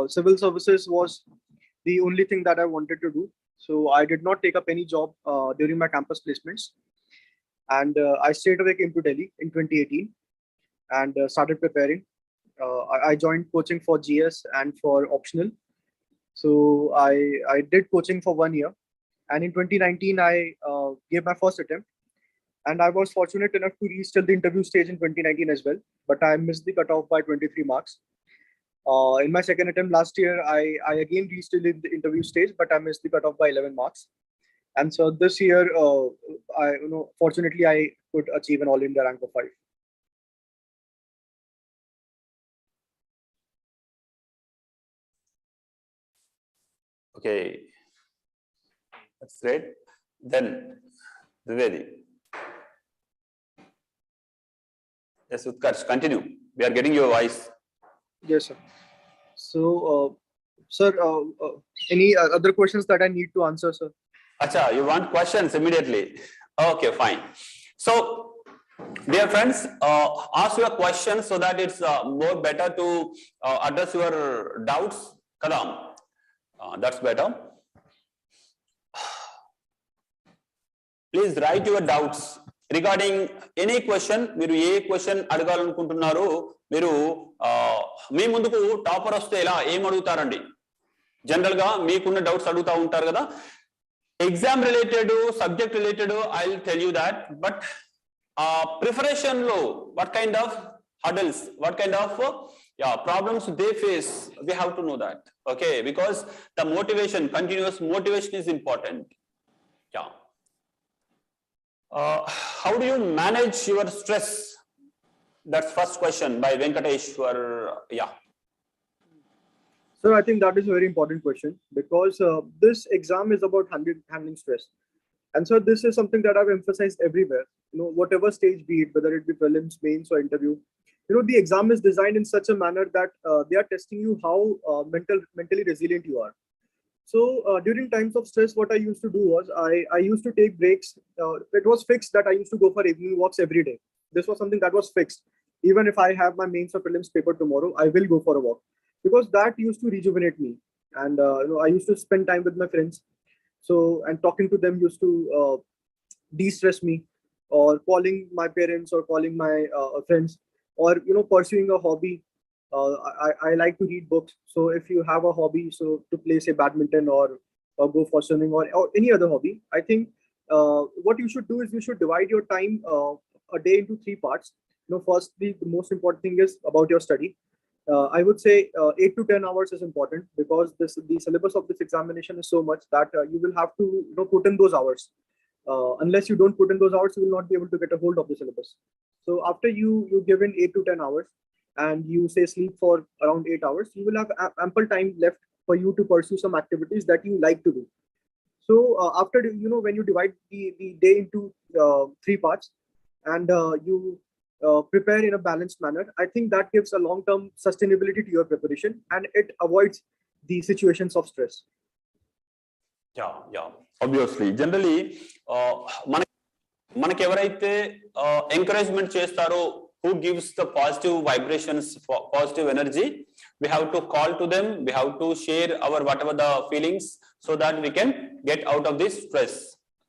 civil services was the only thing that I wanted to do. So I did not take up any job during my campus placements. And I straight away came to Delhi in 2018 and started preparing. I joined coaching for GS and for optional. So I did coaching for 1 year. And in 2019, I gave my first attempt. And I was fortunate enough to reach till the interview stage in 2019 as well. But I missed the cutoff by 23 marks. In my second attempt last year, I again reached till the interview stage, but I missed the cutoff by 11 marks. And so this year, fortunately, I could achieve an All India rank of 5. Okay, that's great. Then, Dwivedi. Yes, Utkarsh, continue. We are getting your voice. Yes, sir. So, sir, any other questions that I need to answer, sir? Acha, you want questions immediately? Okay, fine. So, dear friends, ask your questions so that it's more better to address your doubts. Kadam, that's better. Please write your doubts regarding any question. మీరు ఏ question అడగాలనుకుంటున్నారో మీరు మీ ముందుకు topper వస్తే ఇలా ఏం అడుగుతారండి? General గా మీకున్న doubts అడుగుతా ఉంటారు కదా. Exam related, subject related I will tell you that. But preparation లో what kind of hurdles, what kind of problems they face, we have to know that. Okay, because the motivation, continuous motivation is important. Yeah. How do you manage your stress? That's first question by Venkatesh. Yeah. So I think that is a very important question because this exam is about handling stress. And so this is something that I've emphasized everywhere. Whatever stage be it, whether it be prelims, mains or interview, the exam is designed in such a manner that they are testing you how mentally resilient you are. So during times of stress, what I used to do was I used to take breaks. It was fixed that I used to go for evening walks every day. This was something that was fixed. Even if I have my mains or prelims paper tomorrow, I will go for a walk because that used to rejuvenate me. And I used to spend time with my friends. So, and talking to them used to de-stress me, or calling my parents or calling my friends, or pursuing a hobby. I like to read books. So if you have a hobby, so to play say badminton or go for swimming or any other hobby, I think what you should do is you should divide your time a day into 3 parts. Firstly, the most important thing is about your study. I would say 8 to 10 hours is important because the syllabus of this examination is so much that you will have to put in those hours. Unless you don't put in those hours, you will not be able to get a hold of the syllabus. So after you give in 8 to 10 hours and you say sleep for around 8 hours, you will have ample time left for you to pursue some activities that you like to do. So after when you divide the day into 3 parts and you prepare in a balanced manner, I think that gives a long-term sustainability to your preparation and it avoids the situations of stress. Yeah. Obviously, generally, మనకి ఎవరైతే encouragement చేస్తారో, who gives the positive vibrations, positive energy, we have to call to them, we have to share our whatever the feelings so that we can get out of this stress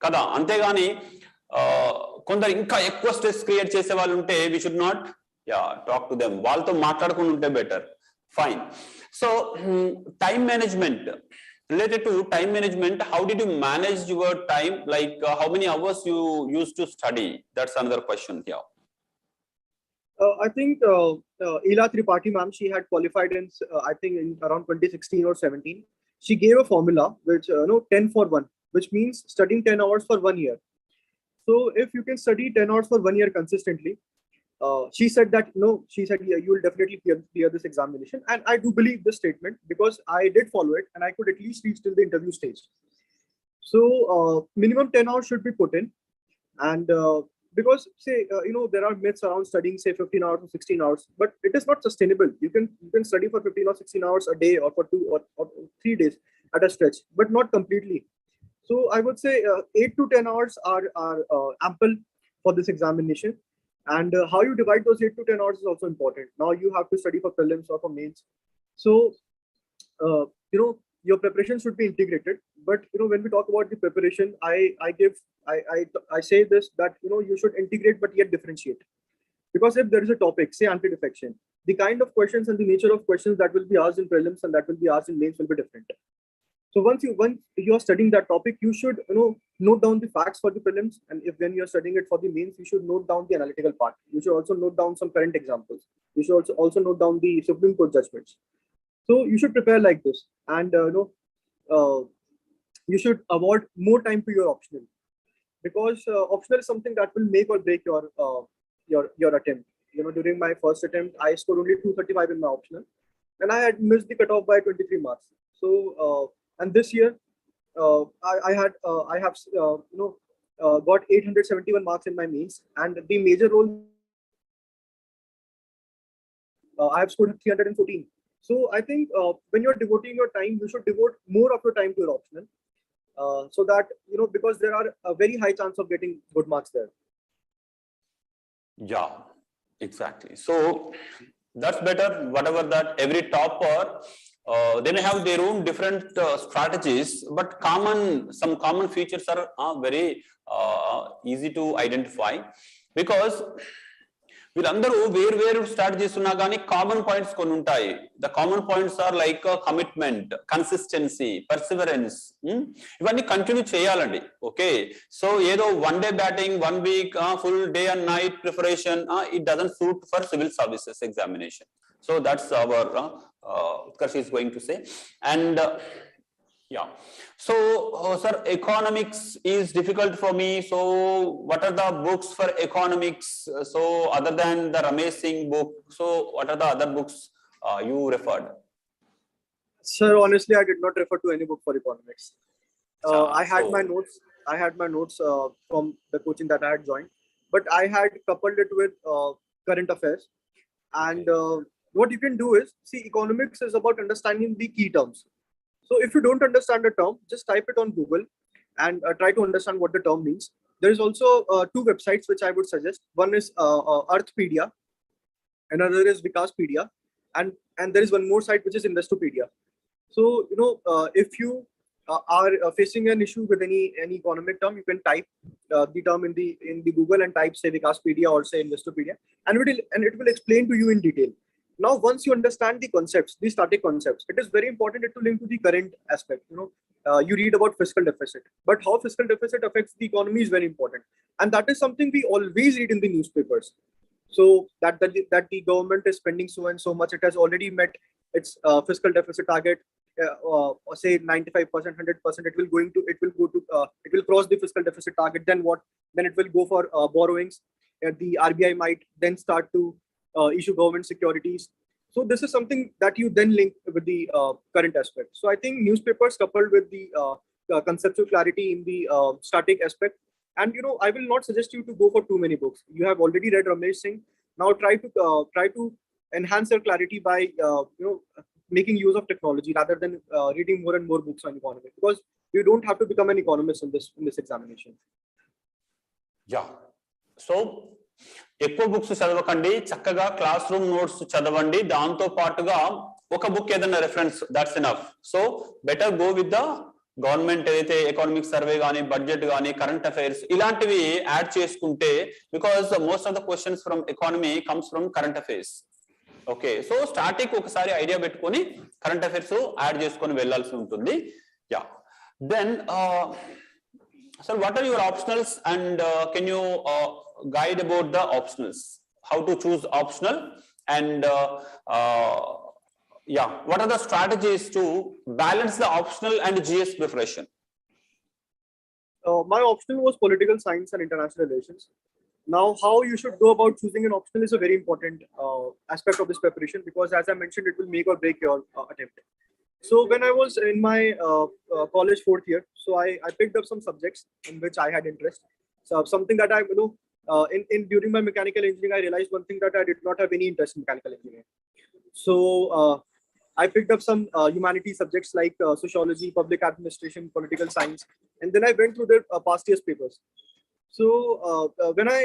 కదా. అంతేగాని కొందరు ఇంకా ఎక్కువ stress create చేసే వాళ్ళు ఉంటే we should not talk to them. వాళ్ళతో మాట్లాడుకుని ఉంటే better. Fine. So time management, related to time management, how did you manage your time? Like how many hours you used to study? That's another question here. I think Ila Tripathi ma'am, she had qualified in I think in around 2016 or 17. She gave a formula which 10 for 1, which means studying 10 hours for 1 year. So if you can study 10 hours for 1 year consistently, she said that yeah, you will definitely clear this examination. And I do believe this statement because I did follow it and I could at least reach till the interview stage. So minimum 10 hours should be put in. And because say there are myths around studying say 15 hours or 16 hours, but it is not sustainable. You can study for 15 or 16 hours a day or for 2 or 3 days at a stretch, but not completely. So I would say 8 to 10 hours are ample for this examination. And how you divide those 8 to 10 hours is also important. Now you have to study for prelims or for mains. So your preparation should be integrated. But when we talk about the preparation, I say this, that you should integrate but yet differentiate. Because if there is a topic, say anti-defection, the kind of questions and the nature of questions that will be asked in prelims and that will be asked in mains will be different. So once you are studying that topic, you should note down the facts for the prelims, and if when you are studying it for the mains, you should note down the analytical part. You should also note down some current examples. You should also note down the Supreme Court judgments. So you should prepare like this, and uh, you should award more time to your optional, because optional is something that will make or break your attempt. During my first attempt, I scored only 235 in my optional, and I had missed the cutoff by 23 marks. So and this year, I have got 871 marks in my mains, and the major role I have scored 314. So I think when you're devoting your time, you should devote more of your time to your optional, so that because there are a very high chance of getting good marks there. Yeah, exactly. So that's better. Whatever that, every topper, they may have their own different strategies, but some common features are very easy to identify, because వీళ్ళందరూ వేరు strategies ఉన్నా కానీ common points కొన్ని ఉంటాయి. The common points are like commitment, consistency, perseverance. ఇవన్నీ continue చేయాలండి. Okay, so ఏదో one day batting, 1 week full day and night preparation, it doesn't suit for civil services examination. So that's our Utkarsh is going to say. And yeah, so sir, economics is difficult for me. So what are the books for economics? So other than the Ramesh Singh book, so what are the other books you referred? Sir, honestly, I did not refer to any book for economics. I had my notes from the coaching that I had joined, but I had coupled it with current affairs. And what you can do is, see, economics is about understanding the key terms. So if you don't understand a term, just type it on Google and try to understand what the term means. There is also 2 websites which I would suggest. One is Arthpedia, another is Vikaspedia, and there is one more site which is Investopedia. So if you are facing an issue with any economic term, you can type the term in the Google and type, say, Vikaspedia or say Investopedia, and it will explain to you in detail. Now, once you understand the concepts, the static concepts, it is very important to link to the current aspect. You read about fiscal deficit, but how fiscal deficit affects the economy is very important, and that is something we always read in the newspapers. So that the government is spending so and so much, it has already met its fiscal deficit target. Say 95%, 100%, it will cross the fiscal deficit target. Then what? Then it will go for borrowings. The RBI might then start to issue government securities. So this is something that you then link with the current aspect. So I think newspapers coupled with the conceptual clarity in the static aspect. And I will not suggest you to go for too many books. You have already read Ramesh Singh. Now try to enhance your clarity by making use of technology rather than reading more and more books on economics, because you don't have to become an economist in this examination. Yeah. So ఎక్కువ books చదవకండి, చక్కగా class room notes చదవండి, దాంతో పాటుగా ఒక book ఏదైనా reference, that's enough. So better go with the government ఏదైతే economic survey కానీ, budget కానీ, కరెంట్ అఫైర్స్ ఇలాంటివి యాడ్ చేసుకుంటే, because most of the questions from economy comes from current affairs. Okay, so starting ఒకసారి ఐడియా పెట్టుకొని current affairs add చేసుకొని వెళ్ళాల్సి ఉంటుంది. Yeah, then sir, what are your optionals, and can you guide about the optionals, how to choose optional, and yeah, what are the strategies to balance the optional and GS preparation? My optional was political science and international relations. Now, how you should go about choosing an optional is a very important aspect of this preparation, because as I mentioned, it will make or break your attempt. So when I was in my college 4th year, so I picked up some subjects in which I had interest. So something that I during my mechanical engineering, I realized one thing, that I did not have any interest in mechanical engineering. So I picked up some humanities subjects like sociology, public administration, political science, and then I went through the past year's papers. So when I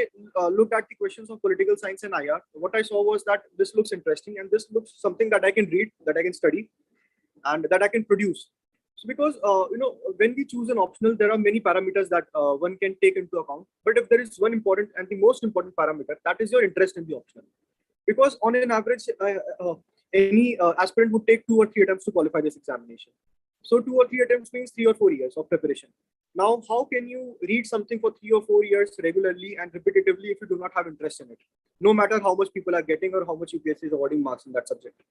looked at the questions of political science and IR, what I saw was that this looks interesting, and this looks something that I can read, that I can study. and that I can produce. So because when we choose an optional, there are many parameters that one can take into account. But if there is one important and the most important parameter, that is your interest in the optional. Because on an average, any aspirant would take 2 or 3 attempts to qualify this examination. So 2 or 3 attempts means 3 or 4 years of preparation. Now, how can you read something for 3 or 4 years regularly and repetitively if you do not have interest in it? No matter how much people are getting or how much UPSC is awarding marks in that subject.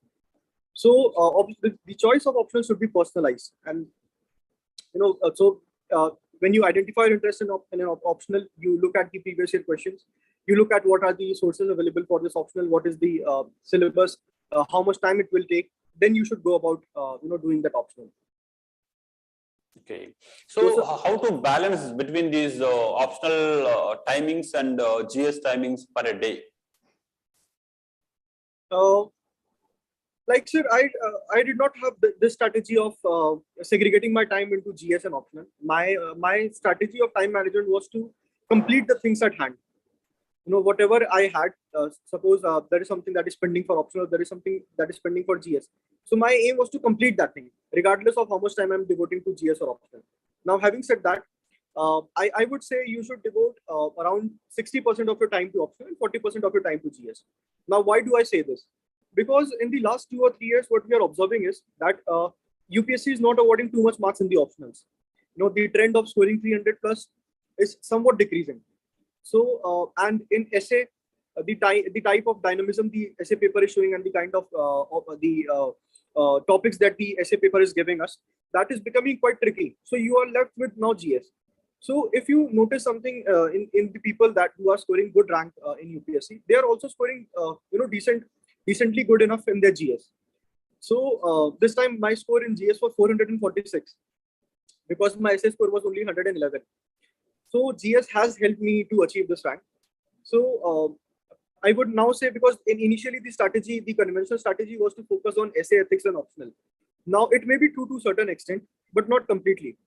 So the choice of optional should be personalized, and when you identify your interest in an optional, you look at the previous year questions, you look at what are the sources available for this optional, what is the syllabus, how much time it will take, then you should go about doing that optional. Okay, so how to balance between these optional timings and GS timings per a day? Like sir, I did not have this strategy of segregating my time into GS and optional. My strategy of time management was to complete the things at hand. Whatever I had, suppose there is something that is pending for optional, there is something that is pending for GS. So my aim was to complete that thing, regardless of how much time I'm devoting to GS or optional. Now, having said that, I would say you should devote around 60% of your time to optional and 40% of your time to GS. Now, why do I say this? Because in the last 2 or 3 years, what we are observing is that UPSC is not awarding too much marks in the optionals. The trend of scoring 300 plus is somewhat decreasing. So, and in essay, the type of dynamism the essay paper is showing and the kind of topics that the essay paper is giving us, that is becoming quite tricky. So you are left with now GS. So if you notice something in the people that who are scoring good rank in UPSC, they are also scoring decently good enough in their GS. So this time my score in GS was 446 because my essay score was only 111. So GS has helped me to achieve this rank. So I would now say, because initially the conventional strategy was to focus on essay, ethics and optional. Now it may be true to a certain extent, but not completely.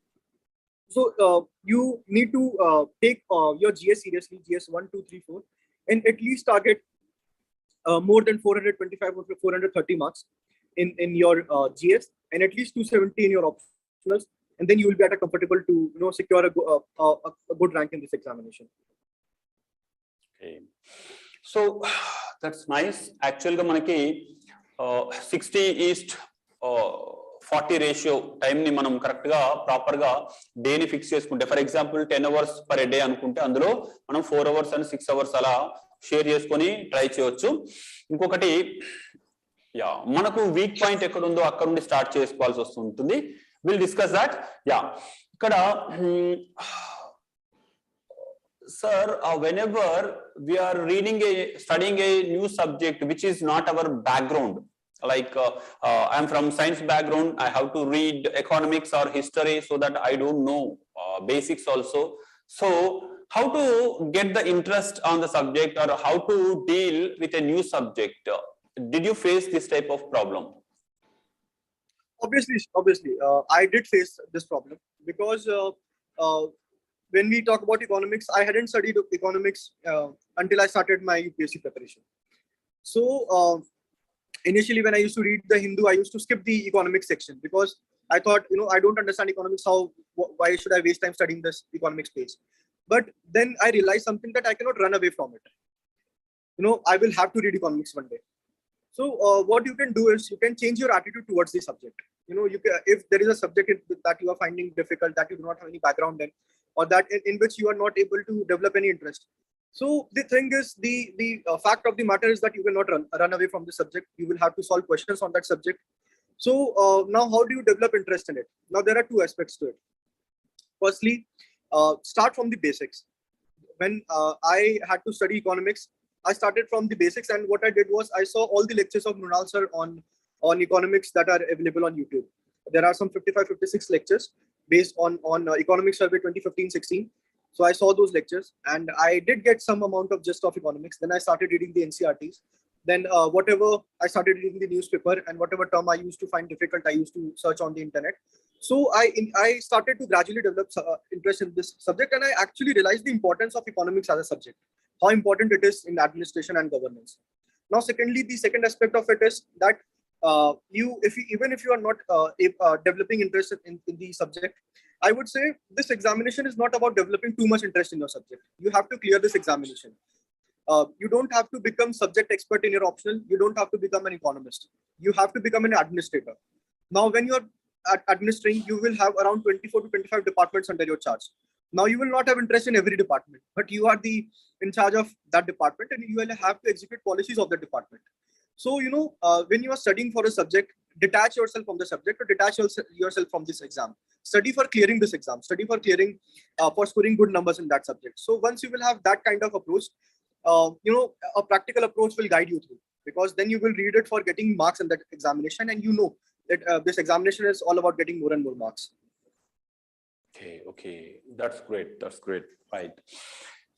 So you need to take your GS seriously, GS 1, 2, 3, 4, and at least target more than 425 or 430 marks in your GS, and at least 270 in your optionals, and then you will be at a comfortable to secure a good rank in this examination. Okay, so that's nice. Actually, manaki 60 is 40 ratio time ni manam correct ga proper ga day ni fix cheskunte. For example, 10 hours per day anukunte andulo manam 4 hours and 6 hours ala share cheskoni try cheyochu. Inkokati manaku weak point ekkada undo akkada nundi start chesukovalsi vastundi. We'll discuss that. Ikkada sir, whenever we are studying a new subject which is not our background, like I'm from science background, I have to read economics or history so that I don't know basics also. So how to get the interest on the subject, or how to deal with a new subject? Did you face this type of problem? Obviously, I did face this problem because when we talk about economics, I hadn't studied economics until I started my UPSC preparation. So initially, when I used to read the Hindu, I used to skip the economics section because I thought, I don't understand economics. Why should I waste time studying this economics page? But then I realized something, that I cannot run away from it. I will have to read economics one day. So what you can do is you can change your attitude towards the subject. If there is a subject that you are finding difficult, that you do not have any background in, or that in which you are not able to develop any interest. So the thing is, the fact of the matter is that you will not run away from the subject. You will have to solve questions on that subject. So now how do you develop interest in it? Now there are two aspects to it. Firstly, start from the basics. When I had to study economics, I started from the basics, and what I did was I saw all the lectures of Mrunal sir on economics that are available on YouTube. There are some 55, 56 lectures based on Economics Survey 2015-16. So I saw those lectures and I did get some amount of gist of economics. Then I started reading the NCRTs. Then whatever I started reading the newspaper, and whatever term I used to find difficult, I used to search on the internet. So I started to gradually develop interest in this subject, and I actually realized the importance of economics as a subject, how important it is in administration and governance. Now, secondly, the second aspect of it is that even if you are not developing interest in the subject, I would say this examination is not about developing too much interest in your subject. You have to clear this examination. You don't have to become subject expert in your optional. You don't have to become an economist. You have to become an administrator. Now, when you're administering, you will have around 24 to 25 departments under your charge. Now, you will not have interest in every department, but you are in charge of that department, and you will have to execute policies of the department. So, when you are studying for a subject, detach yourself from the subject, or detach yourself from this exam. Study for clearing this exam. Study for clearing, for scoring good numbers in that subject. So once you will have that kind of approach, a practical approach will guide you through, because then you will read it for getting marks in that examination, and that this examination is all about getting more and more marks. Okay, that's great. Right.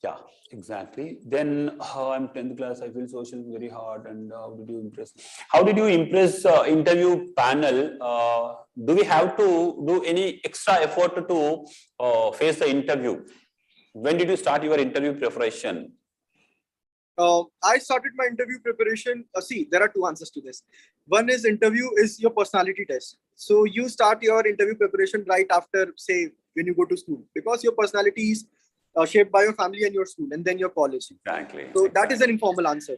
Yeah, exactly. Then I'm 10th class. I feel social very hard. And how did you impress? How did you impress interview panel? Do we have to do any extra effort to face the interview? When did you start your interview preparation? I started my interview preparation. See, there are two answers to this. One is interview is your personality test. So you start your interview preparation right after, say, when you go to school, because your personality is shaped by your family and your school, and then your college. Exactly. So that is an informal answer.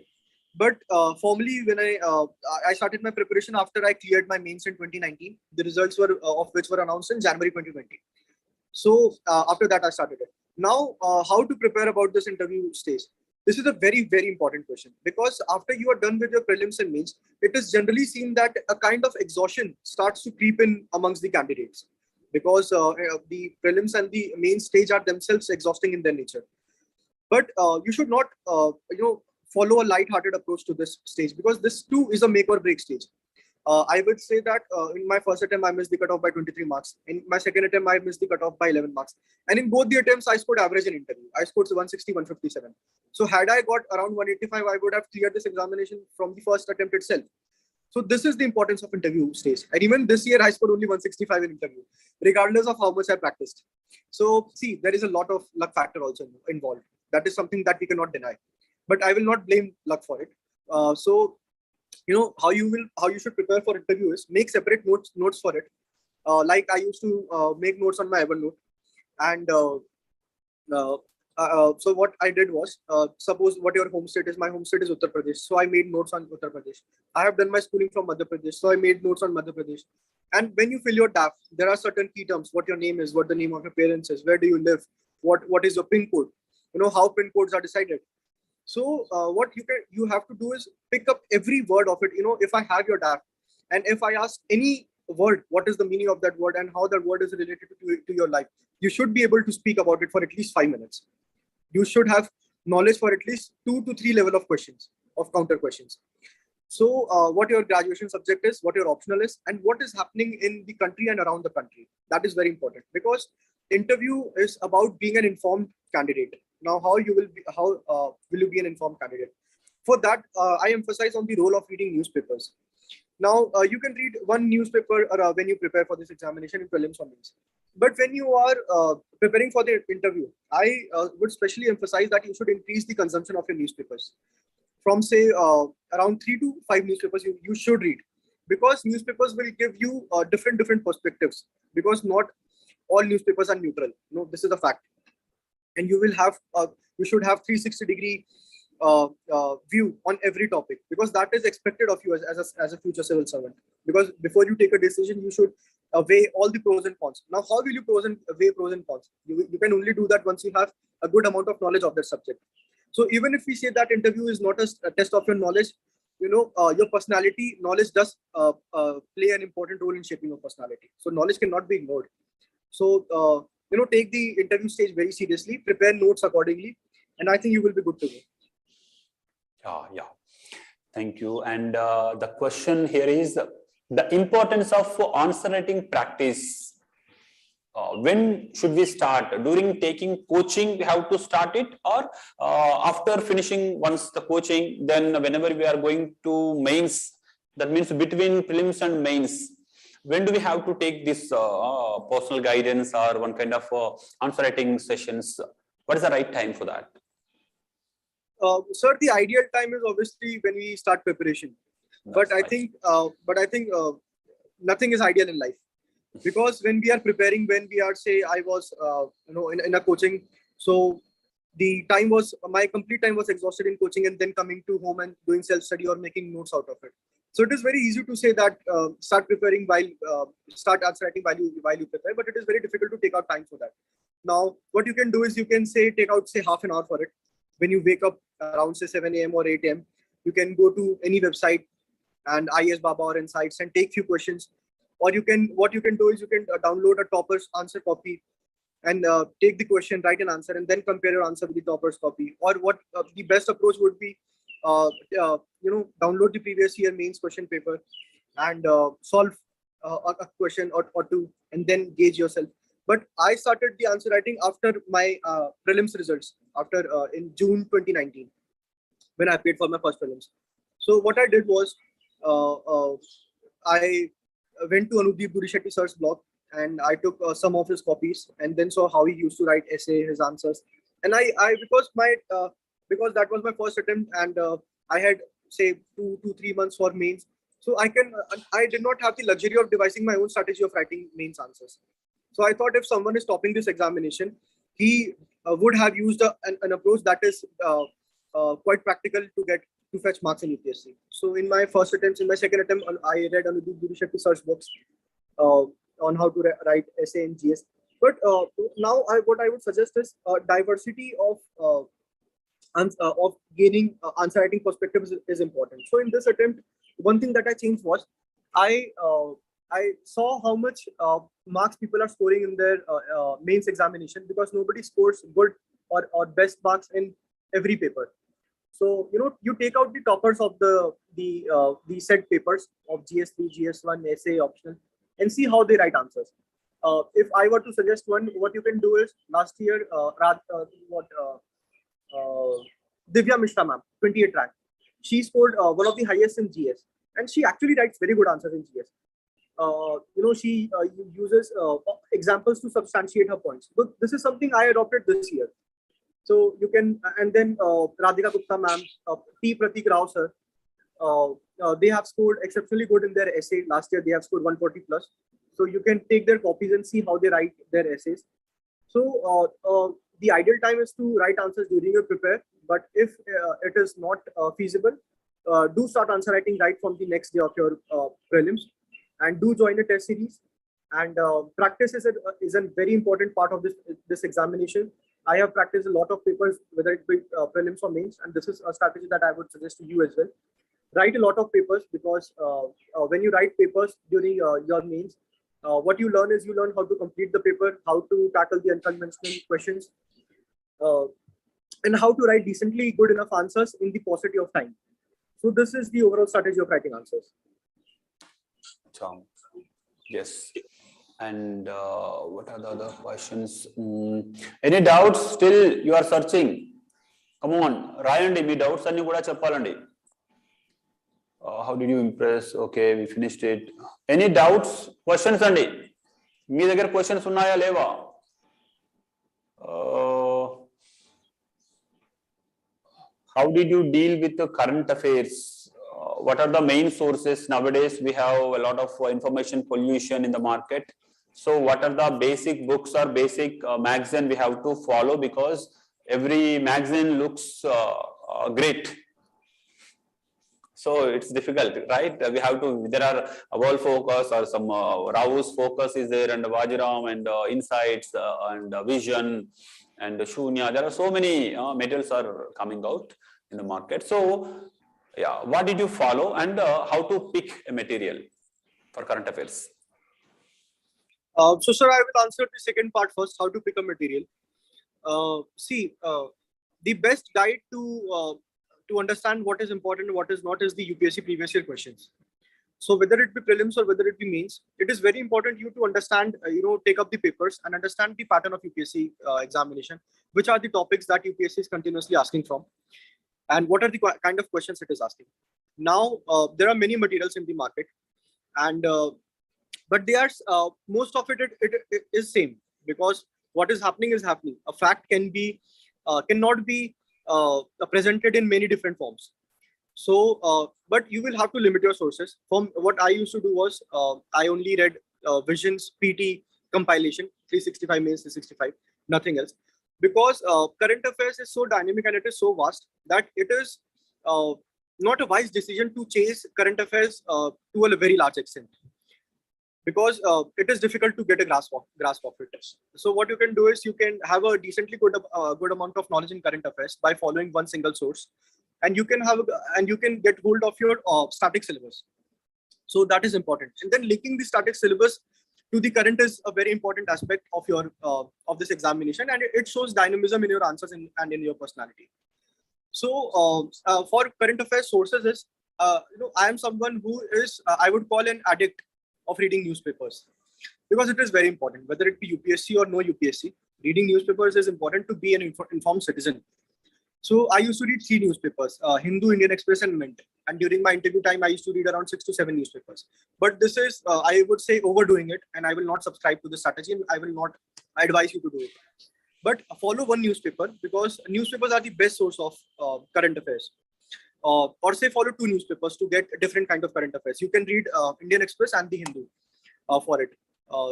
But formally, when I started my preparation after I cleared my mains in 2019, the results were of which were announced in January 2020. So after that, I started it. Now, how to prepare about this interview stage? This is a very, very important question, because after you are done with your prelims and mains, it is generally seen that a kind of exhaustion starts to creep in amongst the candidates, because the prelims and the main stage are themselves exhausting in their nature. But you should not, follow a light-hearted approach to this stage, because this too is a make or break stage. I would say that in my first attempt, I missed the cutoff by 23 marks. In my second attempt, I missed the cutoff by 11 marks. And in both the attempts, I scored average in interview. I scored 160, 157. So had I got around 185, I would have cleared this examination from the first attempt itself. So this is the importance of interview stage. And even this year, I scored only 165 in interview, regardless of how much I practiced. So see, there is a lot of luck factor also involved. That is something that we cannot deny. But I will not blame luck for it. So how you should prepare for interview is make separate notes for it. Like I used to make notes on my Evernote, and so what I did was, suppose what your home state is. My home state is Uttar Pradesh, so I made notes on Uttar Pradesh. I have done my schooling from Madhya Pradesh, so I made notes on Madhya Pradesh. And when you fill your DAF, there are certain key terms: what your name is, what the name of your parents is, where do you live, what is your PIN code, how PIN codes are decided. So what you have to do is pick up every word of it. If I have your DAF, and if I ask any word, what is the meaning of that word and how that word is related to your life, you should be able to speak about it for at least 5 minutes. You should have knowledge for at least 2 to 3 level of questions, of counter questions. So what your graduation subject is, what your optional is, and what is happening in the country and around the country. That is very important, because interview is about being an informed candidate. Now, how will you be an informed candidate? For that, I emphasize on the role of reading newspapers. Now, you can read one newspaper when you prepare for this examination in prelims or mains. But when you are preparing for the interview, I would specially emphasize that you should increase the consumption of your newspapers. From, say, around 3 to 5 newspapers you should read, because newspapers will give you different perspectives, because not all newspapers are neutral. This is a fact. And you should have 360-degree view on every topic, because that is expected of you as a future civil servant. Because before you take a decision, you should weigh all the pros and cons. Now, how will you weigh pros and cons? You can only do that once you have a good amount of knowledge of that subject. So even if we say that interview is not a test of your knowledge, your personality knowledge does play an important role in shaping your personality. So knowledge cannot be ignored. So take the interview stage very seriously, prepare notes accordingly, and I think you will be good to go. Yeah. Thank you. And the question here is the importance of answer writing practice. When should we start? During taking coaching, we have to start it, or after finishing once the coaching, then whenever we are going to mains, that means between prelims and mains, when do we have to take this personal guidance or one kind of answer writing sessions? What is the right time for that? Sir, the ideal time is obviously when we start preparation. But I think nothing is ideal in life, because when we are preparing, when we are, say, I was in a coaching, so the time was, my complete time was exhausted in coaching, and then coming to home and doing self study or making notes out of it. So it is very easy to say that start preparing start answer writing while you prepare, but it is very difficult to take out time for that. Now, what you can do is you can take out half an hour for it. When you wake up around say 7 a.m. or 8 a.m., you can go to any website and IAS Baba or Insights and take few questions. Or what you can do is you can download a topper's answer copy and take the question, write an answer, and then compare your answer with the topper's copy. Or what the best approach would be, download the previous year mains question paper and solve a question or two, and then gauge yourself. But I started the answer writing after my prelims results, after in June 2019, when I paid for my first prelims. So what I did was, I went to Anudeep Durishetty sir's blog, and I took some of his copies and then saw how he used to write essay, his answers. And I because that was my first attempt, and I had say 2 to 3 months for mains. So I did not have the luxury of devising my own strategy of writing mains answers. So I thought if someone is topping this examination, he would have used an approach that is quite practical to fetch marks in UPSC. So in my second attempt, I read Anudeep Durishetty sir's books on how to write essay in GS. But now what I would suggest is diversity of gaining answer writing perspectives is important. So in this attempt, one thing that I changed was I saw how much marks people are scoring in their mains examination, because nobody scores good or best marks in every paper. So you take out the toppers of the set papers of GS3, GS1, essay, optional, and see how they write answers. If I were to suggest one, what you can do is, last year, Divya Mishra ma'am, 28 rank. She scored one of the highest in GS, and she actually writes very good answers in GS. She uses examples to substantiate her points. So this is something I adopted this year. So you can, and then Radhika Gupta ma'am, T. Pratik Rao sir, they have scored exceptionally good in their essay. Last year they have scored 140 plus. So you can take their copies and see how they write their essays. So the ideal time is to write answers during your prepare. But if it is not feasible, do start answer writing right from the next day of your prelims, and do join a test series. And practice is a very important part of this examination. I have practiced a lot of papers, whether it be prelims or mains, and this is a strategy that I would suggest to you as well. Write a lot of papers, because when you write papers during your mains, what you learn is how to complete the paper, how to tackle the unconventional questions, and how to write decently good enough answers in the paucity of time. So this is the overall strategy of writing answers. Yes. And what are the other questions? Any doubts? Still you are searching? Come on, Rayandi, me doubts anni kuda cheppalandi. How did you impress? Okay, we finished it. Any doubts? Questions andi? Me దగ్గర questions ఉన్నాయా లేవా? How did you deal with the current affairs? What are the main sources? Nowadays we have a lot of information pollution in the market. So what are the basic books or basic magazine we have to follow, because every magazine looks great. So it's difficult, right? We have to, there are World Focus or some Rao's Focus is there, and Vajiram and Insights and Vision and Shunya. There are so many materials are coming out in the market. So yeah, what did you follow, and how to pick a material for current affairs? So sir, I will answer the second part first, how to pick a material. The best guide to understand what is important and what is not is the UPSC previous year questions. So whether it be prelims or whether it be mains, it is very important you to understand, take up the papers and understand the pattern of UPSC examination, which are the topics that UPSC is continuously asking from, and what are the kind of questions it is asking. Now, there are many materials in the market, and but they are most of it is same, because what is happening is happening. A fact cannot be presented in many different forms. So, but you will have to limit your sources. From what I used to do was, I only read Vision's PT compilation, 365 mains 365, nothing else. Because current affairs is so dynamic and it is so vast that it is uh, not a wise decision to chase current affairs to a very large extent, because it is difficult to get a grasp of it. So what you can do is you can have a decently good amount of knowledge in current affairs by following one single source, and you can get hold of your static syllabus. So that is important, and then linking the static syllabus to the current is a very important aspect of your of this examination, and it shows dynamism in your answers and in your personality. So for current affairs sources is, I am someone who is, I would call an addict of reading newspapers, because it is very important, whether it be UPSC or no UPSC. Reading newspapers is important to be an informed citizen. So I used to read 3 newspapers, Hindu, Indian Express, and Mint. And during my interview time, I used to read around 6 to 7 newspapers. But this is, I would say, overdoing it, and I will not subscribe to the strategy, and I will not advise you to do it. But follow one newspaper, because newspapers are the best source of current affairs. Or say follow 2 newspapers to get a different kind of current affairs. You can read Indian Express and the Hindu for it.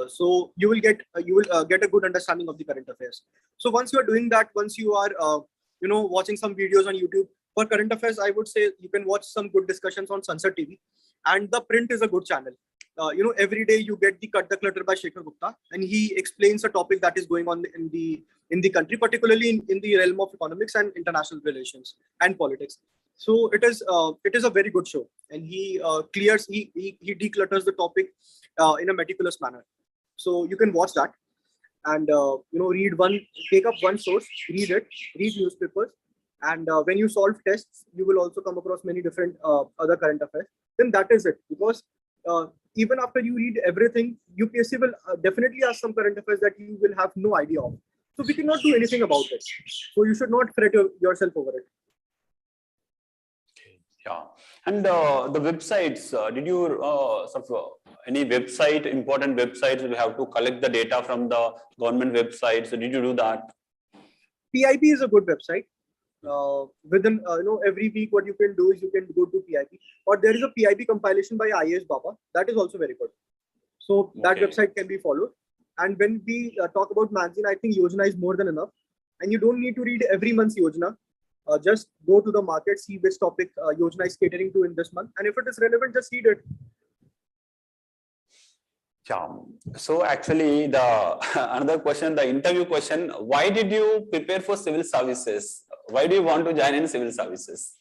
So you will get a good understanding of the current affairs. So once you are doing that, once you are watching some videos on YouTube for current affairs, I would say you can watch some good discussions on Sunset TV, and the print is a good channel. Every day you get the Cut the Clutter by Shekhar Gupta, and he explains a topic that is going on in the country, particularly in the realm of economics and international relations and politics. So it is a very good show, and he declutters the topic in a meticulous manner. So you can watch that, and take up one source, read it, read newspapers, and when you solve tests, you will also come across many different other current affairs. Then that is it, because even after you read everything, UPSC will definitely ask some current affairs that you will have no idea of. So we cannot do anything about it. So you should not fret yourself over it. Yeah, and the websites. Did you any website, important websites? We have to collect the data from the government websites. So did you do that? PIP is a good website. Within every week, what you can do is you can go to PIP, or there is a PIP compilation by IAS Baba. That is also very good. So that website can be followed. And when we talk about magazine, I think Yojana is more than enough, and you don't need to read every month's Yojana. Just go to the market, see which topic Yojana is catering to in this month, and if it is relevant, just read it. Yeah. So actually, the another question, the interview question: why did you prepare for civil services? Why do you want to join in civil services?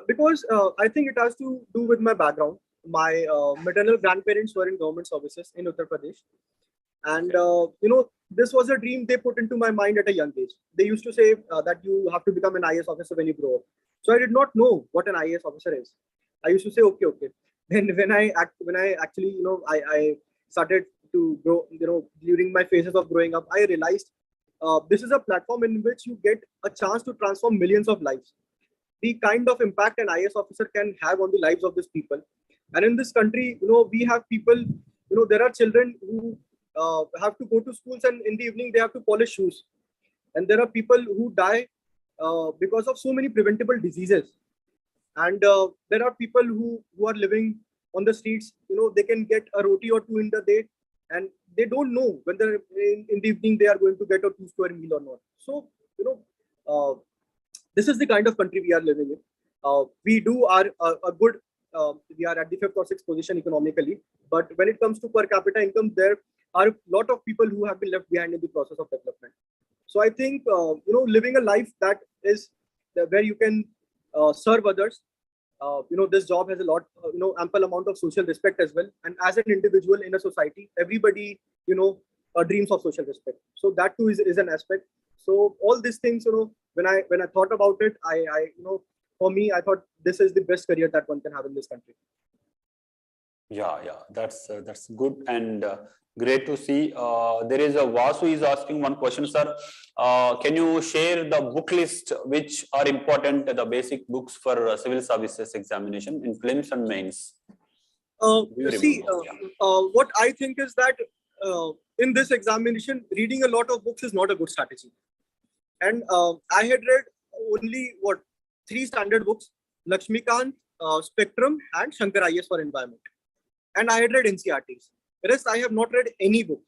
Because I think it has to do with my background. My maternal grandparents were in government services in Uttar Pradesh, and this was a dream they put into my mind at a young age. They used to say that you have to become an IAS officer when you grow up. So I did not know what an IAS officer is. I used to say, okay. Then when I actually I started to grow, during my phases of growing up, I realized this is a platform in which you get a chance to transform millions of lives. The kind of impact an IAS officer can have on the lives of these people. And in this country, we have people, there are children who have to go to schools, and in the evening they have to polish shoes. And there are people who die because of so many preventable diseases. And there are people who are living on the streets. They can get a roti or 2 in the day, and they don't know whether in the evening they are going to get a 2-square meal or not. So this is the kind of country we are living in. We do are a good. We are at the 5th or 6th position economically, but when it comes to per capita income, there are a lot of people who have been left behind in the process of development. So I think living a life that is where you can serve others. This job has a lot, ample amount of social respect as well. And as an individual in a society, everybody, dreams of social respect. So that too is an aspect. So all these things, when I thought about it, for me, I thought this is the best career that one can have in this country. Yeah, that's good and great to see. There is a Vasu is asking one question, sir. Can you share the book list which are important, the basic books for civil services examination in prelims and mains? What I think is that in this examination, reading a lot of books is not a good strategy. And I had read only 3 standard books, Lakshmikant, Spectrum, and Shankar IAS for environment. And I had read NCRTs. Rest, I have not read any book.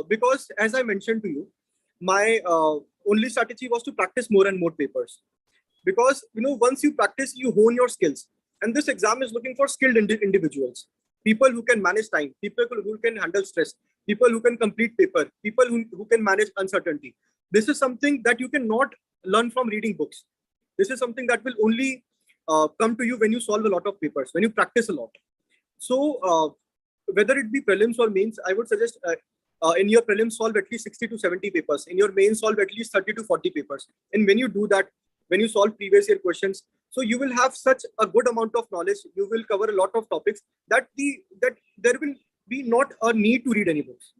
Because as I mentioned to you, my only strategy was to practice more and more papers. Because once you practice, you hone your skills. And this exam is looking for skilled individuals, people who can manage time, people who can handle stress, people who can complete paper, people who can manage uncertainty. This is something that you cannot learn from reading books. This is something that will only come to you when you solve a lot of papers, when you practice a lot. So whether it be prelims or mains, I would suggest in your prelims solve at least 60 to 70 papers. In your mains solve at least 30 to 40 papers. And when you do that, when you solve previous year questions, so you will have such a good amount of knowledge. You will cover a lot of topics that there will be not a need to read any books.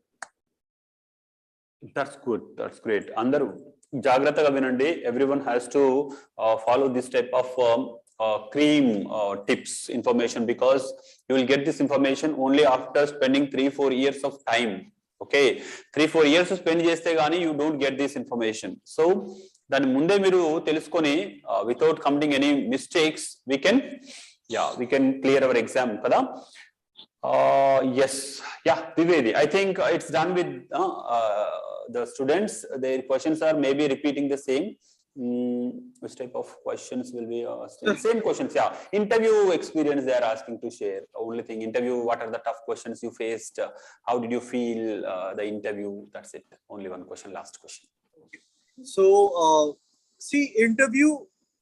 That's good. That's great. Under Jagrataga Vinandi, everyone has to follow this type of cream tips information, because you will get this information only after spending 3-4 years of time. Okay, 3-4 years to spend cheste gaani you don't get this information. So దాని ముందే మీరు తెలుసుకొని without committing any mistakes, we can clear our exam kada. Yes, yeah, Dwivedi, I think it's done with the students. Their questions are maybe repeating the same. Which type of questions will be same questions? Yeah, interview experience they are asking to share. Only thing, interview, what are the tough questions you faced? How did you feel the interview? That's it. Only one question, last question. So see, interview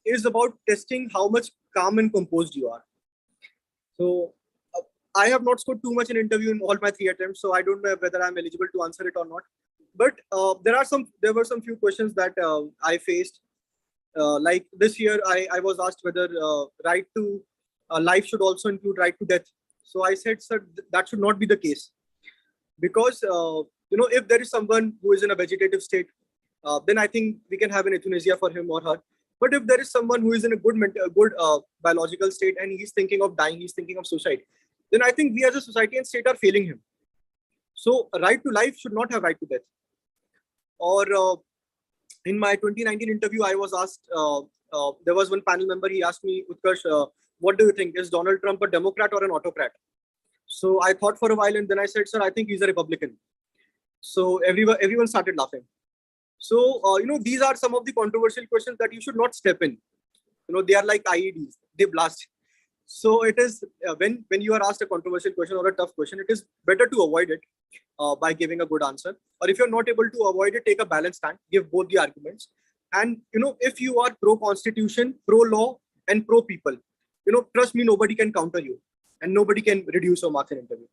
is about testing how much calm and composed you are. So I have not scored too much in interview in all my 3 attempts, so I don't know whether I'm eligible to answer it or not. But there were some few questions that I faced. Like this year, I was asked whether right to life should also include right to death. So I said, sir, that should not be the case, because if there is someone who is in a vegetative state, then I think we can have an euthanasia for him or her. But if there is someone who is in a good biological state and he's thinking of dying, he's thinking of suicide, then I think we as a society and state are failing him. So right to life should not have right to death. Or in my 2019 interview, I was asked, there was one panel member, he asked me, Utkarsh, what do you think? Is Donald Trump a Democrat or an autocrat? So I thought for a while, and then I said, sir, I think he's a Republican. So everyone started laughing. So, these are some of the controversial questions that you should not step in. They are like IEDs, they blast. So it is when you are asked a controversial question or a tough question, it is better to avoid it by giving a good answer. Or if you're not able to avoid it, take a balanced stand, give both the arguments. And, if you are pro-constitution, pro-law, and pro-people, trust me, nobody can counter you and nobody can reduce your marks in interview.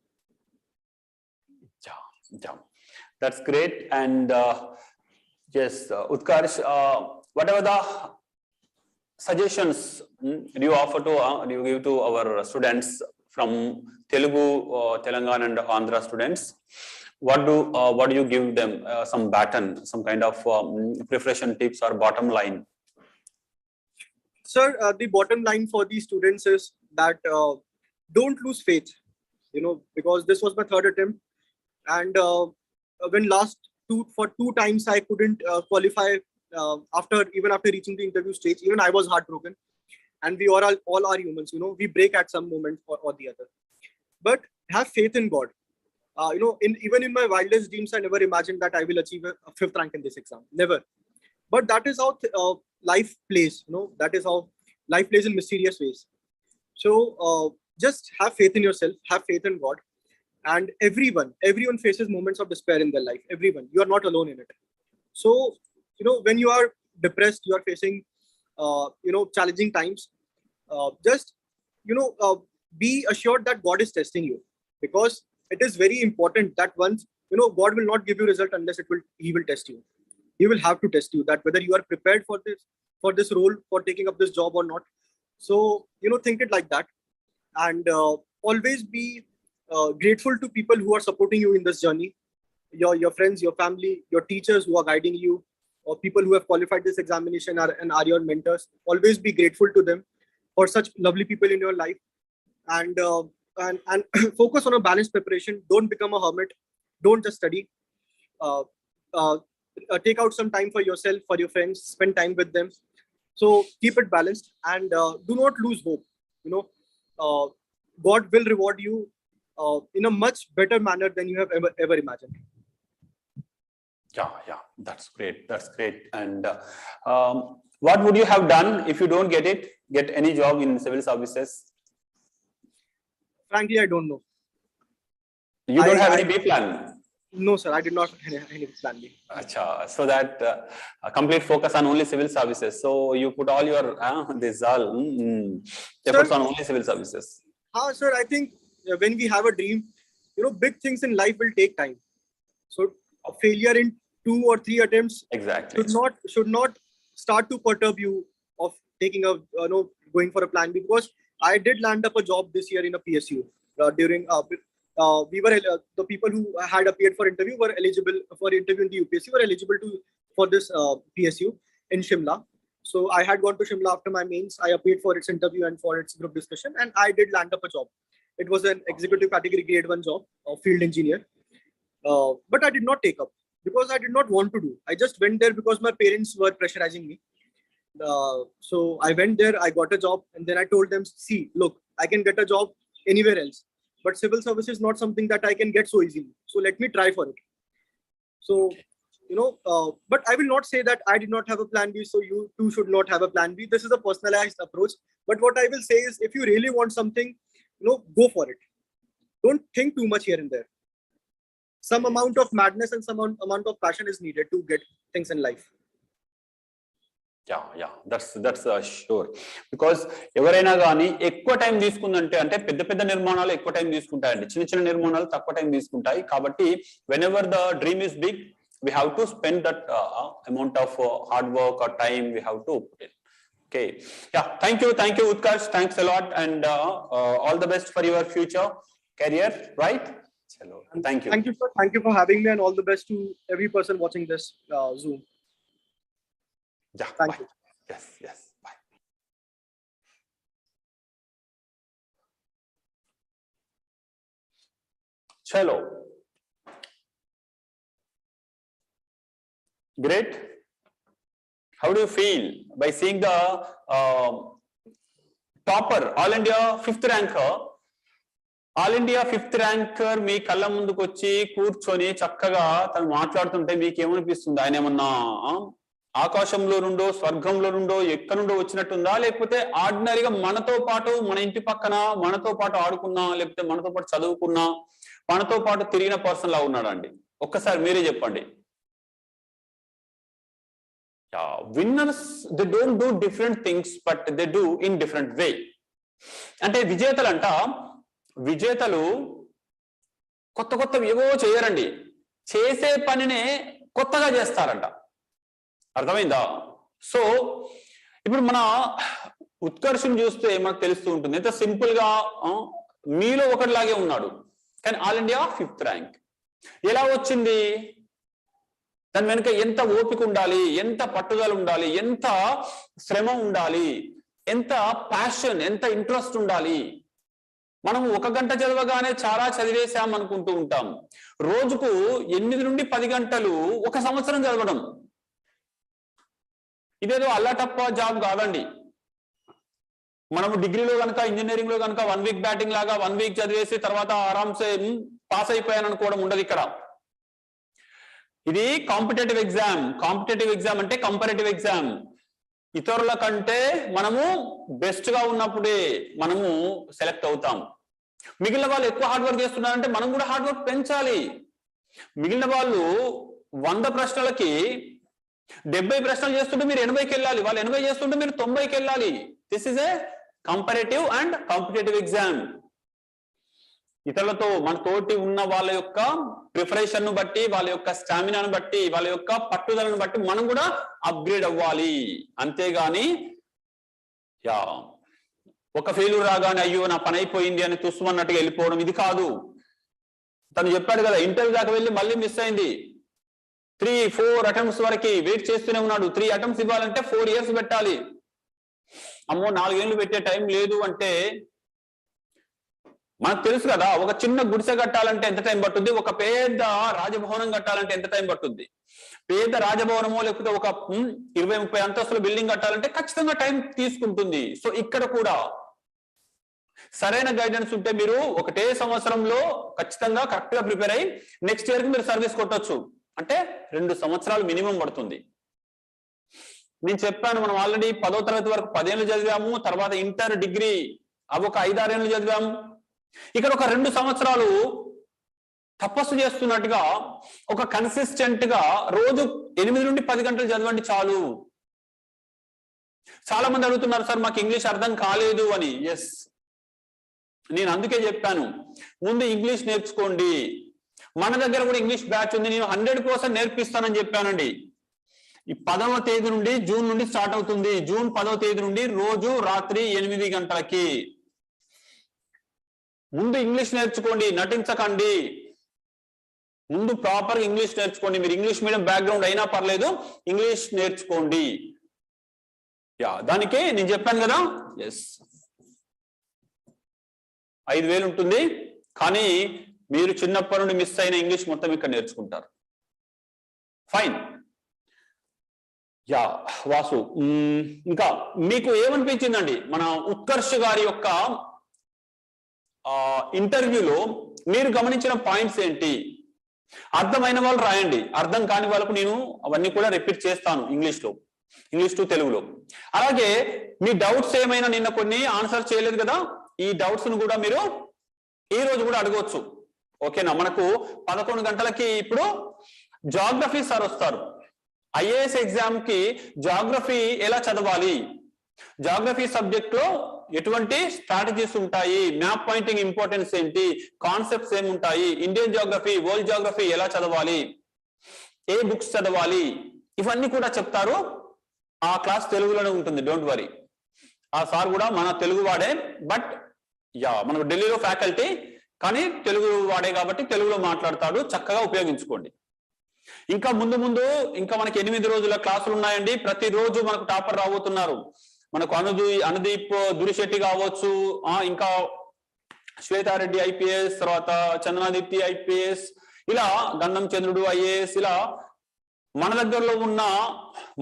Yeah. That's great. And yes, Utkarsh, whatever the suggestions do you offer to do you give to our students from Telugu, Telangana and Andhra students? What do you give them? Some baton, some kind of preparation tips or bottom line? Sir, the bottom line for these students is that don't lose faith. Because this was my 3rd attempt, and when for 2 times I couldn't qualify after reaching the interview stage, even I was heartbroken. And we all are humans, we break at some moment or the other. But have faith in God. Even in my wildest dreams, I never imagined that I will achieve a 5th rank in this exam. Never. But that is how life plays. That is how life plays in mysterious ways. So just have faith in yourself, have faith in God. And everyone faces moments of despair in their life. Everyone, you are not alone in it. So, when you are depressed, you are facing, challenging times, just, be assured that God is testing you, because it is very important that once, God will not give you result unless He will test you. He will have to test you, that whether you are prepared for this role, for taking up this job or not. So, think it like that, and always be grateful to people who are supporting you in this journey, your friends, your family, your teachers who are guiding you, or people who have qualified this examination and are your mentors. Always be grateful to them for such lovely people in your life, and focus on a balanced preparation. Don't become a hermit. Don't just study. Take out some time for yourself, for your friends. Spend time with them. So keep it balanced and do not lose hope. God will reward you in a much better manner than you have ever imagined. Yeah, that's great. And what would you have done if you don't get any job in civil services? Frankly, I don't know. You don't have any B plan? No, sir, I did not have any plan B. Achha, so that complete focus on only civil services. So you put all your efforts on only civil services. Sir, I think when we have a dream, big things in life will take time. So a failure in 2 or 3 attempts should not start to perturb you of taking going for a plan B, because I did land up a job this year in a PSU during we were the people who had appeared for interview were eligible for interview in the UPSC, were eligible for this PSU in Shimla. So I had gone to Shimla after my mains. I appeared for its interview and for its group discussion, and I did land up a job. It was an executive category grade 1 job, field engineer. But I did not take up because I did not want to do. I just went there because my parents were pressurizing me. So I went there, I got a job, and then I told them, see, look, I can get a job anywhere else, but civil service is not something that I can get so easily. So let me try for it. So, but I will not say that I did not have a plan B, so you too should not have a plan B. This is a personalized approach. But what I will say is, if you really want something, go for it. Don't think too much here and there. Some amount of madness and some amount of passion is needed to get things in life. Yeah, that's sure. Because ఎవరైనా గానీ ఎక్కువ time తీసుకుందంటే అంటే పెద్ద నిర్మాణాలు ఎక్కువ time తీసుకుంటాయండి, చిన్న నిర్మాణాలు తక్కువ టైం తీసుకుంటాయి. కాబట్టి whenever the dream is big, we have to spend that amount of hard work or time we have to put in. Okay, yeah, thank you Utkarsh, thanks a lot, and all the best for your future career, right? Hello, thank you sir, thank you for having me, and all the best to every person watching this Zoom. Yeah, thank bye. you. Yes, bye. Chalo. Great. How do you feel by seeing the topper, All India 5th ranker? All India 5th ranker మీ కళ్ళ ముందుకు వచ్చి కూర్చొని చక్కగా తను మాట్లాడుతుంటే మీకు ఏమనిపిస్తుంది? ఆయన ఏమన్నా ఆకాశంలో నుండో స్వర్గంలో నుండో ఎక్కడి నుండో వచ్చినట్టుందా, లేకపోతే ఆర్డినరీగా మనతో పాటు మన ఇంటి పక్కన మనతో పాటు ఆడుకున్నా, లేకపోతే మనతో పాటు చదువుకున్నా, మనతో పాటు తిరిగిన పర్సన్ లా ఉన్నాడా అండి? ఒక్కసారి మీరే చెప్పండి. Winners they don't do different things, but they do in different way. అంటే విజేతలు కొత్త ఏవో చేయరండి, చేసే పనినే కొత్తగా చేస్తారంట. అర్థమైందా? సో ఇప్పుడు మన ఉత్కర్షం చూస్తే మనకు తెలుస్తూ ఉంటుంది, ఎంత సింపుల్ గా మీలో ఒకటిలాగే ఉన్నాడు, కానీ ఆల్ ఇండియా 5th ర్యాంక్ ఎలా వచ్చింది? దాని వెనుక ఎంత ఓపిక ఉండాలి, ఎంత పట్టుదల ఉండాలి, ఎంత శ్రమ ఉండాలి, ఎంత ప్యాషన్, ఎంత ఇంట్రెస్ట్ ఉండాలి. మనం 1 గంట చదవగానే చాలా చదివేశాం అనుకుంటూ ఉంటాం. రోజుకు 8 నుండి 10 గంటలు 1 సంవత్సరం చదవడం ఇదేదో అల్లాటప్ప జాబ్ కాదండి. మనము డిగ్రీలో కనుక ఇంజనీరింగ్ లో కనుక 1 వీక్ బ్యాటింగ్ లాగా 1 వీక్ చదివేసి తర్వాత ఆరాంసే పాస్ అయిపోయాను అనుకోవడం ఉండదు ఇక్కడ. ఇది కాంపిటేటివ్ ఎగ్జామ్ అంటే కంపారిటివ్ ఎగ్జామ్. ఇతరుల కంటే మనము బెస్ట్ గా ఉన్నప్పుడే మనము సెలెక్ట్ అవుతాం. మిగిలిన వాళ్ళు ఎక్కువ హార్డ్ వర్క్ చేస్తున్నారంటే మనం కూడా హార్డ్ వర్క్ పెంచాలి. మిగిలిన వాళ్ళు 100 ప్రశ్నలకి 70 ప్రశ్నలు చేస్తుంటే మీరు 80కి వెళ్ళాలి, వాళ్ళు 80 చేస్తుంటే మీరు 90కి వెళ్ళాలి. This is a comparative and competitive exam. ఇతరులతో మన తోటి ఉన్న వాళ్ళ యొక్క ప్రిపరేషన్ ను బట్టి, వాళ్ళ యొక్క స్టామినాను బట్టి, వాళ్ళ యొక్క పట్టుదలను బట్టి మనం కూడా అప్గ్రేడ్ అవ్వాలి. అంతేగాని ఒక ఫెయిల్యూర్ రాగానే అయ్యో నా పని అయిపోయింది అని తుస్సుమన్నట్టుగా వెళ్ళిపోవడం ఇది కాదు. తను చెప్పాడు కదా, ఇంటర్వ్యూ దాకా వెళ్ళి మళ్ళీ మిస్ అయింది. 3-4 అటెంప్ట్స్ వరకు వెయిట్ చేస్తూనే ఉన్నాడు. 3 అటెంప్ట్స్ ఇవ్వాలంటే 4 years పెట్టాలి. అమ్మో 4 ఏళ్ళు పెట్టే టైం లేదు అంటే మనకు తెలుసు కదా, ఒక చిన్న గుడిసె కట్టాలంటే ఎంత టైం పట్టుద్ది, ఒక పెద్ద రాజభవనం కట్టాలంటే ఎంత టైం పట్టుద్ది. పేద రాజభవనమో లేకపోతే ఒక 20-30 అంతస్తుల బిల్డింగ్ కట్టాలంటే ఖచ్చితంగా టైం తీసుకుంటుంది. సో ఇక్కడ కూడా సరైన గైడెన్స్ ఉంటే మీరు ఒకటే సంవత్సరంలో ఖచ్చితంగా కరెక్ట్ గా ప్రిపేర్ అయ్యి నెక్స్ట్ ఇయర్ కి మీరు సర్వీస్ కొట్టొచ్చు. అంటే 2 సంవత్సరాలు మినిమం పడుతుంది. నేను చెప్పాను, మనం ఆల్రెడీ 10వ తరగతి వరకు 10 ఏళ్ళు చదివాము, తర్వాత ఇంటర్ డిగ్రీ అవి ఒక 5-6 ఏళ్ళు చదివాము. ఇక్కడ ఒక 2 సంవత్సరాలు తపస్సు చేస్తున్నట్టుగా ఒక కన్సిస్టెంట్ గా రోజు 8 నుండి 10 గంటలు చదవండి చాలు. చాలా మంది అడుగుతున్నారు, సార్ మాకు ఇంగ్లీష్ అర్థం కాలేదు అని. ఎస్, నేను అందుకే చెప్పాను, ముందు ఇంగ్లీష్ నేర్చుకోండి. మన దగ్గర కూడా ఇంగ్లీష్ బ్యాచ్ ఉంది, నేను 100% నేర్పిస్తానని చెప్పానండి. ఈ 10వ తేదీ నుండి, జూన్ నుండి స్టార్ట్ అవుతుంది. జూన్ 10వ తేదీ నుండి రోజు రాత్రి 8 గంటలకి. ముందు ఇంగ్లీష్ నేర్చుకోండి, నటించకండి. ముందు ప్రాపర్ ఇంగ్లీష్ నేర్చుకోండి. మీరు ఇంగ్లీష్ మీడియం బ్యాక్గ్రౌండ్ అయినా పర్లేదు, ఇంగ్లీష్ నేర్చుకోండి. దానికి నేను చెప్పాను కదా, ఎస్ 5,000 ఉంటుంది, కానీ మీరు చిన్నప్పటి నుండి మిస్ అయిన ఇంగ్లీష్ మొత్తం ఇక్కడ నేర్చుకుంటారు. ఫైన్. వాసు, ఇంకా మీకు ఏమనిపించిందండి మన ఉత్కర్ష్ గారి యొక్క ఇంటర్వ్యూలో మీరు గమనించిన పాయింట్స్ ఏంటి? అర్థమైన వాళ్ళు రాయండి, అర్థం కాని వాళ్ళకు నేను అవన్నీ కూడా రిపీట్ చేస్తాను ఇంగ్లీష్ టు తెలుగులో. అలాగే మీ డౌట్స్ ఏమైనా నిన్న కొన్ని ఆన్సర్ చేయలేదు కదా, ఈ డౌట్స్ ను కూడా మీరు ఈ రోజు కూడా అడగవచ్చు. ఓకేనా? మనకు 11 గంటలకి ఇప్పుడు జాగ్రఫీ సార్ వస్తారు. ఐఏఎస్ ఎగ్జామ్ కి జాగ్రఫీ ఎలా చదవాలి, జాగ్రఫీ సబ్జెక్ట్ లో ఎటువంటి స్ట్రాటజీస్ ఉంటాయి, మ్యాప్ పాయింటింగ్ ఇంపార్టెన్స్ ఏంటి, కాన్సెప్ట్స్ ఏముంటాయి, ఇండియన్ జాగ్రఫీ, వరల్డ్ జాగ్రఫీ ఎలా చదవాలి, ఏ బుక్స్ చదవాలి, ఇవన్నీ కూడా చెప్తారు. ఆ క్లాస్ తెలుగులోనే ఉంటుంది, డోంట్ వరీ. ఆ సార్ కూడా మన తెలుగు వాడే, బట్ మనకు ఢిల్లీలో ఫ్యాకల్టీ, కానీ తెలుగు వాడే కాబట్టి తెలుగులో మాట్లాడతాడు. చక్కగా ఉపయోగించుకోండి. ఇంకా ముందు ఇంకా మనకి 8 రోజుల క్లాసులు ఉన్నాయండి. ప్రతిరోజు మనకు టాపర్ రాబోతున్నారు. మనకు అనుదీప్ దురిశెట్టి కావచ్చు, ఇంకా శ్వేతారెడ్డి ఐపీఎస్, తర్వాత చందనాదిత్య ఐపీఎస్, ఇలా గంధం చంద్రుడు ఐఏఎస్, ఇలా మన దగ్గరలో ఉన్న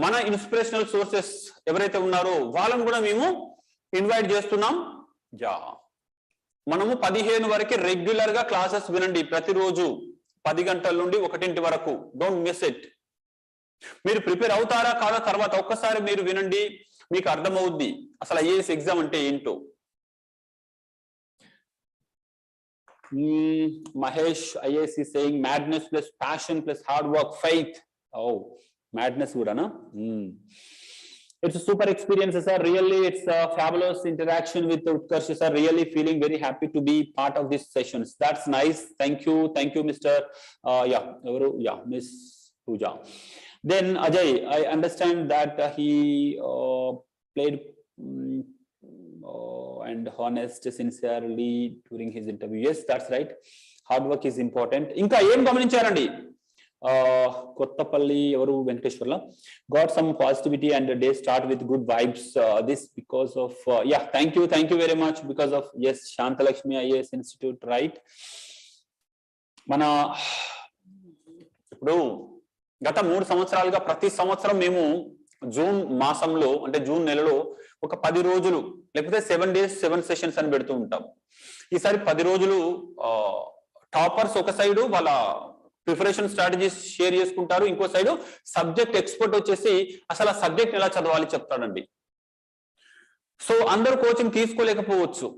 మన ఇన్స్పిరేషనల్ సోర్సెస్ ఎవరైతే ఉన్నారో వాళ్ళని కూడా మేము ఇన్వైట్ చేస్తున్నాం. మనము 15 వరకు రెగ్యులర్ గా క్లాసెస్ వినండి. ప్రతిరోజు 10 గంటల నుండి 1 వరకు. Don't miss it. మీరు ప్రిపేర్ అవుతారా కాదా తర్వాత ఒక్కసారి మీరు వినండి, మీకు అర్థమవుద్ది అసలు ఐఏఎస్ ఎగ్జామ్ అంటే ఏంటో. Mahesh IAS is saying madness plus passion plus hard work, faith. Oh, madness కూడానా? It's a super experience, sir. Really, it's a fabulous interaction with Utkarsh, sir. Really feeling very happy to be part of these sessions. That's nice. Thank you, Mr. Miss Pooja. Then Ajay, I understand that he played and honest, sincerely during his interview. Yes, that's right. Hard work is important. Inka em gamanincharandi? Kottapalli evaru Venkateshwarla got some positivity and the day start with good vibes. This because of thank you very much, because of yes Shantalakshmi IAS Institute, right? మన ఇప్పుడు గత 3 సంవత్సరాలుగా ప్రతి సంవత్సరం మేము June మాసంలో అంటే June నెలలో ఒక 10 రోజులు లేకపోతే 7 days 7 sessions అని పెడుతూ ఉంటాం. ఈసారి 10 రోజులు టాపర్స్ ఒక సైడు వాళ్ళ ప్రిపరేషన్ స్ట్రాటజీస్ షేర్ చేసుకుంటారు, ఇంకో సైడ్ సబ్జెక్ట్ ఎక్స్పర్ట్ వచ్చేసి అసలు ఆ సబ్జెక్ట్ ఎలా చదవాలి చెప్తాడండి. సో అందరూ కోచింగ్ తీసుకోలేకపోవచ్చు.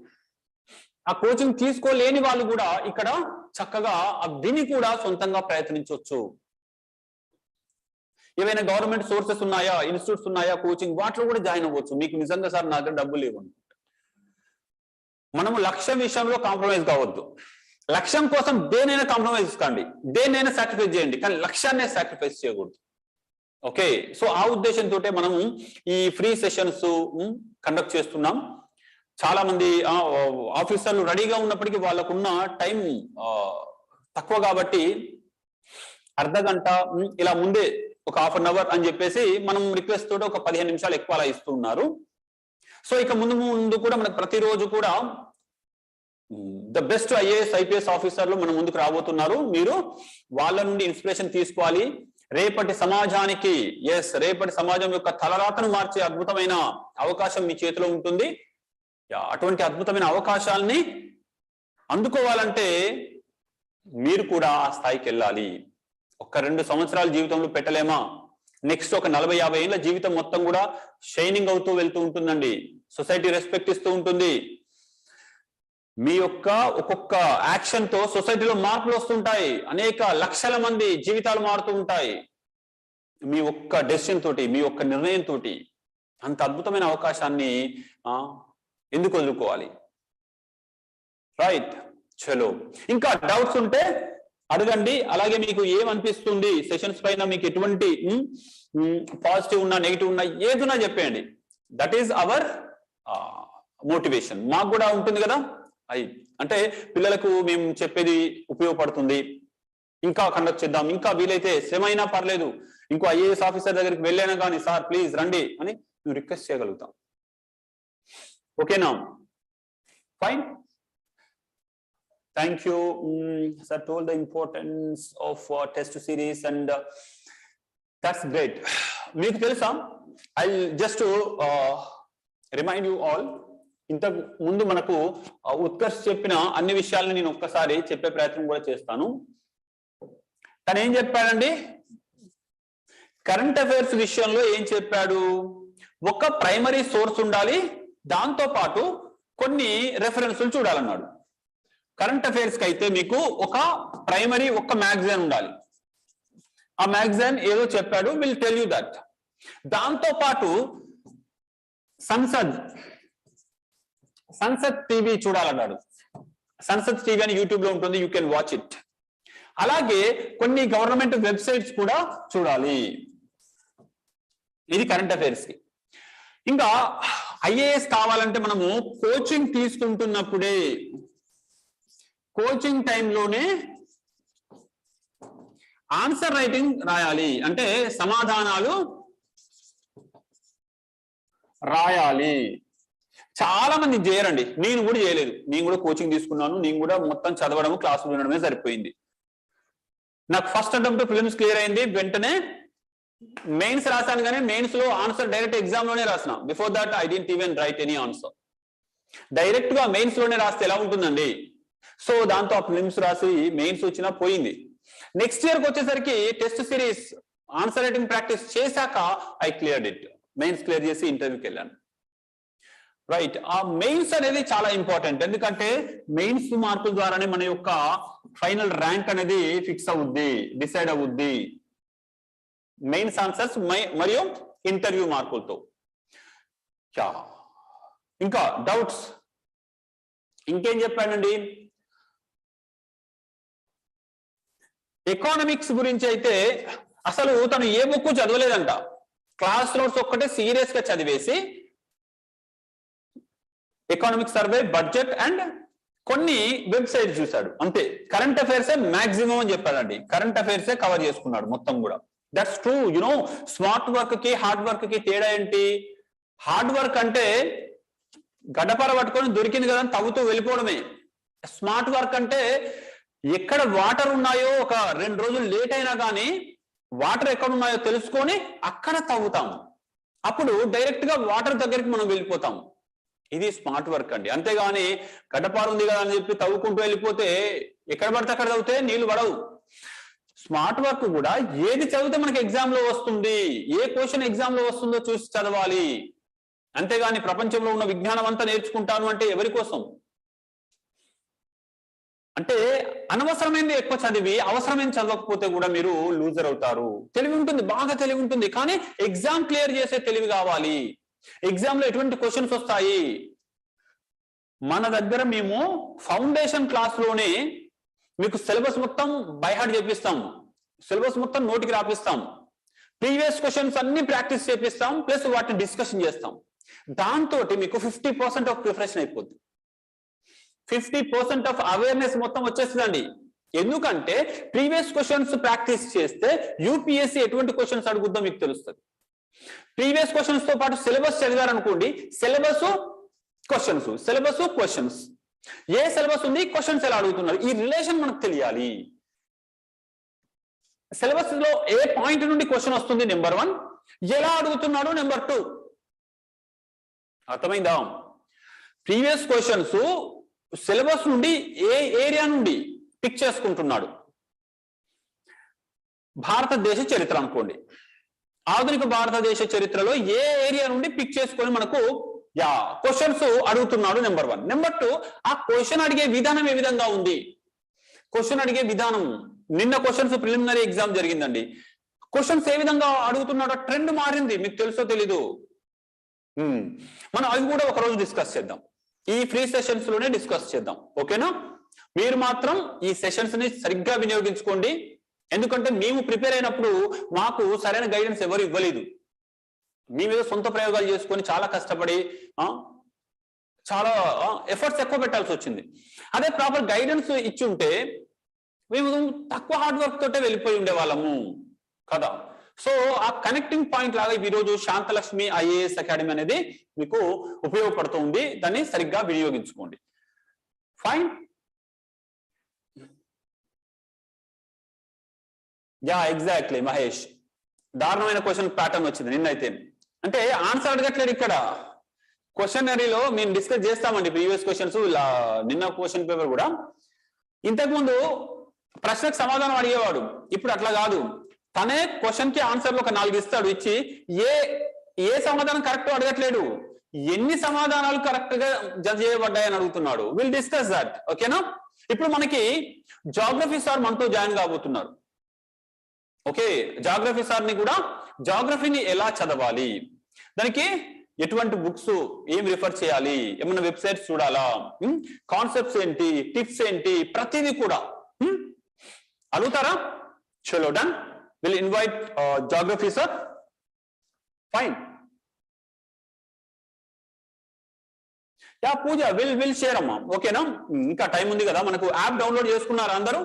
ఆ కోచింగ్ తీసుకోలేని వాళ్ళు కూడా ఇక్కడ చక్కగా విని కూడా సొంతంగా ప్రయత్నించవచ్చు. ఏవైనా గవర్నమెంట్ సోర్సెస్ ఉన్నాయా, ఇన్స్టిట్యూట్స్ ఉన్నాయా కోచింగ్, వాటిలో కూడా జాయిన్ అవ్వచ్చు. మీకు నిజంగా సార్ నా దగ్గర డబ్బులు లేవు. మనము లక్ష్యం విషయంలో కాంప్రమైజ్ కావద్దు. లక్ష్యం కోసం దేనైనా కాంప్రమైజ్ కాండి, దేనైనా సాక్రిఫైస్ చేయండి, కానీ లక్ష్యాన్ని సాక్రిఫైస్ చేయకూడదు. ఓకే, సో ఆ ఉద్దేశంతో మనము ఈ ఫ్రీ సెషన్స్ కండక్ట్ చేస్తున్నాం. చాలా మంది ఆఫీసర్లు రెడీగా ఉన్నప్పటికీ వాళ్ళకున్న టైం తక్కువ కాబట్టి అర్ధ గంట ఇలా ముందే ఒక ½ an hour అని చెప్పేసి మనం రిక్వెస్ట్ తోటి ఒక 15 నిమిషాలు ఎక్కువ అలా ఇస్తూ ఉన్నారు. సో ఇక ముందు కూడా మనకు ప్రతిరోజు కూడా ద బెస్ట్ ఐఏఎస్ ఐపీఎస్ ఆఫీసర్లు మన ముందుకు రాబోతున్నారు. మీరు వాళ్ళ నుండి ఇన్స్పిరేషన్ తీసుకోవాలి. రేపటి సమాజానికి రేపటి సమాజం యొక్క తలరాతను మార్చే అద్భుతమైన అవకాశం మీ చేతిలో ఉంటుంది. అటువంటి అద్భుతమైన అవకాశాలని అందుకోవాలంటే మీరు కూడా ఆ స్థాయికి వెళ్ళాలి. 1-2 సంవత్సరాల జీవితంలో పెట్టలేమా? నెక్స్ట్ ఒక 40-50 ఏళ్ళ జీవితం మొత్తం కూడా షైనింగ్ అవుతూ వెళ్తూ ఉంటుందండి. సొసైటీ రెస్పెక్ట్ ఇస్తూ ఉంటుంది. మీ యొక్క ఒక్కొక్క యాక్షన్ తో సొసైటీలో మార్పులు వస్తుంటాయి. అనేక లక్షల మంది జీవితాలు మారుతూ ఉంటాయి మీ ఒక్క డెసిషన్ తోటి, మీ ఒక్క నిర్ణయం తోటి. అంత అద్భుతమైన అవకాశాన్ని ఎందుకు వదులుకోవాలి? రైట్, చలో. ఇంకా డౌట్స్ ఉంటే అడగండి. అలాగే మీకు ఏమనిపిస్తుంది సెషన్స్ పైన, మీకు ఎటువంటి పాజిటివ్ ఉన్నా నెగిటివ్ ఉన్నా ఏదున్నా చెప్పేయండి. That is our motivation. మాకు కూడా ఉంటుంది కదా, అంటే పిల్లలకు మేము చెప్పేది ఉపయోగపడుతుంది, ఇంకా కండక్ట్ చేద్దాం, ఇంకా వీలైతే శ్రమైనా పర్లేదు, ఇంకో ఐఏఎస్ ఆఫీసర్ దగ్గరికి వెళ్ళైనా కానీ సార్ ప్లీజ్ రండి అని మేము రిక్వెస్ట్ చేయగలుగుతాం. ఓకేనా? Fine. Thank you. Sir told the importance of test series and that's great. మీకు తెలుసా, I'll just to remind you all, ఇంతకు ముందు మనకు ఉత్కర్ష్ చెప్పిన అన్ని విషయాలను నేను ఒక్కసారి చెప్పే ప్రయత్నం కూడా చేస్తాను. తను ఏం చెప్పాడండి? కరెంట్ అఫైర్స్ విషయంలో ఏం చెప్పాడు? ఒక ప్రైమరీ సోర్స్ ఉండాలి, దాంతో పాటు కొన్ని రెఫరెన్సులు చూడాలన్నాడు. కరెంట్ అఫైర్స్ కి అయితే మీకు ఒక ప్రైమరీ ఒక మ్యాగజైన్ ఉండాలి. ఆ మ్యాగజైన్ ఏదో చెప్పాడు, విల్ టెల్ యూ దట్. దాంతో పాటు సన్సద్ టీవీ చూడాలన్నాడు. సన్సద్ టీవీ అని యూట్యూబ్ లో ఉంటుంది, యూ కెన్ వాచ్ ఇట్. అలాగే కొన్ని గవర్నమెంట్ వెబ్సైట్స్ కూడా చూడాలి. ఇది కరెంట్ అఫైర్స్ కి. ఇంకా ఐఏఎస్ కావాలంటే మనము కోచింగ్ తీసుకుంటున్నప్పుడే, కోచింగ్ టైంలోనే ఆన్సర్ రైటింగ్ రాయాలి, అంటే సమాధానాలు రాయాలి. చాలా మంది చేయరండి, నేను కూడా చేయలేదు. నేను కూడా కోచింగ్ తీసుకున్నాను, నేను కూడా మొత్తం చదవడము, క్లాసులు వినడమే సరిపోయింది. నాకు ఫస్ట్ అటెంప్ట్ ఫిలిమ్స్ క్లియర్ అయింది, వెంటనే మెయిన్స్ రాశాను, కానీ మెయిన్స్ లో ఆన్సర్ డైరెక్ట్ ఎగ్జామ్ లోనే రాసిన. Before that I didn't even right any answer. Direct గా మెయిన్స్ లోనే రాస్తే ఎలా ఉంటుందండి? సో దాంతో ఆ ఫిలిమ్స్ రాసి మెయిన్స్ వచ్చినా పోయింది. నెక్స్ట్ ఇయర్కి వచ్చేసరికి test series answer writing practice చేశాక I cleared it. Mains clear చేసి ఇంటర్వ్యూకి వెళ్ళాను. రైట్, ఆ మెయిన్స్ అనేది చాలా ఇంపార్టెంట్. ఎందుకంటే మెయిన్స్ మార్కుల ద్వారానే మన యొక్క ఫైనల్ ర్యాంక్ అనేది ఫిక్స్ అవుద్ది, డిసైడ్ అవుద్ది. మెయిన్స్ ఆన్సర్స్ మరియు ఇంటర్వ్యూ మార్కులతో. ఇంకా డౌట్స్ ఇంకేం చెప్పానండి? ఎకానమిక్స్ గురించి అయితే అసలు తను ఏ బుక్ చదవలేదంట. క్లాస్ నోట్స్ ఒక్కటే సీరియస్ గా చదివేసి ఎకానమిక్ సర్వే, బడ్జెట్ అండ్ కొన్ని వెబ్సైట్ చూశాడు, అంతే. కరెంట్ అఫైర్స్ మాక్సిమం అని చెప్పాడండి. కరెంట్ అఫైర్స్ కవర్ చేసుకున్నాడు మొత్తం కూడా. That's true. You know, smart work కి హార్డ్ వర్క్ కి తేడా ఏంటి? హార్డ్ వర్క్ అంటే గడపర పట్టుకొని దొరికింది కదా అని తవ్వుతూ వెళ్ళిపోవడమే. స్మార్ట్ వర్క్ అంటే ఎక్కడ వాటర్ ఉన్నాయో ఒక 2 రోజులు లేట్ అయినా కానీ వాటర్ ఎక్కడ ఉన్నాయో తెలుసుకొని అక్కడ తవ్వుతాము. అప్పుడు డైరెక్ట్ గా వాటర్ దగ్గరికి మనం వెళ్ళిపోతాము. ఇది స్మార్ట్ వర్క్ అండి. అంతేగాని గడ్డపారు ఉంది కదా అని చెప్పి తవ్వుకుంటూ వెళ్ళిపోతే ఎక్కడ పడితే అక్కడ చదివితే నీళ్లు పడవు. స్మార్ట్ వర్క్ కూడా ఏది చదివితే మనకి ఎగ్జామ్ లో వస్తుంది, ఏ క్వశ్చన్ ఎగ్జామ్ లో వస్తుందో చూసి చదవాలి. అంతేగాని ప్రపంచంలో ఉన్న విజ్ఞానం అంతా నేర్చుకుంటాను అంటే ఎవరి కోసం? అంటే అనవసరమైనది ఎక్కువ చదివి అవసరమైన చదవకపోతే కూడా మీరు లూజర్ అవుతారు. తెలివి ఉంటుంది, బాగా తెలివి ఉంటుంది, కానీ ఎగ్జామ్ క్లియర్ చేసే తెలివి కావాలి. ఎగ్జామ్ లో ఎటువంటి క్వశ్చన్స్ వస్తాయి? మన దగ్గర మేము ఫౌండేషన్ క్లాస్ లోనే మీకు సిలబస్ మొత్తం బై హార్ట్ చేపిస్తాం, సిలబస్ మొత్తం నోటికి రాపిస్తాం, ప్రీవియస్ క్వశ్చన్స్ అన్ని ప్రాక్టీస్ చేపిస్తాం, ప్లస్ వాటిని డిస్కషన్ చేస్తాం. దాంతో మీకు 50% ఆఫ్ ప్రిపరేషన్ అయిపోద్ది. 50% ఆఫ్ అవేర్నెస్ మొత్తం వచ్చేస్తుందండి. ఎందుకంటే ప్రీవియస్ క్వశ్చన్స్ ప్రాక్టీస్ చేస్తే యూపీఎస్సీ ఎటువంటి క్వశ్చన్స్ అడుగుద్దో మీకు తెలుస్తుంది. ప్రీవియస్ క్వశ్చన్స్ తో పాటు సిలబస్ చదివారనుకోండి, సిలబస్ క్వశ్చన్స్, సిలబస్ క్వశ్చన్స్ ఏ సిలబస్ ఉంది, క్వశ్చన్స్ ఎలా అడుగుతున్నారు, ఈ రిలేషన్ మనకు తెలియాలి. సిలబస్ లో ఏ పాయింట్ నుండి క్వశ్చన్ వస్తుంది నెంబర్ 1, ఎలా అడుగుతున్నాడు నెంబర్ 2. అర్థమైందా? ప్రీవియస్ క్వశ్చన్స్ సిలబస్ నుండి ఏ ఏరియా నుండి పిక్ చేసుకుంటున్నాడు. భారతదేశ చరిత్ర అనుకోండి, ఆధునిక భారతదేశ చరిత్రలో ఏ ఏరియా నుండి పిక్ చేసుకొని మనకు క్వశ్చన్స్ అడుగుతున్నాడు నెంబర్ 1. నెంబర్ 2, ఆ క్వశ్చన్ అడిగే విధానం ఏ విధంగా ఉంది. క్వశ్చన్ అడిగే విధానం, నిన్న క్వశ్చన్స్ ప్రిలిమినరీ ఎగ్జామ్ జరిగిందండి, క్వశ్చన్స్ ఏ విధంగా అడుగుతున్నాడో ట్రెండ్ మారింది, మీకు తెలుసో తెలీదు. మనం అవి కూడా ఒకరోజు డిస్కస్ చేద్దాం, ఈ ఫ్రీ సెషన్స్ లోనే డిస్కస్ చేద్దాం. ఓకేనా? మీరు మాత్రం ఈ సెషన్స్ ని సరిగ్గా వినియోగించుకోండి. ఎందుకంటే మేము ప్రిపేర్ అయినప్పుడు మాకు సరైన గైడెన్స్ ఎవరు ఇవ్వలేదు. మీ మీద సొంత ప్రయోగాలు చేసుకొని చాలా కష్టపడి చాలా ఎఫర్ట్స్ ఎక్కువ పెట్టాల్సి వచ్చింది. అదే ప్రాపర్ గైడెన్స్ ఇచ్చి ఉంటే మేము తక్కువ హార్డ్ వర్క్ తోటే వెళ్ళిపోయి ఉండేవాళ్ళము కదా. సో ఆ కనెక్టింగ్ పాయింట్ లాగా ఈరోజు శాంతలక్ష్మి IAS అకాడమీ అనేది మీకు ఉపయోగపడుతుంది. దాన్ని సరిగ్గా వినియోగించుకోండి. ఫైన్. ఎగ్జాక్ట్లీ మహేష్, దారుణమైన క్వశ్చన్ ప్యాటర్న్ వచ్చింది నిన్నైతే. అంటే ఆన్సర్ అడగట్లేదు ఇక్కడ. క్వశ్చనరీలో మేము డిస్కస్ చేస్తామండి ప్రీవియస్ క్వశ్చన్స్. నిన్న క్వశ్చన్ పేపర్ కూడా ఇంతకుముందు ప్రశ్నకు సమాధానం అడిగేవాడు, ఇప్పుడు అట్లా కాదు. తనే క్వశ్చన్ కి ఆన్సర్లు ఒక 4 ఇస్తాడు, ఇచ్చి ఏ సమాధానం కరెక్ట్ అడగట్లేడు, ఎన్ని సమాధానాలు కరెక్ట్ గా జడ్జ్ చేయబడ్డాయని అడుగుతున్నాడు. Will discuss that. ఓకేనా? ఇప్పుడు మనకి జాగ్రఫీ సార్ మనతో జాయిన్ కాబోతున్నారు. ఓకే, జాగ్రఫీ సార్ ని కూడా, జాగ్రఫీని ఎలా చదవాలి, దానికి ఎటువంటి బుక్స్ ఏం రిఫర్ చేయాలి, ఏమన్నా వెబ్సైట్స్ చూడాలా, కాన్సెప్ట్స్ ఏంటి, టిప్స్ ఏంటి, ప్రతిదీ కూడా అడుగుతారా? చలో done. Will invite geography sir. Fine. Pooja will share అమ్మా. ఓకేనా? ఇంకా టైం ఉంది కదా మనకు. యాప్ డౌన్లోడ్ చేసుకున్నారా అందరూ?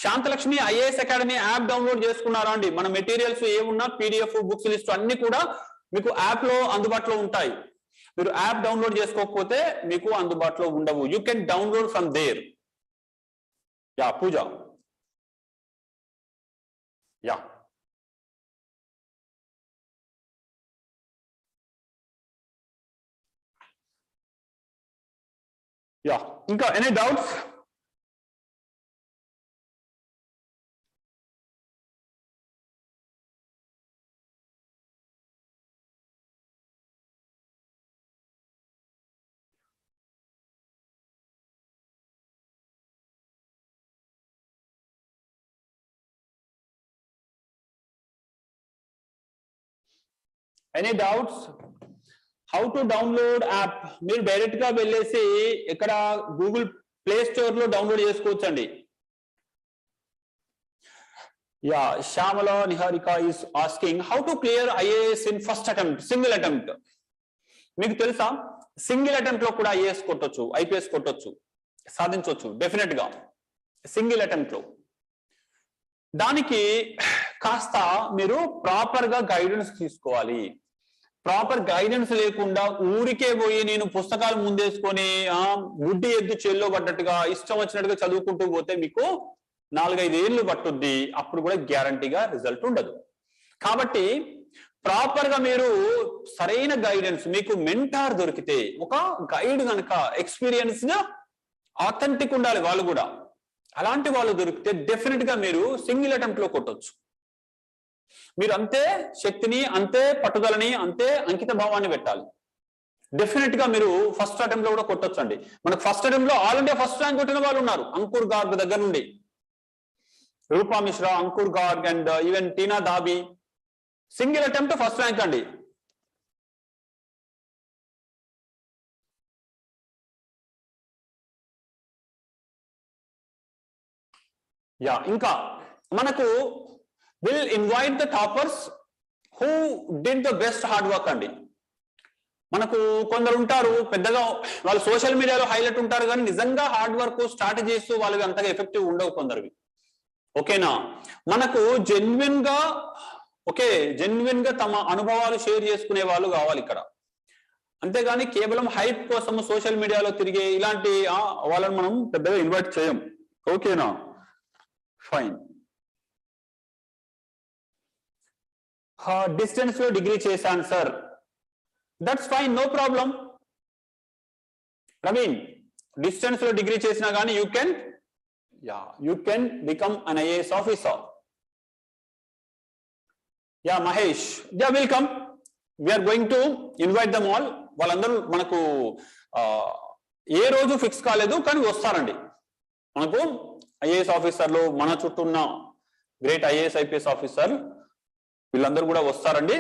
Shantalakshmi IAS academy app download చేసుకున్నారా అండి? మన మెటీరియల్స్ ఏమున్నా PDF, బుక్స్ లిస్ట్ అన్ని కూడా మీకు యాప్ లో అందుబాటులో ఉంటాయి. మీరు యాప్ డౌన్లోడ్ చేసుకోకపోతే మీకు అందుబాటులో ఉండవు. You can download from there. Pooja. ఇంకా any doubts? Any doubts? How to download app. మీరు డైరెక్ట్ గా వెళ్ళేసి ఇక్కడ గూగుల్ ప్లే స్టోర్ లో డౌన్లోడ్ చేసుకోవచ్చు అండి. Shyamala Niharika is asking how to clear IAS in first attempt, single attempt. మీకు తెలుసా, సింగిల్ అటెంప్ట్ లో కూడా IAS కొట్టొచ్చు, IPS కొట్టొచ్చు, సాధించవచ్చు డెఫినెట్ గా సింగిల్ అటెంప్ట్ లో. దానికి కాస్త మీరు ప్రాపర్ గా గైడెన్స్ తీసుకోవాలి. ప్రాపర్ గైడెన్స్ లేకుండా ఊరికే పోయి నేను పుస్తకాలు ముందేసుకొని గుడ్డి ఎద్దు చేల్లో పడ్డట్టుగా ఇష్టం వచ్చినట్టుగా చదువుకుంటూ పోతే మీకు 4-5 ఏళ్ళు పట్టుద్ది. అప్పుడు కూడా గ్యారంటీగా రిజల్ట్ ఉండదు. కాబట్టి ప్రాపర్ గా మీరు సరైన గైడెన్స్, మీకు మెంటార్ దొరికితే, ఒక గైడ్ కనుక ఎక్స్పీరియన్స్ గా ఆథెంటిక్ ఉండాలి వాళ్ళు కూడా, అలాంటి వాళ్ళు దొరికితే డెఫినెట్ గా మీరు సింగిల్ అటెంప్ట్ లో కొట్టొచ్చు. మీరు అంతే శక్తిని, అంతే పట్టుదలని, అంతే అంకిత భావాన్ని పెట్టాలి. డెఫినెట్ గా మీరు ఫస్ట్ అటెంప్ట్ లో కూడా కొట్టొచ్చు అండి. మనకు ఫస్ట్ అటెంప్ట్ లో ఆల్ ఇండియా ఫస్ట్ ర్యాంక్ కొట్టిన వాళ్ళు ఉన్నారు. అంకుర్ గార్గ్ దగ్గర నుండి Rupa Mishra, Ankur Garg and even Tina Dabi, single attempt first rank అండి. ఇంకా మనకు will invite the toppers who did the best hard work అండి. మనకు కొందరు ఉంటారు పెద్దగా వాళ్ళు సోషల్ మీడియాలో హైలైట్ ఉంటారు, కానీ నిజంగా హార్డ్ వర్క్ స్టార్ట్ చేస్తూ వాళ్ళకి అంతగా ఎఫెక్టివ్ ఉండవు కొందరివి. ఓకేనా? మనకు జెన్యున్ గా తమ అనుభవాలు షేర్ చేసుకునే వాళ్ళు కావాలి ఇక్కడ. అంతేగాని కేవలం హైప్ కోసం సోషల్ మీడియాలో తిరిగే ఇలాంటి వాళ్ళని మనం పెద్దగా ఇన్వైట్ చేయం. ఓకేనా? ఫైన్. డిస్టెన్స్ లో డిగ్రీ చేశాను sir. That's fine, no problem. Praveen, distance లో డిగ్రీ చేసినా కానీ you can become an IAS officer. Yeah Mahesh, yeah welcome. We're going to invite them all. వాళ్ళందరూ మనకు ఏ రోజు ఫిక్స్ కాలేదు, కానీ వస్తారండి. మనకు IAS ఆఫీసర్లు మన చుట్టూ ఉన్న గ్రేట్ IAS IPS ఆఫీసర్ వీళ్ళందరూ కూడా వస్తారండి.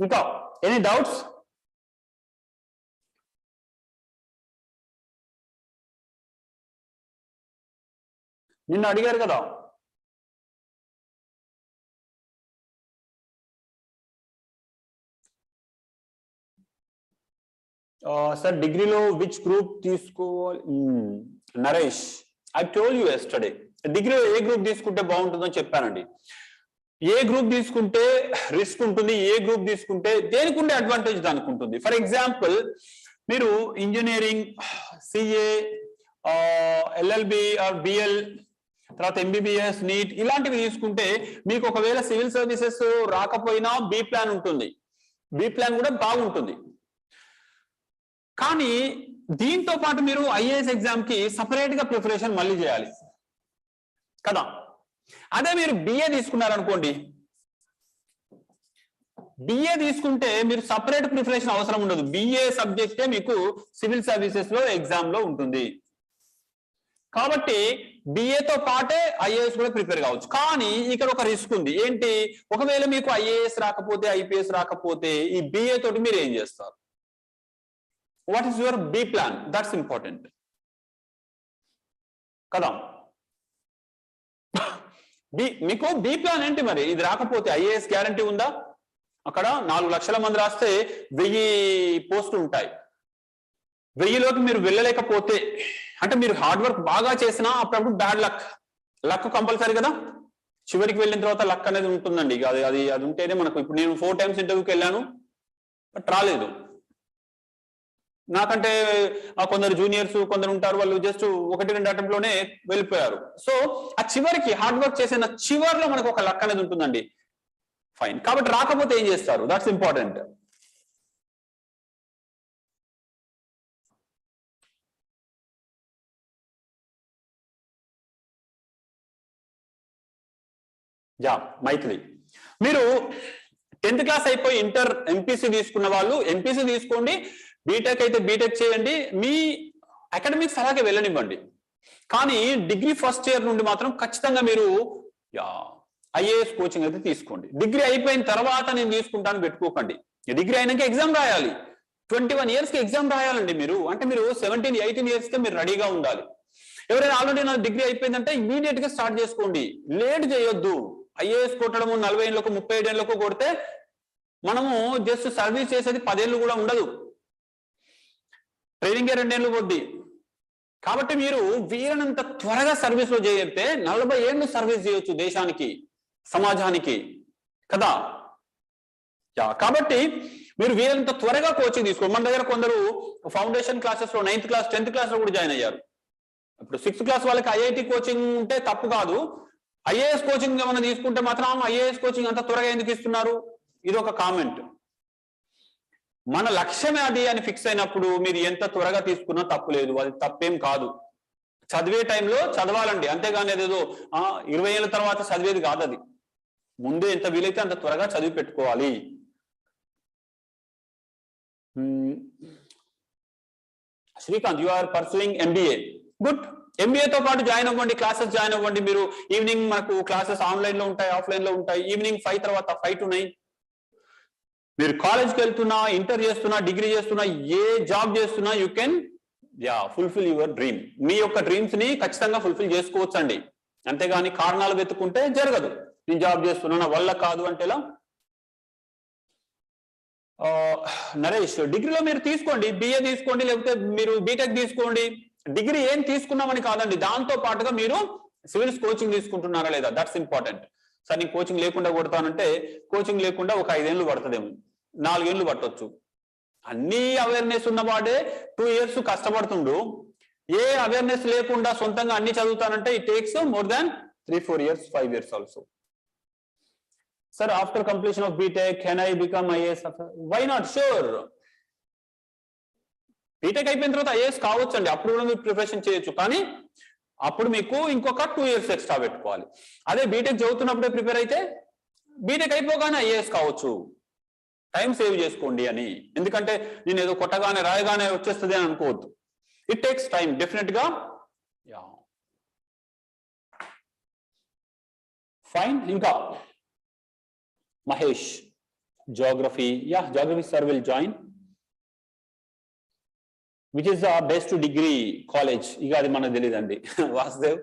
ఇంకా ఎనీ డౌట్స్? నిన్న అడిగారు కదా. సార్ డిగ్రీలో విచ్ గ్రూప్ తీసుకోవాలి? Naresh, I told you yesterday, డిగ్రీలో ఏ గ్రూప్ తీసుకుంటే బాగుంటుందని చెప్పానండి. ఏ గ్రూప్ తీసుకుంటే రిస్క్ ఉంటుంది, ఏ గ్రూప్ తీసుకుంటే దేనికి ఉండే అడ్వాంటేజ్ దానికి ఉంటుంది. ఫర్ ఎగ్జాంపుల్, మీరు engineering, CA, LLB or BL, తర్వాత MBBS, నీట్ ఇలాంటివి తీసుకుంటే మీకు ఒకవేళ సివిల్ సర్వీసెస్ రాకపోయినా B ప్లాన్ ఉంటుంది. B ప్లాన్ కూడా బాగుంటుంది. కానీ దీంతో పాటు మీరు IAS ఎగ్జామ్ కి సపరేట్ గా ప్రిపరేషన్ మళ్ళీ చేయాలి కదా. అదే మీరు BA తీసుకున్నారనుకోండి, BA తీసుకుంటే మీరు సపరేట్ ప్రిపరేషన్ అవసరం ఉండదు. BA సబ్జెక్టే మీకు సివిల్ సర్వీసెస్ లో ఎగ్జామ్ లో ఉంటుంది. కాబట్టి BAతో పాటే IAS కూడా ప్రిపేర్ కావచ్చు. కానీ ఇక్కడ ఒక రిస్క్ ఉంది. ఏంటి? ఒకవేళ మీకు IAS రాకపోతే, IPS రాకపోతే ఈ BA తోటి మీరు ఏం చేస్తారు? What is your B plan? That's important కదా. మీకు B ప్లాన్ ఏంటి మరి? ఇది రాకపోతే IAS గ్యారంటీ ఉందా? అక్కడ 4 లక్షల మంది రాస్తే 1000 పోస్టులు ఉంటాయి. 1000లోకి మీరు వెళ్ళలేకపోతే, అంటే మీరు హార్డ్ వర్క్ బాగా చేసినా అప్పుడప్పుడు బ్యాడ్ లక్ కంపల్సరీ కదా. చివరికి వెళ్ళిన తర్వాత లక్ అనేది ఉంటుందండి. అది ఉంటేనే మనకు. ఇప్పుడు నేను 4 టైమ్స్ ఇంటర్వ్యూకి వెళ్ళాను, బట్ రాలేదు. నాకంటే కొందరు జూనియర్స్ కొందరు ఉంటారు, వాళ్ళు జస్ట్ 1-2 అటెంప్ట్ లోనే వెళ్ళిపోయారు. సో ఆ చివరికి హార్డ్ వర్క్ చేసిన చివరిలో మనకు ఒక లక్ అనేది ఉంటుందండి. ఫైన్. కాబట్టి రాకపోతే ఏం చేస్తారు? That's important. యా మైథిలి, మీరు 10th క్లాస్ అయిపోయి ఇంటర్ MPC తీసుకున్న వాళ్ళు MPC తీసుకోండి, బీటెక్ అయితే బీటెక్ చేయండి, మీ అకాడమిక్స్ అలాగే వెళ్ళనివ్వండి. కానీ డిగ్రీ ఫస్ట్ ఇయర్ నుండి మాత్రం ఖచ్చితంగా మీరు IAS కోచింగ్ అయితే తీసుకోండి. డిగ్రీ అయిపోయిన తర్వాత నేను తీసుకుంటాను పెట్టుకోకండి. డిగ్రీ అయినాక ఎగ్జామ్ రాయాలి. 21 years కి ఎగ్జామ్ రాయాలండి మీరు. అంటే మీరు 17-18 years కి మీరు రెడీగా ఉండాలి. ఎవరైనా ఆల్రెడీ నా డిగ్రీ అయిపోయిందంటే ఇమీడియట్ గా స్టార్ట్ చేసుకోండి, లేట్ చేయొద్దు. IAS కొట్టడము 40 ఏళ్ళకు 37 ఏళ్ళకు కొడితే మనము జస్ట్ సర్వీస్ చేసేది 10 ఏళ్ళు కూడా ఉండదు, ట్రైనింగే 2 ఏళ్ళు పోద్ది. కాబట్టి మీరు వీలైనంత త్వరగా సర్వీస్ లో చేస్తే 40 ఏళ్ళు సర్వీస్ చేయొచ్చు దేశానికి, సమాజానికి కదా. కాబట్టి మీరు వీలైనంత త్వరగా కోచింగ్ తీసుకోండి. మన దగ్గర కొందరు ఫౌండేషన్ క్లాసెస్ లో 9th క్లాస్ 10th క్లాస్ లో కూడా జాయిన్ అయ్యారు. ఇప్పుడు 6th క్లాస్ వాళ్ళకి IIT కోచింగ్ ఉంటే తప్పు కాదు. IAS కోచింగ్ ఏమైనా తీసుకుంటే మాత్రం IAS కోచింగ్ అంత త్వరగా ఎందుకు ఇస్తున్నారు? ఇది ఒక కామెంట్. మన లక్ష్యమే అది అని ఫిక్స్ అయినప్పుడు మీరు ఎంత త్వరగా తీసుకున్నా తప్పు లేదు, అది తప్పేం కాదు. చదివే టైంలో చదవాలండి, అంతేగాని అదేదో 20 ఏళ్ళ తర్వాత చదివేది కాదు. అది ముందే ఎంత వీలైతే అంత త్వరగా చదివి పెట్టుకోవాలి. Srikanth, you are pursuing MBA. Good. MBA తో పాటు జాయిన్ అవ్వండి, క్లాసెస్ జాయిన్ అవ్వండి. మీరు ఈవినింగ్ మనకు క్లాసెస్ ఆన్లైన్ లో ఉంటాయి, ఆఫ్లైన్ లో ఉంటాయి. ఈవినింగ్ 5 తర్వాత 5 to 9 మీరు కాలేజ్కి వెళ్తున్నా, ఇంటర్ చేస్తున్నా, డిగ్రీ చేస్తున్నా, ఏ జాబ్ చేస్తున్నా you can fulfil your dream. మీ యొక్క డ్రీమ్స్ ని ఖచ్చితంగా ఫుల్ఫిల్ చేసుకోవచ్చు అండి. అంతేగాని కారణాలు వెతుక్కుంటే జరగదు. నేను జాబ్ చేస్తున్నా, నా వల్ల కాదు అంటే ఎలా? నరేష్, డిగ్రీలో మీరు తీసుకోండి, BA తీసుకోండి, లేకపోతే మీరు బీటెక్ తీసుకోండి. డిగ్రీ ఏం తీసుకున్నామని కాదండి, దాంతో పాటుగా మీరు సివిల్స్ కోచింగ్ తీసుకుంటున్నారా లేదా, దట్స్ ఇంపార్టెంట్. సార్ నేను కోచింగ్ లేకుండా కొడతానంటే కోచింగ్ లేకుండా ఒక 5 ఏళ్ళు పడుతుందేమో, 4 ఏళ్ళు పట్టొచ్చు. అన్ని అవేర్నెస్ ఉన్నవాడే 2 years కష్టపడుతుండు. ఏ అవేర్నెస్ లేకుండా సొంతంగా అన్ని చదువుతానంటే it takes more than 3-4 years, 5 years also. Sir, after completion of BTech, can I become IAS? Why not? Sure. B Tech అయిపోయిన తర్వాత ఐఏఎస్ కావచ్చు అండి, అప్పుడు కూడా మీరు ప్రిపరేషన్ చేయొచ్చు. కానీ అప్పుడు మీకు ఇంకొక 2 years ఎక్స్ట్రా పెట్టుకోవాలి. అదే బీటెక్ చదువుతున్నప్పుడే ప్రిపేర్ అయితే బీటెక్ అయిపోగానే ఐఏఎస్ కావచ్చు. టైం సేవ్ చేసుకోండి అని. ఎందుకంటే నేను ఏదో కొట్టగానే రాయగానే వచ్చేస్తుంది అని అనుకోవద్దు. ఇట్ టేక్స్ టైం డెఫినెట్ గా. ఫైన్. ఇంకా Mahesh, geography. Yeah, geography sir will join. Which is the best degree college? ఇక అది మనకు తెలియదండి. వాసుదేవ్,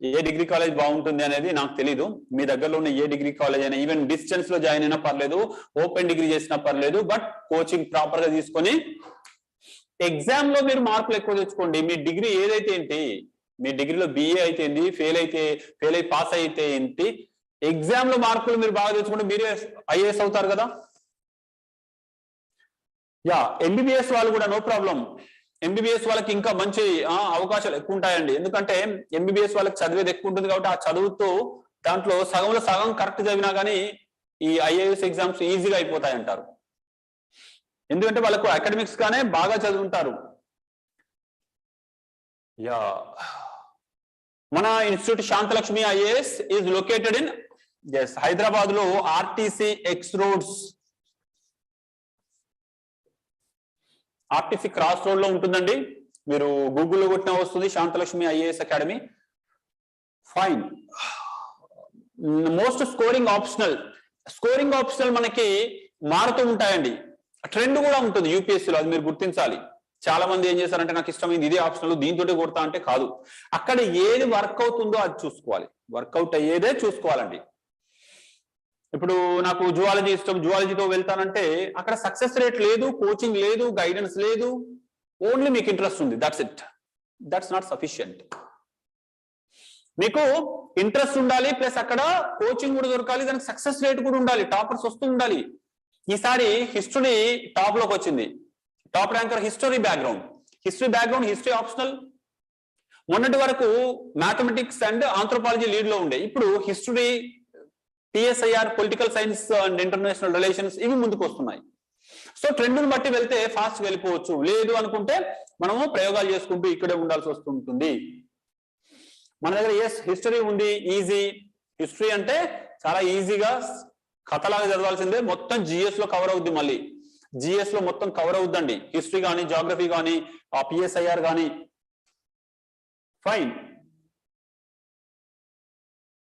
ఏ డిగ్రీ కాలేజ్ బాగుంటుంది అనేది నాకు తెలీదు. మీ దగ్గరలో ఉన్న ఏ డిగ్రీ కాలేజ్ అయినా, ఈవెన్ డిస్టెన్స్ లో జాయిన్ అయినా పర్లేదు, ఓపెన్ డిగ్రీ చేసినా పర్లేదు, బట్ కోచింగ్ ప్రాపర్ గా తీసుకొని ఎగ్జామ్ లో మీరు మార్కులు ఎక్కువ తెచ్చుకోండి. మీ డిగ్రీ ఏదైతే ఏంటి, మీ డిగ్రీలో బిఏ అయితే ఏంటి, ఫెయిల్ అయి పాస్ అయితే ఏంటి, ఎగ్జామ్ లో మార్కులు మీరు బాగా తెచ్చుకుంటే మీరే ఐఏఎస్ అవుతారు కదా. యా, ఎంబీబీఎస్ వాళ్ళు కూడా నో ప్రాబ్లం. ఎంబీబీఎస్ వాళ్ళకి ఇంకా మంచి అవకాశాలు ఎక్కువ ఉంటాయండి. ఎందుకంటే ఎంబీబీఎస్ వాళ్ళకి చదివేది ఎక్కువ ఉంటుంది కాబట్టి ఆ చదువుతూ దాంట్లో సగంలో సగం కరెక్ట్ చదివినా కానీ ఈ ఐఏఎస్ ఎగ్జామ్స్ ఈజీగా అయిపోతాయి అంటారు. ఎందుకంటే వాళ్ళకు అకాడమిక్స్ గానే బాగా చదువుంటారు. యా, మన institute Shanthalakshmi IAS is located in Hyderabad లో RTC X roads, RTC cross road లో ఉంటుందండి. మీరు గూగుల్లో కొట్టినా వస్తుంది Shanthalakshmi IAS academy. Fine. Most scoring optional మనకి మారుతూ ఉంటాయండి. ట్రెండ్ కూడా ఉంటుంది యూపీఎస్సీలో, అది మీరు గుర్తించాలి. చాలా మంది ఏం చేస్తారంటే నాకు ఇష్టమైంది ఇదే ఆప్షనల్, దీంతో కొడతా అంటే కాదు. అక్కడ ఏది వర్క్ అవుతుందో అది చూసుకోవాలి, వర్కౌట్ అయ్యేదే చూసుకోవాలండి. ఇప్పుడు నాకు జువాలజీ ఇష్టం, జువాలజీతో వెళ్తానంటే అక్కడ సక్సెస్ రేట్ లేదు, కోచింగ్ లేదు, గైడెన్స్ లేదు, ఓన్లీ మీకు ఇంట్రెస్ట్ ఉంది, that's it. That's not sufficient. మీకు ఇంట్రెస్ట్ ఉండాలి, ప్లస్ అక్కడ కోచింగ్ కూడా దొరకాలి, దానికి సక్సెస్ రేట్ కూడా ఉండాలి, టాపర్స్ వస్తూ ఉండాలి. ఈసారి హిస్టరీ టాప్ లోకి వచ్చింది. Top ranker history background, history optional. మొన్నటి వరకు మ్యాథమెటిక్స్ అండ్ ఆంథ్రోపాలజీ లీడ్ లో ఉండే, ఇప్పుడు history, PSIR, political science and international relations, ఇవి ముందుకు వస్తున్నాయి. సో ట్రెండ్ని బట్టి వెళ్తే ఫాస్ట్ వెళ్ళిపోవచ్చు, లేదు అనుకుంటే మనము ప్రయోగాలు చేసుకుంటూ ఇక్కడే ఉండాల్సి వస్తుంటుంది. మన దగ్గర హిస్టరీ ఉంది, ఈజీ. హిస్టరీ అంటే చాలా ఈజీగా కథలాగా చదవాల్సిందే, మొత్తం జిఎస్ లో కవర్ అవుద్ది. మళ్ళీ జిఎస్ లో మొత్తం కవర్ అవుద్దండి, హిస్టరీ కానీ, జాగ్రఫీ కానీ, PSIR కానీ. ఫైన్.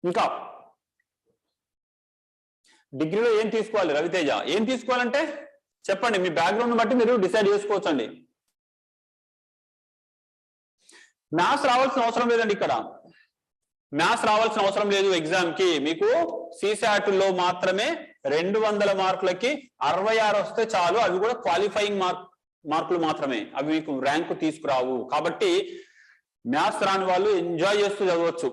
ఇంకా డిగ్రీలో ఏం తీసుకోవాలి రవితేజ? ఏం తీసుకోవాలంటే చెప్పండి, మీ బ్యాక్గ్రౌండ్ బట్టి మీరు డిసైడ్ చేసుకోవచ్చండి. మ్యాథ్స్ రావాల్సిన అవసరం లేదండి. ఇక్కడ మ్యాథ్స్ రావాల్సిన అవసరం లేదు ఎగ్జామ్ కి. మీకు CSAT లో మాత్రమే 200 మార్కులకి 66 వస్తే చాలు, అవి కూడా క్వాలిఫైయింగ్ మార్కులు మాత్రమే, అవి మీకు ర్యాంకు తీసుకురావు. కాబట్టి మ్యాథ్స్ రాని వాళ్ళు ఎంజాయ్ చేస్తూ చదవచ్చు.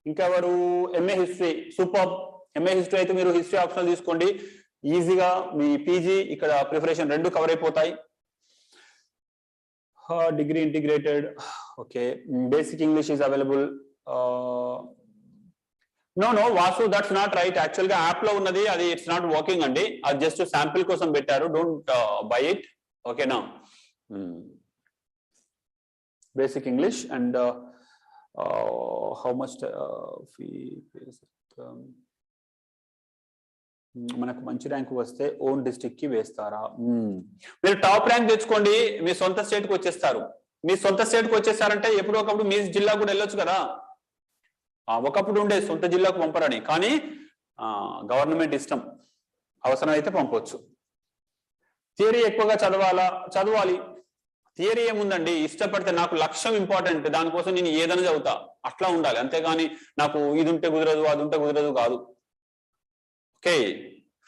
ఇంకెవరు? MA history, super. MA history అయితే మీరు హిస్టరీ ఆప్షనల్ తీసుకోండి, ఈజీగా మీ పీజీ ఇక్కడ ప్రిపరేషన్ రెండు కవర్ అయిపోతాయి. Degree integrated, okay. Basic English is available. No Vasu, that's not right. యాక్చువల్ గా యాప్ లో ఉన్నది అది, ఇట్స్ నాట్ వర్కింగ్ అండి. అది జస్ట్ శాంపిల్ కోసం పెట్టారు, డోంట్ బై ఇట్, ఓకేనా. Basic English and how much fee మనకు మంచి ర్యాంక్ వస్తే ఓన్ డిస్ట్రిక్ట్ కి వేస్తారా? మీరు టాప్ ర్యాంక్ తెచ్చుకోండి, మీ సొంత స్టేట్ కి వచ్చేస్తారు. మీ సొంత స్టేట్ కి వచ్చేస్తారంటే ఎప్పుడో ఒకప్పుడు మీ జిల్లా కూడా వెళ్ళొచ్చు కదా. ఒకప్పుడు ఉండే సొంత జిల్లాకు పంపరని, కానీ గవర్నమెంట్ ఇష్టం, అవసరమైతే పంపవచ్చు. థియరీ ఎక్కువగా చదవాలి. థియరీ ఏముందండి, ఇష్టపడితే నాకు లక్ష్యం ఇంపార్టెంట్, దానికోసం నేను ఏదైనా చదువుతా, అట్లా ఉండాలి. అంతేగాని నాకు ఇది ఉంటే కుదరదు, అది ఉంటే కుదరదు కాదు. Okay,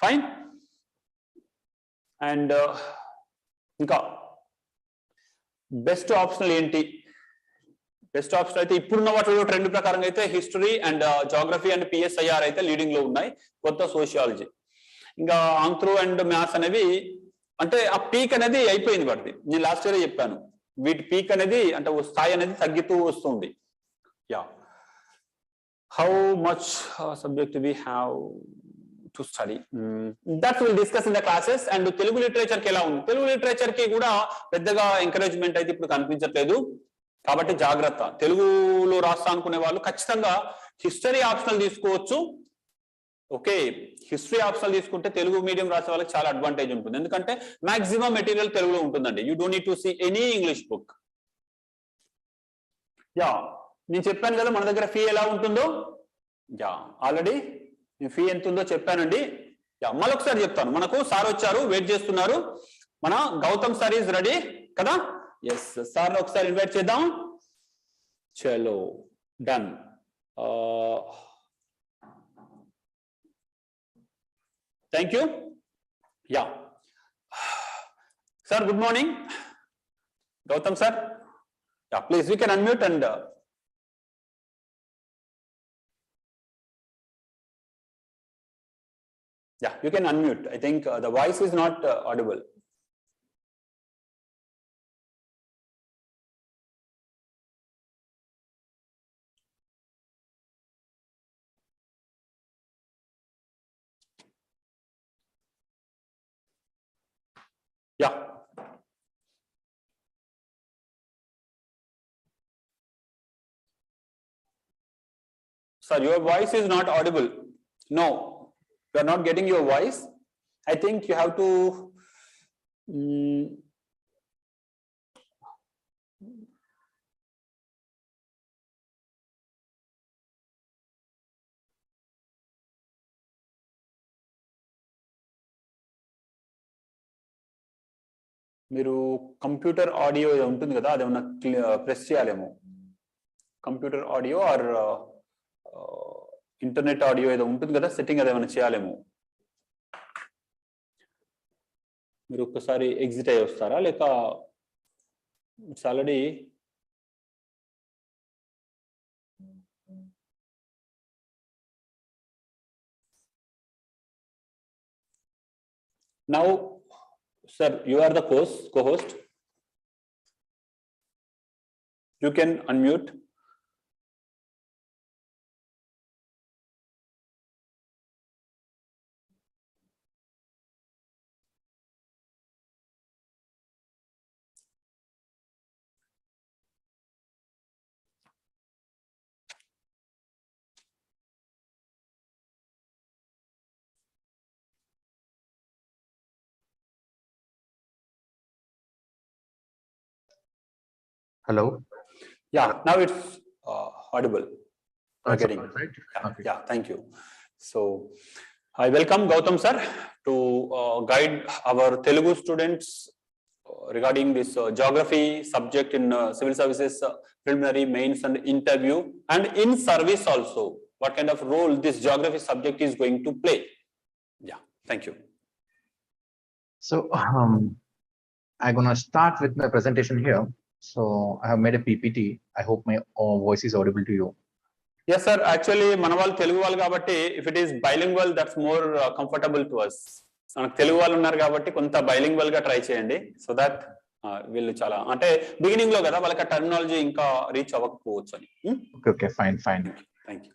fine. అండ్ ఇంకా బెస్ట్ ఆప్షనల్ ఏంటి? బెస్ట్ ఆప్షన్ అయితే ఇప్పుడున్న వాటిలో ట్రెండ్ ప్రకారంగా అయితే history and geography and PSIR అయితే లీడింగ్ లో ఉన్నాయి, కొత్త సోషియాలజీ. ఇంకా ఆంధ్రో అండ్ మ్యాథ్స్ అనేవి అంటే ఆ పీక్ అనేది అయిపోయింది వాటిది. నేను లాస్ట్ ఇయర్ చెప్పాను వీటి పీక్ అనేది అంటే స్థాయి అనేది తగ్గుతూ వస్తుంది. Yeah, how much subject we have to study, that will discuss in the classes. And Telugu literature కి ఎలా ఉంది? తెలుగు లిటరేచర్ కి కూడా పెద్దగా ఎంకరేజ్మెంట్ అయితే ఇప్పుడు కనిపించట్లేదు, కాబట్టి జాగ్రత్త. తెలుగులో రాస్తా అనుకునే వాళ్ళు ఖచ్చితంగా హిస్టరీ ఆప్షనల్ తీసుకోవచ్చు. ఓకే, హిస్టరీ ఆప్షనల్ తీసుకుంటే తెలుగు మీడియం రాసే వాళ్ళకి చాలా అడ్వాంటేజ్ ఉంటుంది, ఎందుకంటే మాక్సిమం మెటీరియల్ తెలుగులో ఉంటుందండి. You don't need to see any English book. Yeah, నేను చెప్పాను కదా మన దగ్గర ఫీ ఎలా ఉంటుందో. యా, ఆల్రెడీ నేను ఫీ ఎంత ఉందో చెప్పానండి. యా, మళ్ళొకసారి చెప్తాను. మనకు సార్ వచ్చారు, వెయిట్ చేస్తున్నారు. మన గౌతమ్ సార్ ఈజ్ రెడీ కదా? ఎస్, సార్ ఒకసారి ఇన్వైట్ చేద్దాం. చలో, done. Thank you. Yeah sir, good morning. Gautam sir, yeah please you can unmute and yeah, you can unmute. I think the voice is not audible. Yeah. Sir, your voice is not audible. No, you are not getting your voice. I think you have to మీరు computer audio ఉంటుంది కదా, అది ఏమన్నా press చేయాలేమో. Computer audio or internet audio ఏదో ఉంటుంది కదా, setting అది ఏమైనా చేయాలేమో. మీరు ఒక్కసారి ఎగ్జిట్ అయ్యి వస్తారా, లేక it's already now. Sir, you are the co-host. You can unmute. Hello. Yeah, now it's audible. Getting right? Yeah, okay. Yeah, thank you. So I welcome Gautam sir to guide our Telugu students regarding this geography subject in civil services preliminary, mains and interview, and in service also what kind of role this geography subject is going to play. Yeah, thank you. So I'm gonna start with my presentation here. So I have made a PPT. I hope my voice is audible to you. Yes sir, actually మన వాళ్ళు తెలుగు వాళ్ళు కాబట్టి if it is bilingual that's more comfortable to us. మనకు తెలుగు వాళ్ళు ఉన్నారు కాబట్టి కొంత bilingual గా ట్రై చేయండి, సో దట్ వీళ్ళు చాలా అంటే బిగినింగ్ లో కదా వాళ్ళకి టర్మినాలజీ ఇంకా రీచ్ అవ్వకపోవచ్చు అని. Okay fine thank you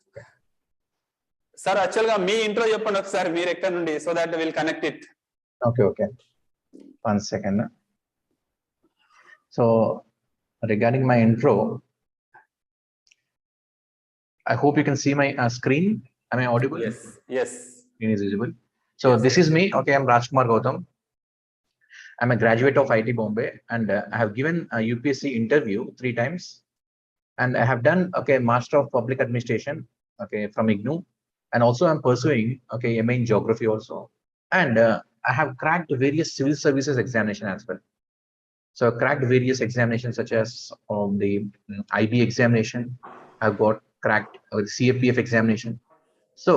sir. Actual గా మీ ఇంట్రో చెప్పండి ఒకసారి, మీరు ఎక్కడ నుండి, so that will connect it. Okay 1 second. So regarding my intro, I hope you can see my screen. Am I audible? Yes. Screen is visible. So yes, this is me. Okay, I'm Rajkumar Gautam. I'm a graduate of IT Bombay, and I have given a UPSC interview 3 times, and I have done Master of Public Administration from IGNOU, and also I'm pursuing MA in Geography also, and I have cracked various civil services examination as well. So I cracked various examinations such as the IB examination. I've got cracked the CAPF examination. So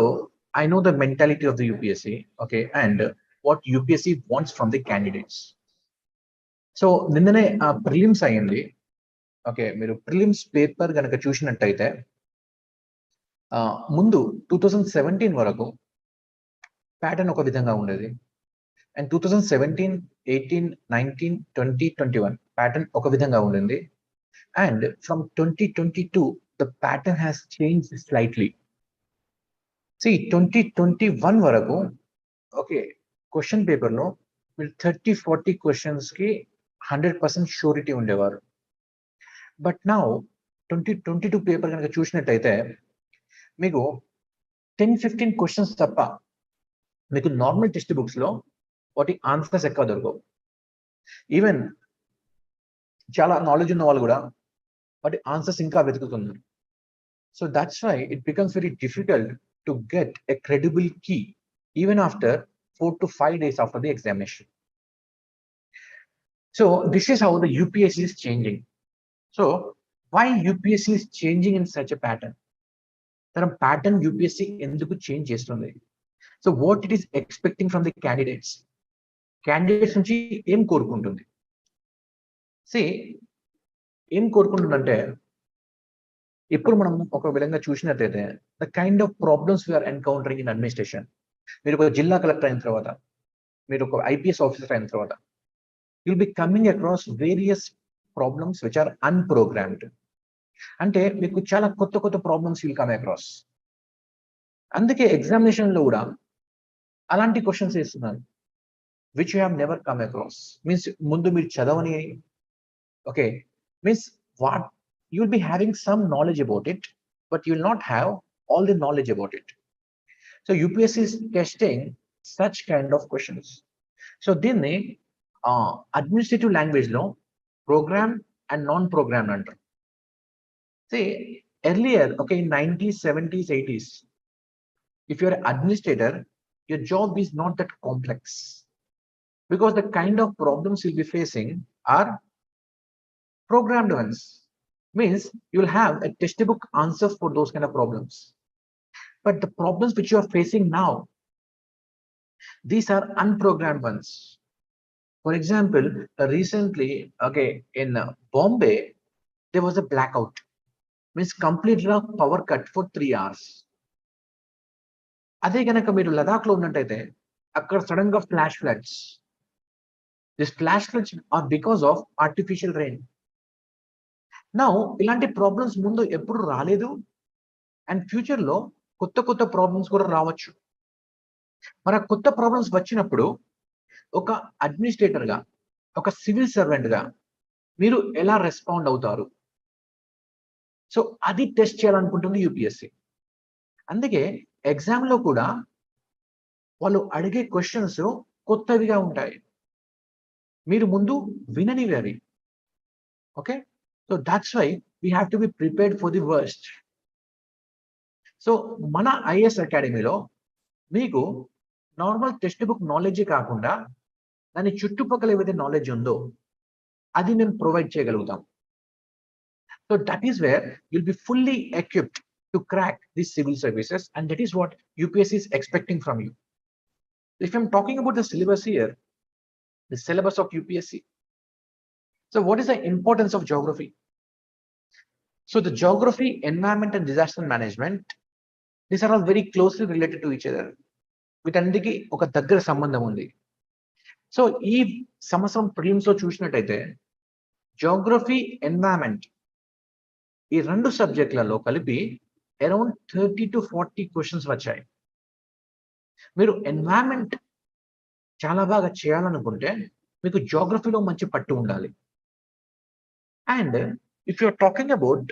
I know the mentality of the UPSC, and what UPSC wants from the candidates. So నిన్ననే prelims అయ్యింది. మీరు prelims paper కనుక చూసినట్టయితే ముందు 2017 వరకు pattern ఒక విధంగా ఉండేది. అండ్ 2017, 18, 19, 20, 21 ప్యాటర్న్ ఒక విధంగా ఉండింది. And from 2022 the pattern has changed slightly. See, 2021 వరకు ఓకే క్వశ్చన్ పేపర్లో మీరు 30-40 క్వశ్చన్స్కి 100% షూరిటీ ఉండేవారు. బట్ నౌ 2022 పేపర్ కనుక చూసినట్టయితే మీకు 10-15 క్వశ్చన్స్ తప్ప మీకు నార్మల్ టెక్స్ట్ బుక్స్లో వాటి ఆన్సర్స్ ఎక్కువ దొరకవు. ఈవెన్ చాలా నాలెడ్జ్ ఉన్న వాళ్ళు కూడా వాటి ఆన్సర్స్ ఇంకా వెతుకుతున్నారు. So that's why it becomes very difficult to get a credible key even after 4 to 5 days after the examination. So this is how the UPSC is changing. So why UPSC is changing in such a pattern? There pattern UPSC enduku change chestundi. So what it is expecting from the candidates? Candidates nunchi em korukuntundi. See, em korukuntundante ఇప్పుడు మనం ఒక విధంగా చూసినట్లయితే the kind of problems we are encountering in administration. మీరు ఒక జిల్లా collector అయిన తర్వాత, మీరు ఒక IPS ఆఫీసర్ అయిన తర్వాత, you'll be coming across various problems which are unprogrammed. అంటే మీకు చాలా కొత్త కొత్త ప్రాబ్లమ్స్ you'll come across. అందుకే ఎగ్జామినేషన్ లో కూడా అలాంటి క్వశ్చన్స్ వేస్తున్నారు which you have never come across. Means ముందు మీరు చదవని, okay, means what you'll be having some knowledge about it, but you will not have all the knowledge about it. So UPSC is testing such kind of questions. So దీన్ని administrative language లో programme and non programme అంటారు. See, earlier, okay, in 90s, 70s, 80s, if you're an administrator, your job is not that complex because the kind of problems you'll be facing are programmed ones. Means you'll have a textbook answer for those kind of problems. But the problems which you are facing now, these are unprogrammed ones. For example, recently, okay, in Bombay, there was a blackout. Means complete power cut for 3 hours. అదే కనుక మీరు లదాఖ్లో ఉన్నట్టయితే అక్కడ sudden గా flash floods. This flash floods are because of artificial rain. Now ఇలాంటి problems ముందు ఎప్పుడు రాలేదు అండ్ ఫ్యూచర్ లో కొత్త కొత్త ప్రాబ్లమ్స్ కూడా రావచ్చు. మరి కొత్త ప్రాబ్లమ్స్ వచ్చినప్పుడు ఒక అడ్మినిస్ట్రేటర్ గా, ఒక సివిల్ సర్వెంట్ గా మీరు ఎలా రెస్పాండ్ అవుతారు? సో అది టెస్ట్ చేయాలనుకుంటుంది యూపీఎస్సీ. అందుకే ఎగ్జామ్ లో కూడా వాళ్ళు అడిగే క్వశ్చన్స్ కొత్తవిగా ఉంటాయి. మీరు ముందు విననివి. Okay, so that's why we have to be prepared for the worst. So మన ఐఏఎస్ అకాడమీలో మీకు నార్మల్ టెక్స్ట్ బుక్ నాలెడ్జ్ కాకుండా దాని చుట్టుపక్కల ఏవైతే నాలెడ్జ్ ఉందో అది మేము ప్రొవైడ్ చేయగలుగుతాం. So that is where you'll be fully equipped to crack these civil services, and that is what UPSC is expecting from you. If I'm talking about the syllabus here, the syllabus of UPSC. So what is the importance of geography? So the geography, environment and disaster management, these are all very closely related to each other. వీటన్నిటికీ ఒక దగ్గర సంబంధం ఉంది. So ఈ సంవత్సరం prelims లో చూసినట్టయితే geography, environment ఈ రెండు సబ్జెక్టులలో కలిపి అరౌండ్ 30 to 40 క్వశ్చన్స్ వచ్చాయి. మీరు ఎన్వైరన్మెంట్ చాలా బాగా చేయాలనుకుంటే మీకు జోగ్రఫీలో మంచి పట్టు ఉండాలి. And if you are talking about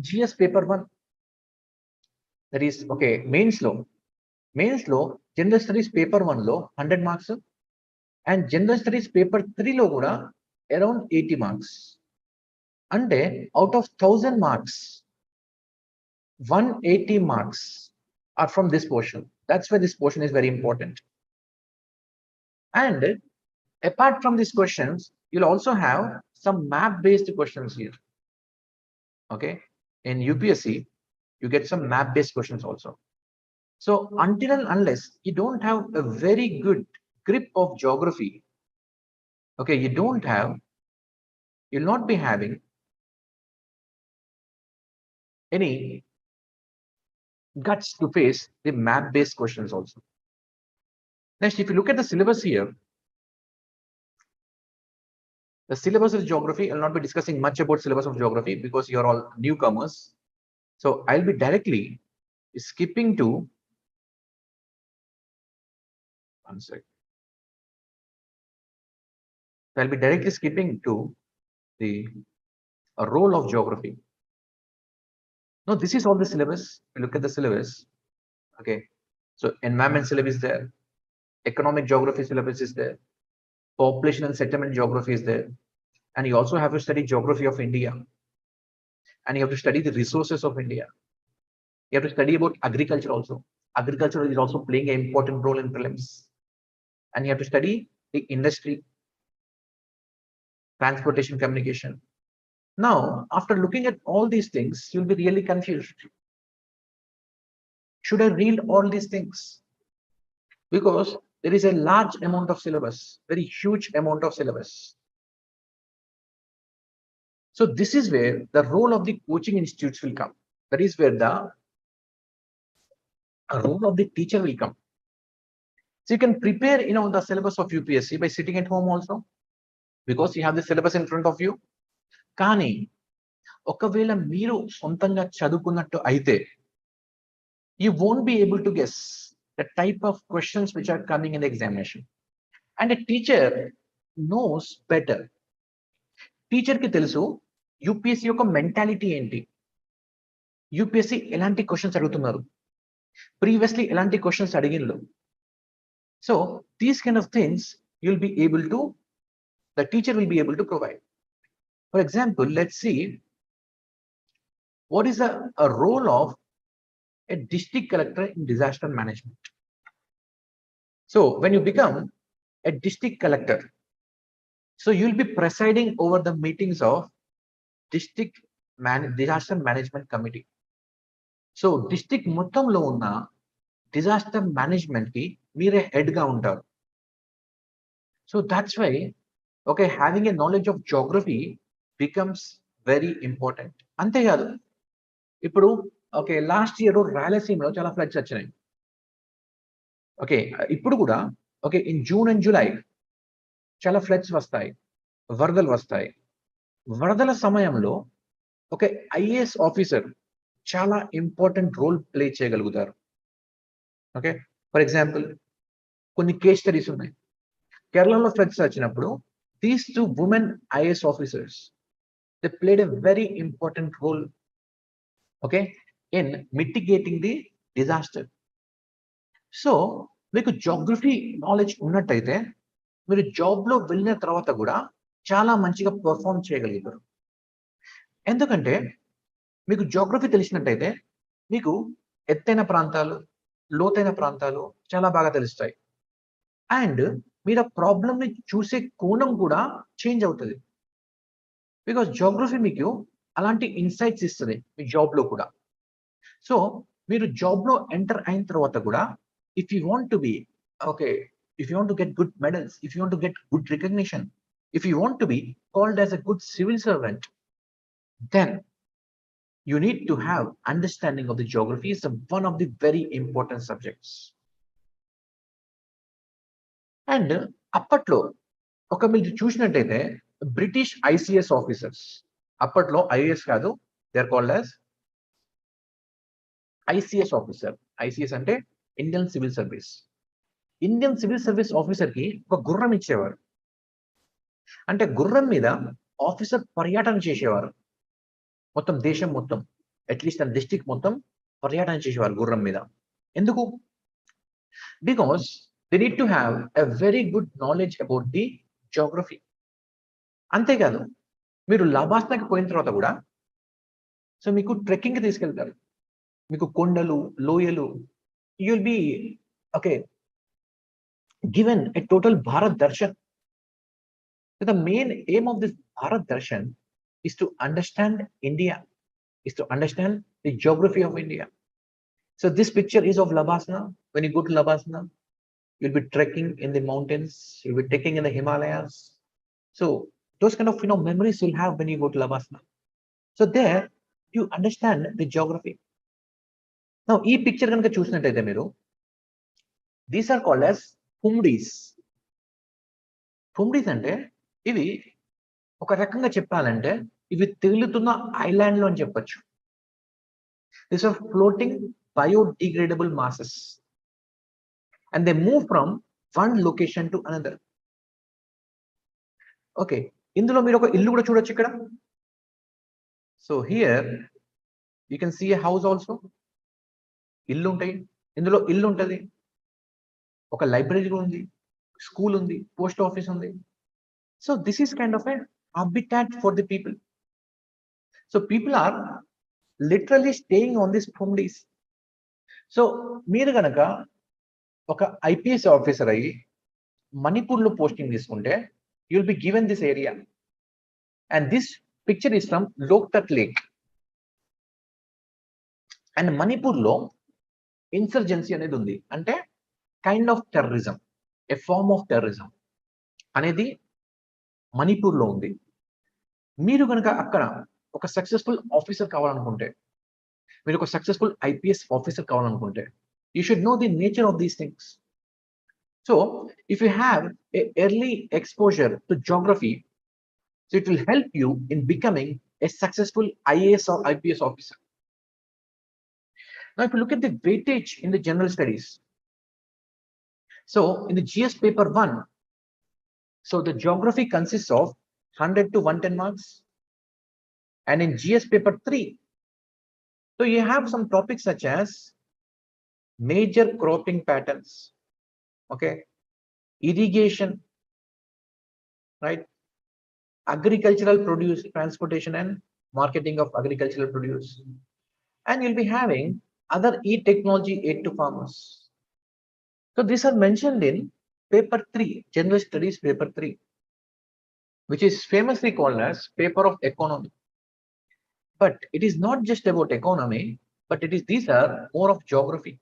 GS paper 1, that is okay, mains లో జనరల్ స్టడీస్ పేపర్ 1 లో 100 marks and general studies paper 3 లో కూడా అరౌండ్ 80 మార్క్స్. అంటే out of 1000 marks 180 marks are from this portion. That's why this portion is very important. And apart from these questions, you'll also have some map-based questions here. Okay, in UPSC, you get some map-based questions also. So until and unless you don't have a very good grip of geography, okay, you'll not be having any guts to face the map-based questions also. Next, if you look at the syllabus here, the syllabus of geography, I'll not be discussing much about syllabus of geography because you're all newcomers. So I'll be directly skipping to, one sec. I'll be directly skipping to the role of geography. Now, this is all the syllabus. You look at the syllabus. Okay. So environment syllabus is there. Economic geography syllabus is there. Population and settlement geography is there. And you also have to study geography of India. And you have to study the resources of India. You have to study about agriculture also. Agriculture is also playing an important role in prelims. And you have to study the industry, transportation, communication. Now, after looking at all these things, you'll be really confused. Should I read all these things? Because there is a large amount of syllabus, very huge amount of syllabus. So this is where the role of the coaching institutes will come. That is where the role of the teacher will come. So you can prepare, the syllabus of UPSC by sitting at home also, because you have the syllabus in front of you. కానీ ఒకవేళ మీరు సొంతంగా చదువుకున్నట్టు అయితే you won't be able to guess the type of questions which are coming in the examination. And a teacher knows better. Teacher ki telusu UPSC యొక్క mentality ఏంటి, UPSC ఎలాంటి questions అడుగుతున్నారు, previously ఎలాంటి questions అడిగినలు. So these kind of things the teacher will be able to provide. For example, let's see what is a role of a district collector in disaster management. So when you become a district collector, so you'll be presiding over the meetings of disaster management committee. So district మొత్తంలో ఉన్న disaster management కి మీరే head గా ఉంటారు. So that's why, okay, having a knowledge of geography becomes very important. అంతేకాదు, ఇప్పుడు okay last year రాయలసీమలో చాలా ఫ్లడ్స్ వచ్చినాయి. ఓకే, ఇప్పుడు కూడా okay in June and July చాలా ఫ్లడ్స్ వస్తాయి, వరదలు వస్తాయి. వరదల సమయంలో ఒక ఐఏఎస్ ఆఫీసర్ చాలా ఇంపార్టెంట్ రోల్ ప్లే చేయగలుగుతారు. ఓకే, ఫర్ ఎగ్జాంపుల్ కొన్ని కేస్ స్టడీస్ ఉన్నాయి. కేరళలో ఫ్లడ్స్ వచ్చినప్పుడు these 2 women IAS officers, they played a very important role, okay, in mitigating the disaster. So మీకు geography knowledge ఉన్నట్టయితే మీరు జాబ్ లో వెళ్ళిన తర్వాత కూడా చాలా మంచిగా పర్ఫామ్ చేయగలుగుతారు. ఎందుకంటే మీకు geography తెలిసినట్టయితే మీకు ఎత్తైన ప్రాంతాలు, లోతైన ప్రాంతాలు చాలా బాగా తెలుస్తాయి. అండ్ మీరు ఆ ప్రాబ్లమ్ ని చూసే కోణం కూడా చేంజ్ అవుతుంది. బికాస్ geography మీకు అలాంటి ఇన్సైట్స్ ఇస్తుంది మీ జాబ్ లో కూడా. సో మీరు జాబ్ లో ఎంటర్ అయిన తర్వాత కూడా if you want to be okay, if you want to get good medals, if you want to get good recognition, if you want to be called as a good civil servant, then you need to have understanding of the geography. Is one of the very important subjects. And అప్పట్లో ఒక మీరు చూసినట్టయితే British ICS officers, అప్పట్లో IAS కాదు, they are called as ICS officer. ICS అంటే Indian civil service. Indian civil service officer కి ఒక గుర్రం ఇచ్చేవారు. అంటే గుర్రం మీద ఆఫీసర్ పర్యటన చేసేవారు. మొత్తం దేశం మొత్తం, అట్లీస్ట్ తన డిస్ట్రిక్ట్ మొత్తం పర్యటన చేసేవారు గుర్రం మీద. ఎందుకు? Because they need to have a very good knowledge about the geography. అంతేకాదు, మీరు లబాస్నాకి పోయిన తర్వాత కూడా సో మీకు ట్రెక్కింగ్ కి తీసుకెళ్తారు. మీకు కొండలు, లోయలు, you will be okay given a total Bharat Darshan. So the main aim of this Bharat Darshan is to understand India, is to understand the geography of India. So this picture is of Labasna. When you go to Labasna, you'll be trekking in the mountains, you'll be trekking in the Himalayas. So those kind of memories you'll have when you go to Labasna. So there you understand the geography. Now, ee picture ganaka chusinattaithe meeru, these are called as Humdis. Humdis అంటే ఇవి ఒక రకంగా చెప్పాలంటే ఇవి తేలుతున్న island లో అని చెప్పొచ్చు. These are floating biodegradable masses and they move from one location to another. Okay, ఇందులో మీరు ఒక ఇల్లు కూడా చూడొచ్చు ఇక్కడ. So here you can see a house also. ఇల్లు ఉంటాయి, ఇందులో ఇల్లు ఉంటుంది, ఒక లైబ్రరీ ఉంది, స్కూల్ ఉంది, పోస్ట్ ఆఫీస్ ఉంది. So this is kind of a habitat for the people. So people are literally staying on these Humdis. So మీరు గనక ఒక IPS ఆఫీసర్ అయ్యి మణిపూర్లో పోస్టింగ్ తీసుకుంటే you will be given this area, and this picture is from Loktak Lake. And మణిపూర్లో insurgency అనేది ఉంది, అంటే kind of terrorism, a form of terrorism అనేది మణిపూర్లో ఉంది. మీరు కనుక అక్కడ ఒక సక్సెస్ఫుల్ ఆఫీసర్ కావాలనుకుంటే, మీరు ఒక సక్సెస్ఫుల్ IPS ఆఫీసర్ కావాలనుకుంటే, you should know the nature of these things. So if you have a early exposure to geography, so it will help you in becoming a successful IAS or IPS officer. Now if you look at the weightage in the general studies, so in the GS paper 1, so the geography consists of 100 to 110 marks, and in GS paper 3, so you have some topics such as major cropping patterns, okay, irrigation, right, agricultural produce transportation and marketing of agricultural produce, and you'll be having other e-technology aid to farmers. So these are mentioned in paper 3, general studies paper 3, which is famously called as paper of economy. But it is not just about economy, but these are more of geography.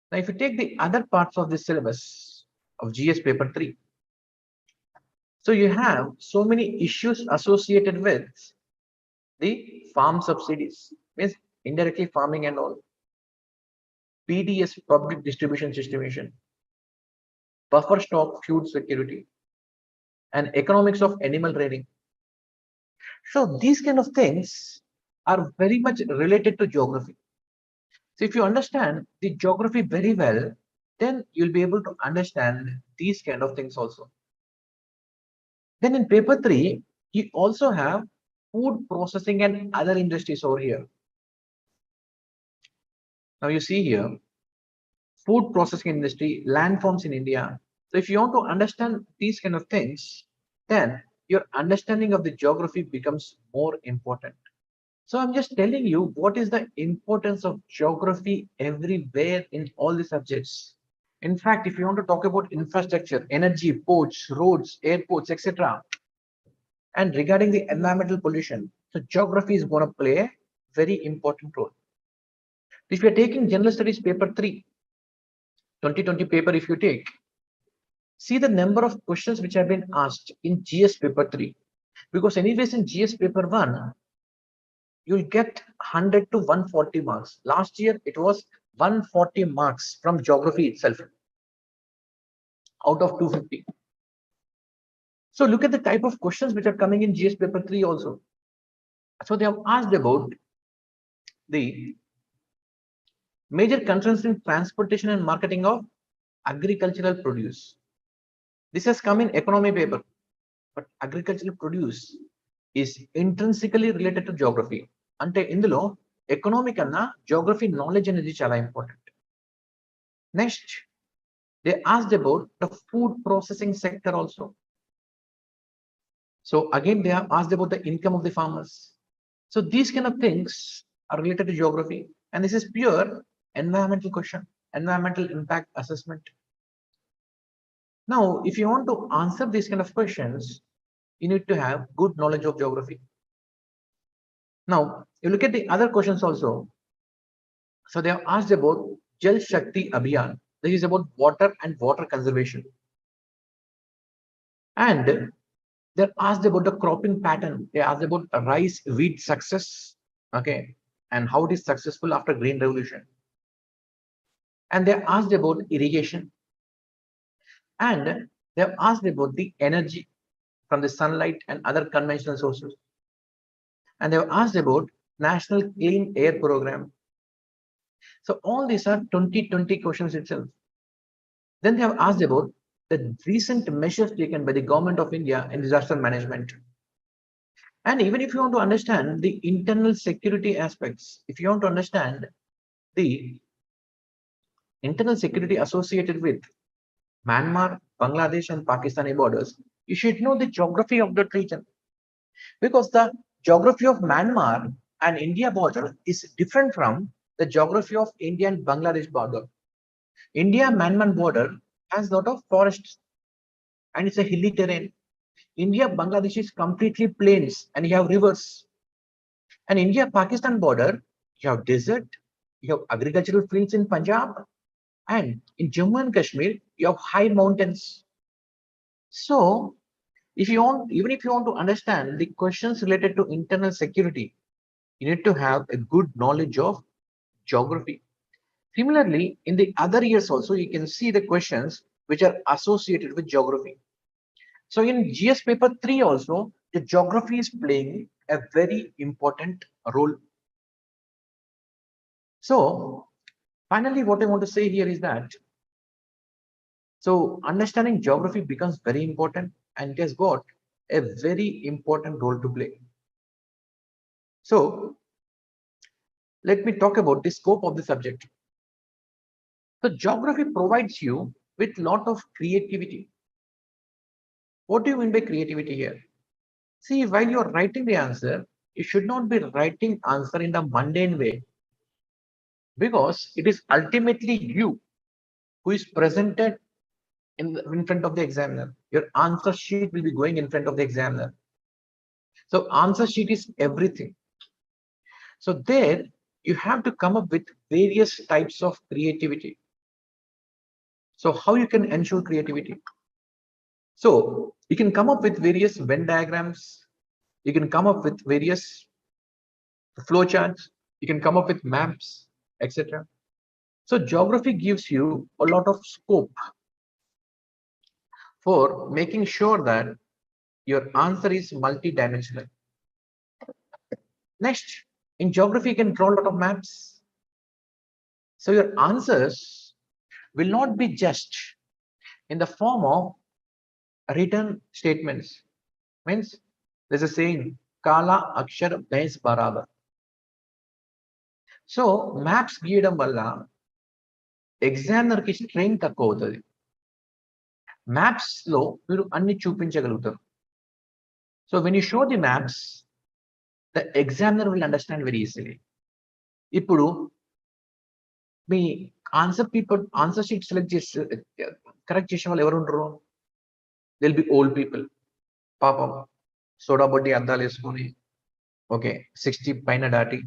Now if you take the other parts of the syllabus of GS paper 3, so you have so many issues associated with the farm subsidies, means indirectly farming and all, PDS, public distribution system, buffer stock food security, and economics of animal rearing. So these kind of things are very much related to geography. So if you understand the geography very well, then you'll be able to understand these kind of things also. Then in paper 3, you also have food processing and other industries over here. Now you see here, food processing industry, landforms in India. So if you want to understand these kind of things, then your understanding of the geography becomes more important. So I'm just telling you what is the importance of geography everywhere in all the subjects. In fact, if you want to talk about infrastructure, energy, ports, roads, airports, etc., and regarding the environmental pollution, so geography is going to play a very important role. If you're taking general studies paper 3, 2020 paper, if you take, see the number of questions which have been asked in GS paper 3, because anyways in GS paper 1, you'll get 100 to 140 marks. Last year, it was 140 marks from geography itself out of 250. So look at the type of questions which are coming in GS paper 3 also. So they have asked about the major concerns in transportation and marketing of agricultural produce. This has come in economy paper, but agricultural produce is intrinsically related to geography. Ante indulo economic anna geography knowledge anedi chala important. Next, they asked about the food processing sector also. So again, they have asked about the income of the farmers. So these kind of things are related to geography, and this is pure environmental question, environmental impact assessment. Now, if you want to answer these kind of questions, you need to have good knowledge of geography. Now, you look at the other questions also. So they have asked about Jal Shakti Abhiyan. This is about water and water conservation. And they're asked about the cropping pattern. They asked about rice wheat success, okay, and how it is successful after green revolution. And they asked about irrigation. And they have asked about the energy from the sunlight and other conventional sources. And they have asked about National Clean Air Program. So all these are 2020 questions itself. Then they have asked about the recent measures taken by the government of India in disaster management. And even if you want to understand the internal security aspects, if you want to understand the internal security associated with Myanmar, Bangladesh, and Pakistani borders, you should know the geography of that region. Because the geography of Myanmar and India border is different from the geography of India and Bangladesh border. India-Myanmar border has a lot of forests and it's a hilly terrain. India-Bangladesh is completely plains and you have rivers. And India-Pakistan border, you have desert, you have agricultural fields in Punjab, and in Jammu and Kashmir, you have high mountains. So, if you want, even if you want to understand the questions related to internal security, you need to have a good knowledge of geography. Similarly, in the other years also, you can see the questions which are associated with geography. So in GS paper 3 also, the geography is playing a very important role. So finally, what I want to say here is that, so understanding geography becomes very important and it has got a very important role to play. So let me talk about the scope of the subject. So geography provides you with lot of creativity. What do you mean by creativity here? See, while you're writing the answer, you should not be writing answer in the mundane way, because it is ultimately you who is presented in front of the examiner. Your answer sheet will be going in front of the examiner. So answer sheet is everything. So there you have to come up with various types of creativity. So how you can ensure creativity? So you can come up with various Venn diagrams. You can come up with various flowcharts. You can come up with maps, etc. So geography gives you a lot of scope for making sure that your answer is multi-dimensional. Next, in geography, you can draw a lot of maps. So your answers will not be just in the form of written statements. Means there's a saying, Kala Akshar Bhais Barabar. So maps గీయడం వల్ల examiner కి strain తక్కువ అవుతుంది. Maps లో మీరు అన్ని చూపించగలుగుతారు. So when you show the maps, the examiner will understand very easily. ఇప్పుడు మీ ఆన్సర్ షీట్ సెలెక్ట్ చేసి కరెక్ట్ చేసే వాళ్ళు ఎవరు ఉంటారు? They'll be old people. పాపం సోడా బొడ్డి అద్దాలు వేసుకొని, ఓకే, 60 పైన దాటి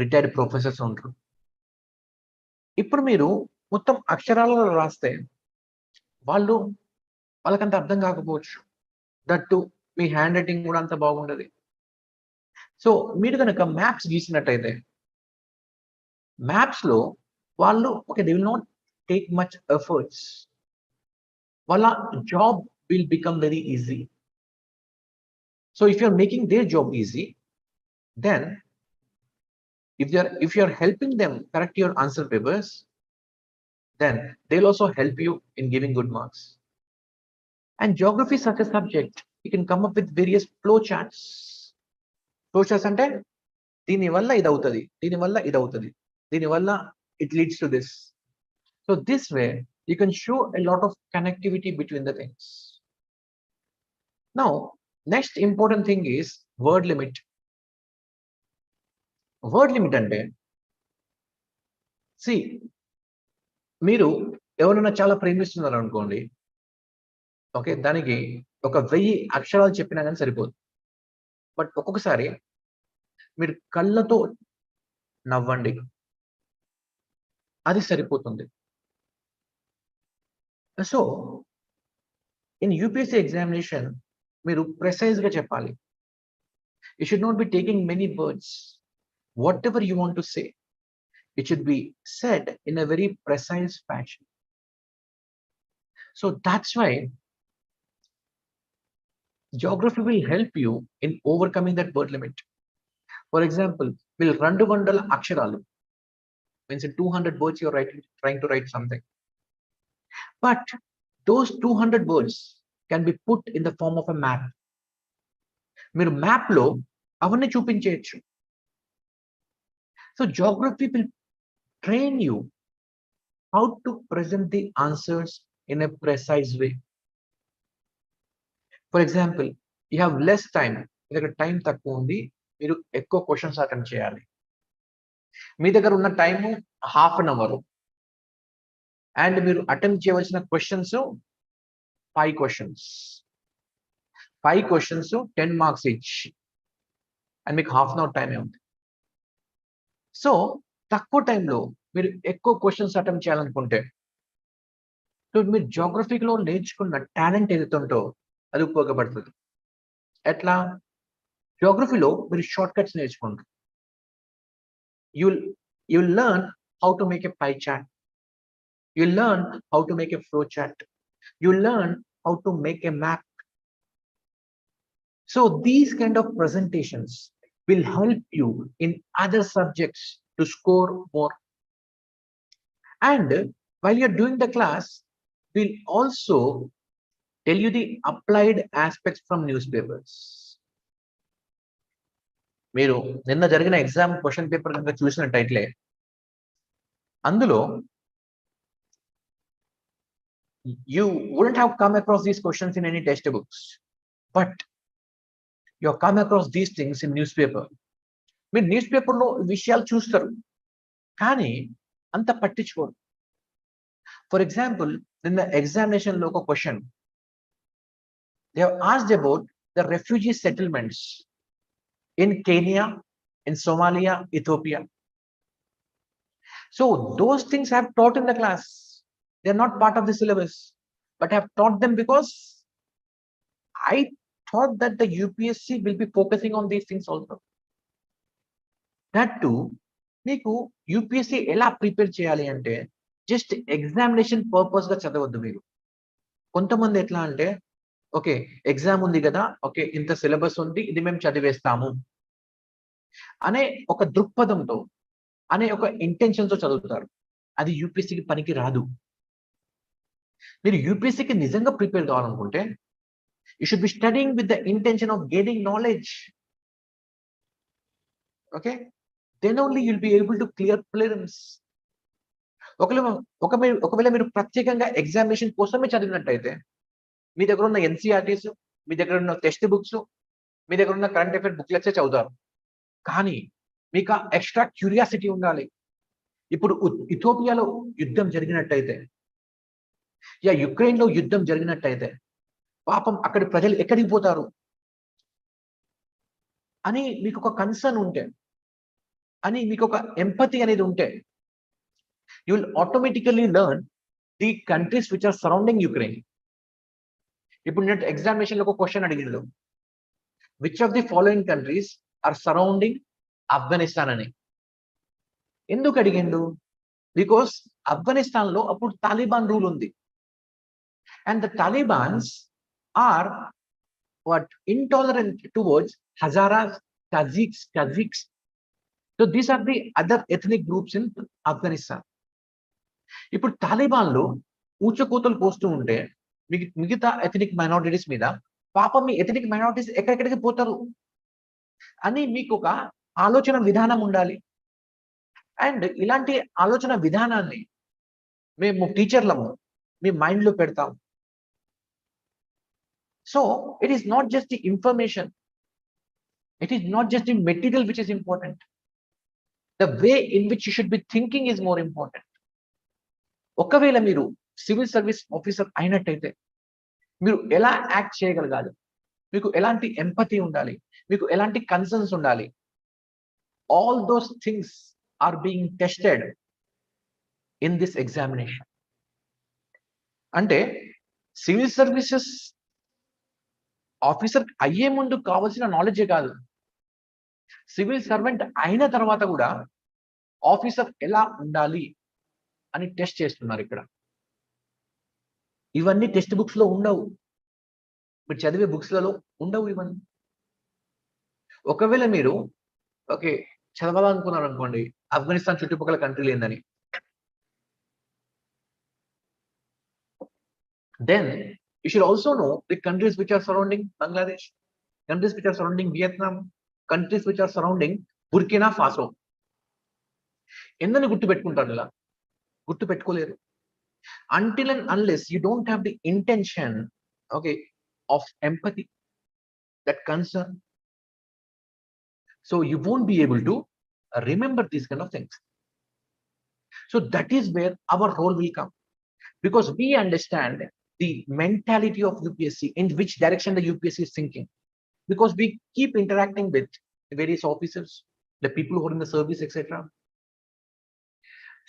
రిటైర్డ్ ప్రొఫెసర్స్ ఉంటారు. ఇప్పుడు మీరు మొత్తం అక్షరాలలో రాస్తే వాళ్ళకంత అర్థం కాకపోవచ్చు. దట్టు మీ హ్యాండ్ రైటింగ్ కూడా అంత బాగుండదు. సో మీరు కనుక మ్యాప్స్ గీసినట్టయితే, మ్యాప్స్ లో వాళ్ళు okay, they will not take much efforts. వాళ్ళ job will become very easy. So if you are making their job easy, then if you are helping them correct your answer papers, then they'll also help you in giving good marks. And geography is such a subject, you can come up with various flow charts. Flow charts ante dini valla idi avutadi, dini valla idi avutadi, dini valla it leads to this. So this way you can show a lot of connectivity between the things. Now next important thing is word limit. Word limit అంటే, C మీరు ఎవరైనా చాలా ప్రేమిస్తున్నారు అనుకోండి, okay, దానికి ఒక 1000 అక్షరాలు చెప్పినా కానీ సరిపోదు. బట్ ఒక్కొక్కసారి మీరు కళ్ళతో నవ్వండి, అది సరిపోతుంది. సో ఇన్ యూపీఎస్సీ ఎగ్జామినేషన్ మీరు ప్రెసైజ్ గా చెప్పాలి. You should not be taking many words. Whatever you want to say, it should be said in a very precise fashion. So that's why geography will help you in overcoming that word limit. For example, will 200 aksharalu means in 200 words you're trying to write something. But those 200 words can be put in the form of a map. మీరు map లో అవన్నీ చూపించేయచ్చు. So geography will train you how to present the answers in a precise way. For example, you have less time. మీ దగ్గర time తక్కువ ఉంది, మీరు ఎక్కువ questions attempt చేయాలి. మీ దగ్గర ఉన్న time half an hour and మీరు అటెంప్ట్ చేయవలసిన questions 5 questions. 5 questions 10 marks each. And మీకు హాఫ్ అన్ అవర్ టైమే ఉంది. సో తక్కువ టైంలో మీరు ఎక్కువ క్వశ్చన్స్ అటెంప్ట్ చేయాలనుకుంటే మీరు జాగ్రఫీలో నేర్చుకున్న టాలెంట్ ఏదైతే ఉంటో అది ఉపయోగపడుతుంది. ఎట్లా? జాగ్రఫీలో మీరు షార్ట్ కట్స్ నేర్చుకుంటారు. you'll learn how to make a pie chart. You'll learn how to make a flow chart. You'll learn how to make a map. So these kind of presentations will help you in other subjects to score more. And while you're doing the class, we'll also tell you the applied aspects from newspapers. మీరు నిన్న జరిగిన exam question paper కనుక చూసినట్టయితే అందులో you wouldn't have come across these questions in any textbooks, but you have come across these things in newspaper. మీరు news లో విషయాలు చూస్తారు కానీ అంత పట్టించుకోరు. ఫర్ ఎగ్జాంపుల్ నిన్న ఎగ్జామినేషన్ లో ఒక question, they have asked about the refugee settlements in Kenya, in Somalia, Ethiopia. So those things I have taught in the class. They are not part of the syllabus, but I have taught them because I thought that the UPSC will be focusing on these things also. That too, మీకు UPSC ఎలా prepare చేయాలి అంటే just examination purpose గా చదవద్దు మీరు. కొంతమంది ఎట్లా అంటే okay exam ఉంది కదా, ఓకే ఇంత సిలబస్ ఉంది, ఇది మేము చదివేస్తాము అనే ఒక దృక్పథంతో అనే ఒక ఇంటెన్షన్ తో చదువుతారు. అది యూపీఎస్సీకి పనికి రాదు. మీరు యూపీఎస్సీకి నిజంగా ప్రిపేర్ కావాలనుకుంటే you should B studying with the intention of gaining knowledge. Okay, then only you'll be able to clear prelims. ఒకవేళ మీరు ప్రత్యేకంగా ఎగ్జామినేషన్ కోసమే చదివినట్టయితే మీ దగ్గర ఉన్న ఎన్సీఆర్టీస్, మీ దగ్గర ఉన్న టెక్స్ట్ బుక్స్, మీ దగ్గర ఉన్న కరెంట్ అఫైర్ బుక్లెట్సే చదువుతారు. కానీ మీకు ఆ ఎక్స్ట్రా క్యూరియాసిటీ ఉండాలి. ఇప్పుడు ఇథియోపియాలో యుద్ధం జరిగినట్టయితే, యుక్రెయిన్ లో యుద్ధం జరిగినట్టయితే పాపం అక్కడి ప్రజలు ఎక్కడికి పోతారు అని మీకు ఒక కన్సర్న్ ఉంటే, అని మీకు ఒక ఎంపతి అనేది ఉంటే, you will automatically learn the countries which are surrounding Ukraine. ఇప్పుడు నెట్ ఎగ్జామినేషన్ లో ఒక క్వశ్చన్ అడిగిండు, which of the following countries are surrounding Afghanistan అని. ఎందుకు అడిగిండు? బికాస్ ఆఫ్ఘనిస్తాన్ లో అప్పుడు తాలిబాన్ రూల్ ఉంది, and the Talibans are what intolerant towards Hazaras, Kazakhs. So these are the other ethnic groups in Afghanistan. ఇప్పుడు తాలిబాన్ లో ఊచకోతలు పోస్తూ ఉంటే మిగతా ఎథనిక్ మైనారిటీస్ మీద పాపం మీ ఎథనిక్ మైనారిటీస్ ఎక్కడెక్కడికి పోతారు అని మీకు ఒక ఆలోచన విధానం ఉండాలి. అండ్ ఇలాంటి ఆలోచన విధానాన్ని మేము టీచర్లము మీ మైండ్ లో పెడతాం. So it is not just the information, it is not just the material which is important. The way in which you should be thinking is more important. ఒకవేళ మీరు సివిల్ సర్వీస్ ఆఫీసర్ అయినట్టయితే మీరు ఎలా act చేయగలగాలి, మీకు ఎలాంటి empathy ఉండాలి, మీకు ఎలాంటి కన్సర్న్స్ ఉండాలి, all those things are being tested in this examination. అంటే సివిల్ సర్వీసెస్ ఆఫీసర్ అయ్యే ముందు కావాల్సిన నాలెడ్జే కాదు, సివిల్ సర్వెంట్ అయిన తర్వాత కూడా ఆఫీసర్ ఎలా ఉండాలి అని టెస్ట్ చేస్తున్నారు ఇక్కడ. ఇవన్నీ టెక్స్ట్ బుక్స్ లో ఉండవు, మీరు చదివే బుక్స్లలో ఉండవు ఇవన్నీ. ఒకవేళ మీరు ఓకే చదవాలనుకున్నారు అనుకోండి, ఆఫ్ఘనిస్తాన్ చుట్టుపక్కల కంట్రీలు ఏందని, then you should also know the countries which are surrounding Bangladesh, countries which are surrounding Vietnam, countries which are surrounding Burkina Faso. ఎందుని గుర్తు పెట్టుకుంటారు? ఇలా గుర్తు పెట్టుకోలేరు until and unless you don't have the intention, okay, of empathy, that concern. So you won't be able to remember these kind of things. So that is where our role will come, because we understand the mentality of UPSC, in which direction the UPSC is thinking, because we keep interacting with various officers, the people who are in the service, etc.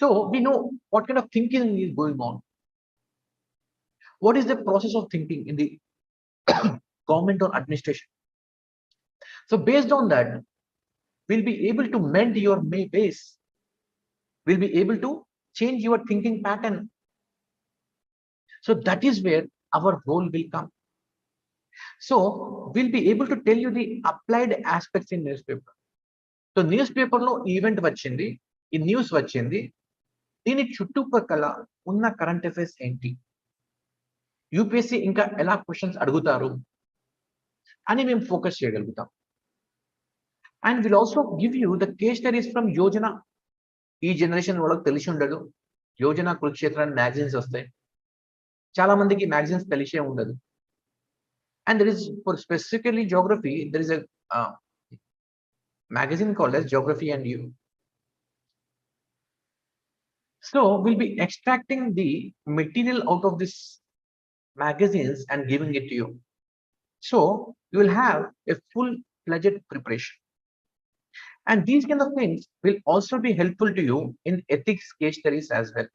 So we know what kind of thinking is going on. What is the process of thinking in the government or administration? So based on that, we'll be able to mend your base. We'll be able to change your thinking pattern. So that is where our role will come. So we'll be able to tell you the applied aspects in newspaper. So newspaper lo event vachindi, in news vachindi, దీని చుట్టుపక్కల ఉన్న current affairs ఏంటి, UPSC ఇంకా ఎలా questions అడుగుతారు అని మేము focus చేయగలుగుతాం. And will also give you the case studies from Yojana. ఈ జనరేషన్ వాళ్ళకి తెలిసి ఉండదు, యోజన కురుక్షేత్ర మ్యాగజైన్స్ వస్తాయి, చాలా మందికి మ్యాగజైన్స్ తెలిసే ఉండదు. And there is for specifically geography, there is a magazine called as Geography and You. So we'll be extracting the material out of this magazines and giving it to you. So you will have a full-fledged preparation. And these kind of things will also be helpful to you in ethics case studies as well.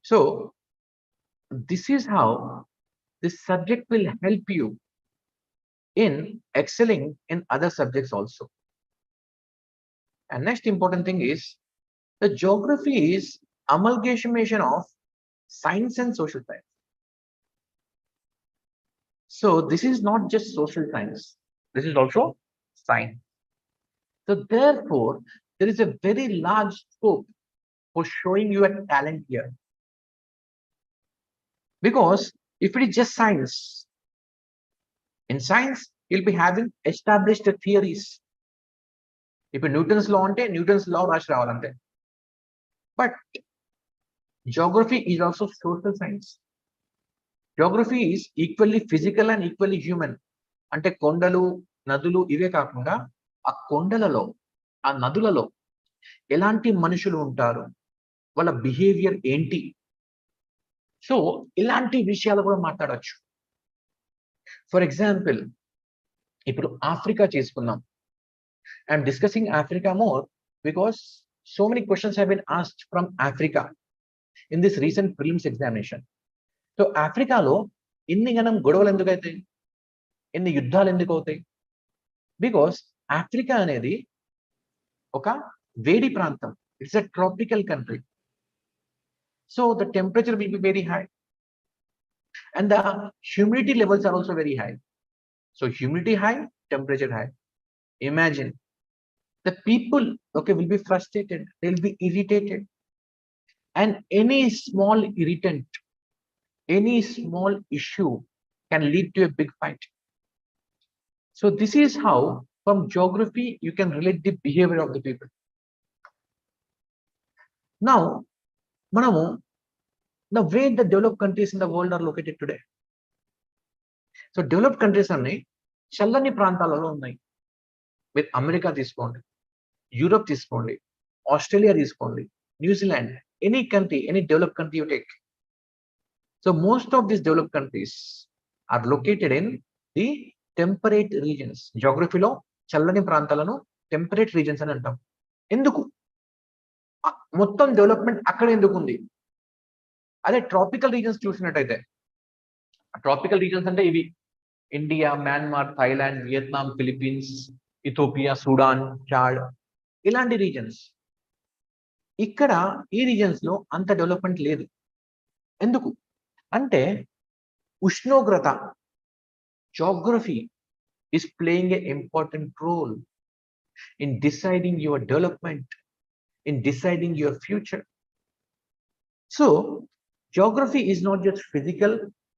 So this is how this subject will help you in excelling in other subjects also. And next important thing is, the geography is amalgamation of science and social science. So this is not just social science, this is also science. So therefore, there is a very large scope for showing your talent here. Because if it is just science, in science, you'll be having established theories. If Newton's law ante, Newton's law rashi ravalante. But geography is also social science. Geography is equally physical and equally human. Ante kondalu, nadulu ive kaakunda, ఆ కొండలలో, ఆ నదులలో ఎలాంటి మనుషులు ఉంటారు, వాళ్ళ behaviour ఏంటి, so ఇలాంటి విషయాలు కూడా మాట్లాడచ్చు. ఫర్ ఎగ్జాంపుల్, ఇప్పుడు ఆఫ్రికా చేసుకుందాం. I'm discussing Africa more because so many questions have been asked from Africa in this recent prelims examination. So ఆఫ్రికాలో ఇన్ని గణం గొడవలు ఎందుకు అవుతాయి, ఇన్ని యుద్ధాలు ఎందుకు అవుతాయి? బికాస్ ఆఫ్రికా అనేది ఒక వేడి ప్రాంతం, it's a tropical country. So the temperature will be very high and the humidity levels are also very high. So humidity high, temperature high. Imagine the people, okay, will be frustrated, they'll be irritated, and any small irritant, any small issue can lead to a big fight. So this is how from geography you can relate the behavior of the people. Now manamu the way the developed countries in the world are located today. So developed countries anni చల్లని ప్రాంతాలలో ఉన్నాయి. with America తీసుకోండి, Europe తీసుకోండి, Australia తీసుకోండి, New Zealand, any country, any developed country you take. So most of these developed countries are located in the temperate regions. Geography లో చల్లని ప్రాంతాలను temperate regions అని అంటాం. ఎందుకు మొత్తం డెవలప్మెంట్ అక్కడ ఎందుకు ఉంది? అదే ట్రాపికల్ రీజన్స్ చూసినట్టయితే, ట్రాపికల్ రీజన్స్ అంటే ఇవి India, Myanmar, Thailand, Vietnam, Philippines, Ethiopia, Sudan, Chad, ఇలాంటి రీజన్స్. ఇక్కడ ఈ రీజన్స్ లో అంత డెవలప్మెంట్ లేదు. ఎందుకు అంటే ఉష్ణోగ్రత, geography is playing an important role in deciding your development, in deciding your future. So geography is not just physical,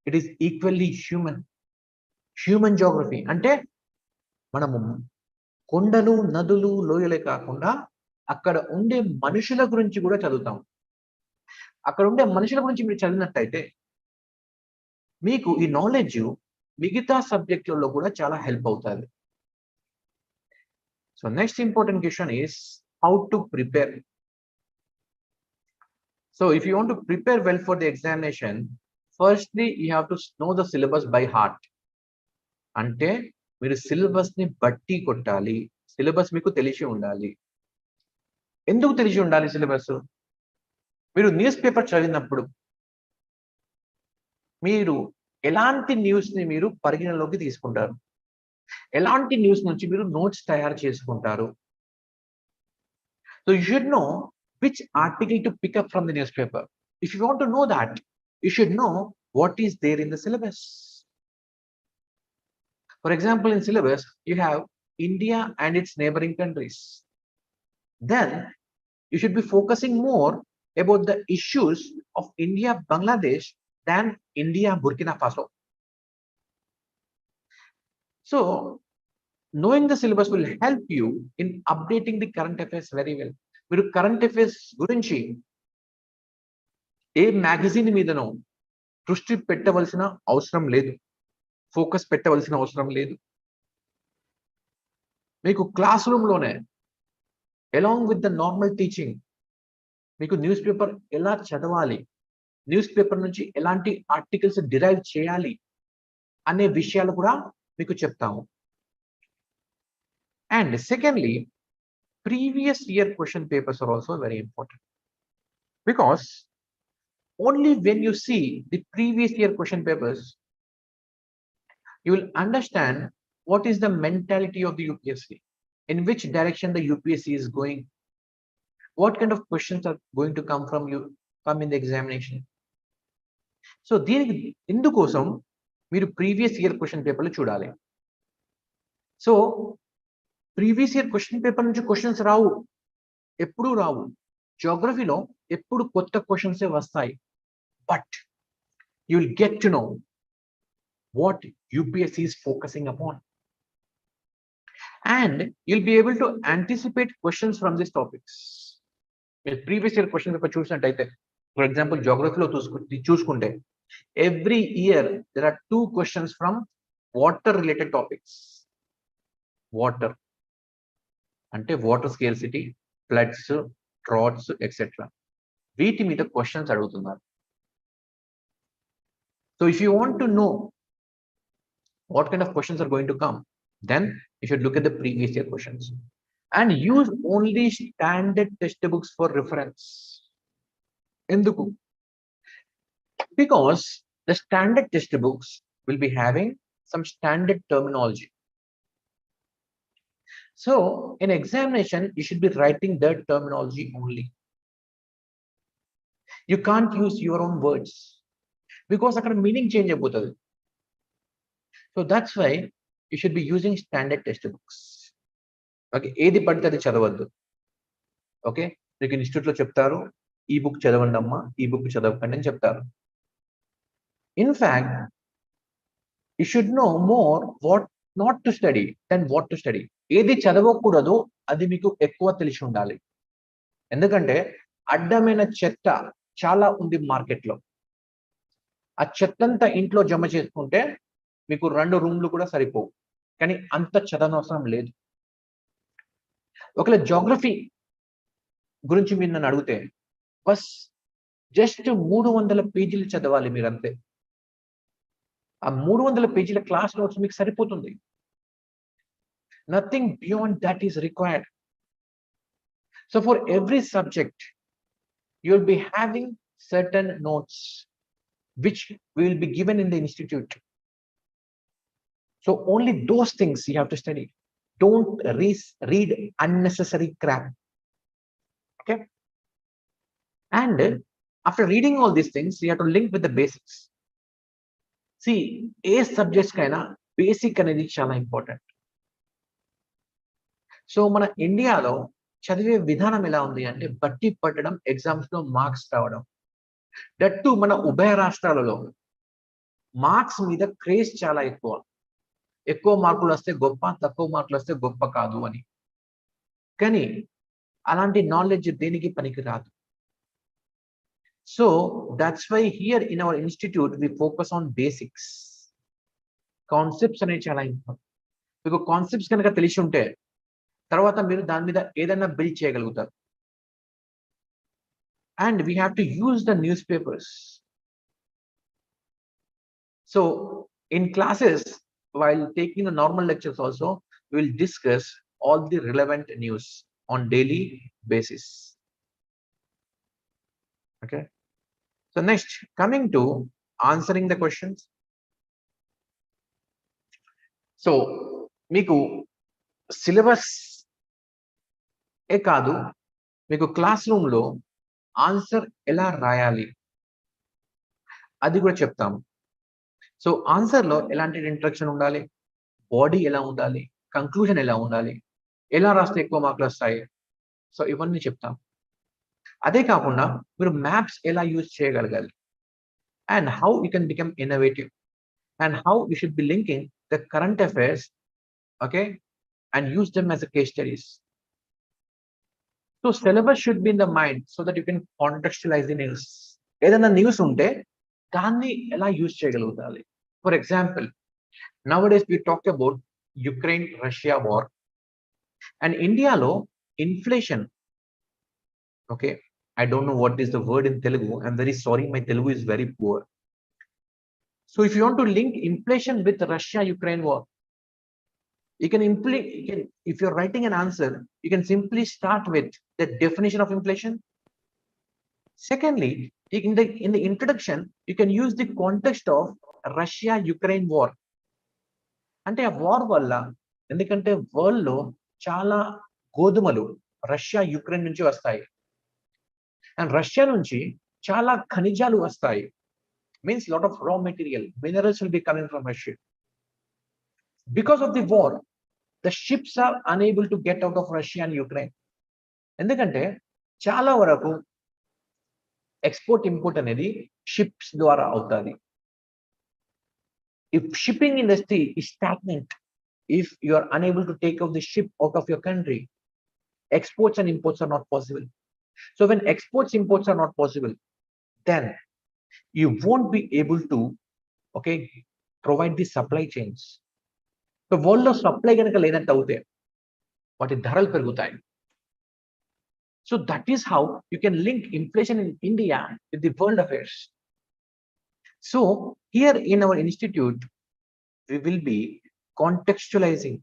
it is equally human. Human geography అంటే మనము కొండలు, నదులు, లోయలే కాకుండా అక్కడ ఉండే మనుషుల గురించి కూడా చదువుతాం. అక్కడ ఉండే మనుషుల గురించి మీరు చదివినట్టయితే మీకు ఈ నాలెడ్జ్ మిగతా సబ్జెక్టులలో కూడా చాలా హెల్ప్ అవుతుంది. So next important question is how to prepare. So if you want to prepare well for the examination, firstly you have to know the syllabus by heart. అంటే మీరు సిలబస్ ని బట్టి కొట్టాలి. సిలబస్ మీకు తెలిసి ఉండాలి. ఎందుకు తెలిసి ఉండాలి సిలబస్? మీరు న్యూస్ పేపర్ చదివినప్పుడు మీరు ఎలాంటి న్యూస్ ని మీరు పరిగణలోకి తీసుకుంటారు, ఎలాంటి న్యూస్ నుంచి మీరు నోట్స్ తయారు చేసుకుంటారు. So you should no which article to pick up from the newspaper. If you want to know that, you should know what is there in the syllabus. For example, in syllabus, you have India and its neighboring countries. Then you should be focusing more about the issues of India, Bangladesh than India, Burkina Faso. So knowing the syllabus will help you in updating the current affairs very well. మీరు current affairs గురించి ఏ magazine మీదనో దృష్టి పెట్టవలసిన అవసరం లేదు, focus పెట్టవలసిన అవసరం లేదు. మీకు క్లాస్ రూమ్లోనే along with the normal teaching మీకు న్యూస్ పేపర్ ఎలా చదవాలి, న్యూస్ పేపర్ నుంచి ఎలాంటి ఆర్టికల్స్ డిరైవ్ చేయాలి అనే విషయాలు కూడా మీకు చెప్తాము. And secondly, previous year question papers are also very important, because only when you see the previous year question papers, you will understand what is the mentality of the UPSC, in which direction the UPSC is going, what kind of questions are going to come in the examination. So దీనికి ఇందుకోసం మీరు previous year question పేపర్లు చూడాలి. So previous year question paper నుంచి questions రావు, ఎప్పుడు రావు. జియోగ్రఫీలో ఎప్పుడు కొత్త క్వశ్చన్సే వస్తాయి. But you will get to know what UPSC is focusing upon, and you'll be able to anticipate questions from this topics. మీరు ప్రీవియస్ ఇయర్ క్వశ్చన్ పేపర్ చూసినట్టయితే, ఫర్ ఎగ్జాంపుల్ జియోగ్రఫీలో చూసుకుంటే every year there are 2 questions from water related topics. Water అంటే water scarcity, floods, droughts etcetera, వీటి మీద questions అడుగుతున్నారు. So if you want to know what kind of questions are going to come, then you should look at the previous year questions and use only standard textbooks for reference. Enduku? Because the standard textbooks will be having some standard terminology. So in examination, you should be writing that terminology only. You can't use your own words because akkada meaning change abotadi. So that's why you should be using standard textbooks. Okay, ఏది పడితే అది చదవద్దు. Okay, మీకు institute లో చెప్తారు ఈ book చదవండి అమ్మా, ఈ బుక్ చదవకండి అని చెప్తారు. In fact you should know more what not to study then what to study. ఏది చదవకూడదు అది మీకు ఎక్కువ తెలిసి ఉండాలి. ఎందుకంటే అడ్డమైన చెత్త చాలా ఉంది మార్కెట్లో. ఆ చెత్తంతా ఇంట్లో జమ చేసుకుంటే మీకు 2 రూమ్లు కూడా సరిపోవు, కానీ అంత చదవనవసరం లేదు. ఒకవేళ జాగ్రఫీ గురించి మీరు నన్ను అడిగితే బస్ జస్ట్ 300 పేజీలు చదవాలి మీరంతే. ఆ 300 పేజీల క్లాస్ నోట్స్ మీకు సరిపోతుంది. Nothing beyond that is required. So for every subject, you will be having certain notes which will be given in the institute. So only those things you have to study. Don't read unnecessary crap. Okay? And After reading all these things, you have to link with the basics. See, a subjects kaina basic అనేది చాలా important. So మన ఇండియాలో చదివే విధానం ఎలా ఉంది అంటే బట్టి పట్టడం, ఎగ్జామ్స్ లో మార్క్స్ రావడం. దట్టు మన ఉభయ రాష్ట్రాలలో మార్క్స్ మీద క్రేజ్ చాలా ఎక్కువ. ఎక్కువ మార్కులు వస్తే గొప్ప, తక్కువ మార్కులు వస్తే గొప్ప కాదు అని. కానీ అలాంటి నాలెడ్జ్ దేనికి పనికి రాదు. So that's why here in our institute we focus on basics. Concepts అనేవి చాలా ఇంపార్టెంట్. మీకు కాన్సెప్ట్స్ కనుక తెలిసి ఉంటే తర్వాత మీరు దాని మీద ఏదైనా బిల్డ్ చేయగలుగుతారు. And we have to use the newspapers. So in classes, while taking the normal lectures also, we will discuss all the relevant news on daily basis. Okay. So next, coming to answering the questions. So, మీకు syllabus ఏ కాదు, మీకు class room లో answer ఎలా రాయాలి అది కూడా చెప్తాము. So answer లో ఎలాంటి ఇంట్రడక్షన్ ఉండాలి, బాడీ ఎలా ఉండాలి, కంక్లూజన్ ఎలా ఉండాలి, ఎలా రాస్తే ఎక్కువ మార్కులు వస్తాయి, సో ఇవన్నీ చెప్తాం. అదే కాకుండా మీరు మ్యాప్స్ ఎలా యూజ్ చేయగలగాలి, and how you can become innovative, and how you should be linking the current affairs, okay, and use them as a case studies. So syllabus should be in the mind so that you can contextualise the news. ఏదైనా news ఉంటే దాన్ని ఎలా use చేయగలుగుతాలి. For example, nowadays we talk about Ukraine Russia war and Indialo inflation. Okay, I don't know what is the word in Telugu. I'm very sorry, my Telugu is very poor. So if you want to link inflation with Russia Ukraine war, you can if you're writing an answer, you can simply start with the definition of inflation. Secondly, in the introduction, you can use the context of Russia Ukraine war. అంటే ఆ war వల్ల, ఎందుకంటే world లో చాలా గోధుమలు Russia Ukraine నుంచి వస్తాయి, and Russia నుంచి చాలా ఖనిజాలు వస్తాయి. Means lot of raw material, minerals will be coming from Russia. Because of the war, the ships are unable to get out of Russia and Ukraine. ఎందుకంటే చాలా వరకు ఎక్స్పోర్ట్ ఇంపోర్ట్ అనేది షిప్స్ ద్వారా అవుతుంది. If shipping industry is stagnant, if you are unable to take out the ship out of your country, exports and imports are not possible. So when exports imports are not possible, then you won't be able to, okay, provide the supply chains. So world of supply ganaka ledante avute vaati dharalu perugutayi. So that is how you can link inflation in India with the world affairs. So here in our institute, we will be contextualizing.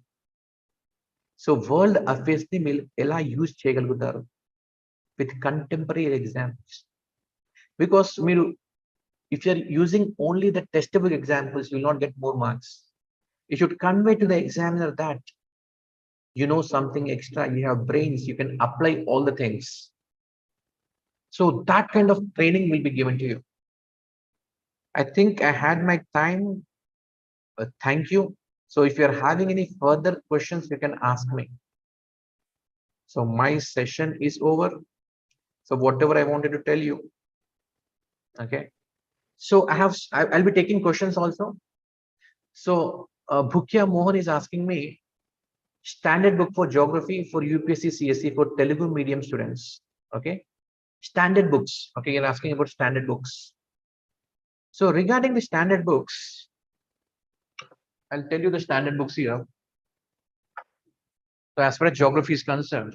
So world affairs ni మీరు ఎలా use చేయగలుగుతారు with contemporary examples. Because మీరు, if you are using only the textbook examples, you will not get more marks. You should convey to the examiner that you know something extra, you have brains, you can apply all the things. So that kind of training will be given to you. I think I had my time. Thank you. So if you are having any further questions, you can ask me. So my session is over. So whatever I wanted to tell you. Okay. So I'll be taking questions also. So Bhukya Mohan is asking me standard book for geography for UPSC CSE for Telugu medium students. Okay. Standard books. Okay. You're asking about standard books. So regarding the standard books, I'll tell you the standard books here. So as far as geography is concerned,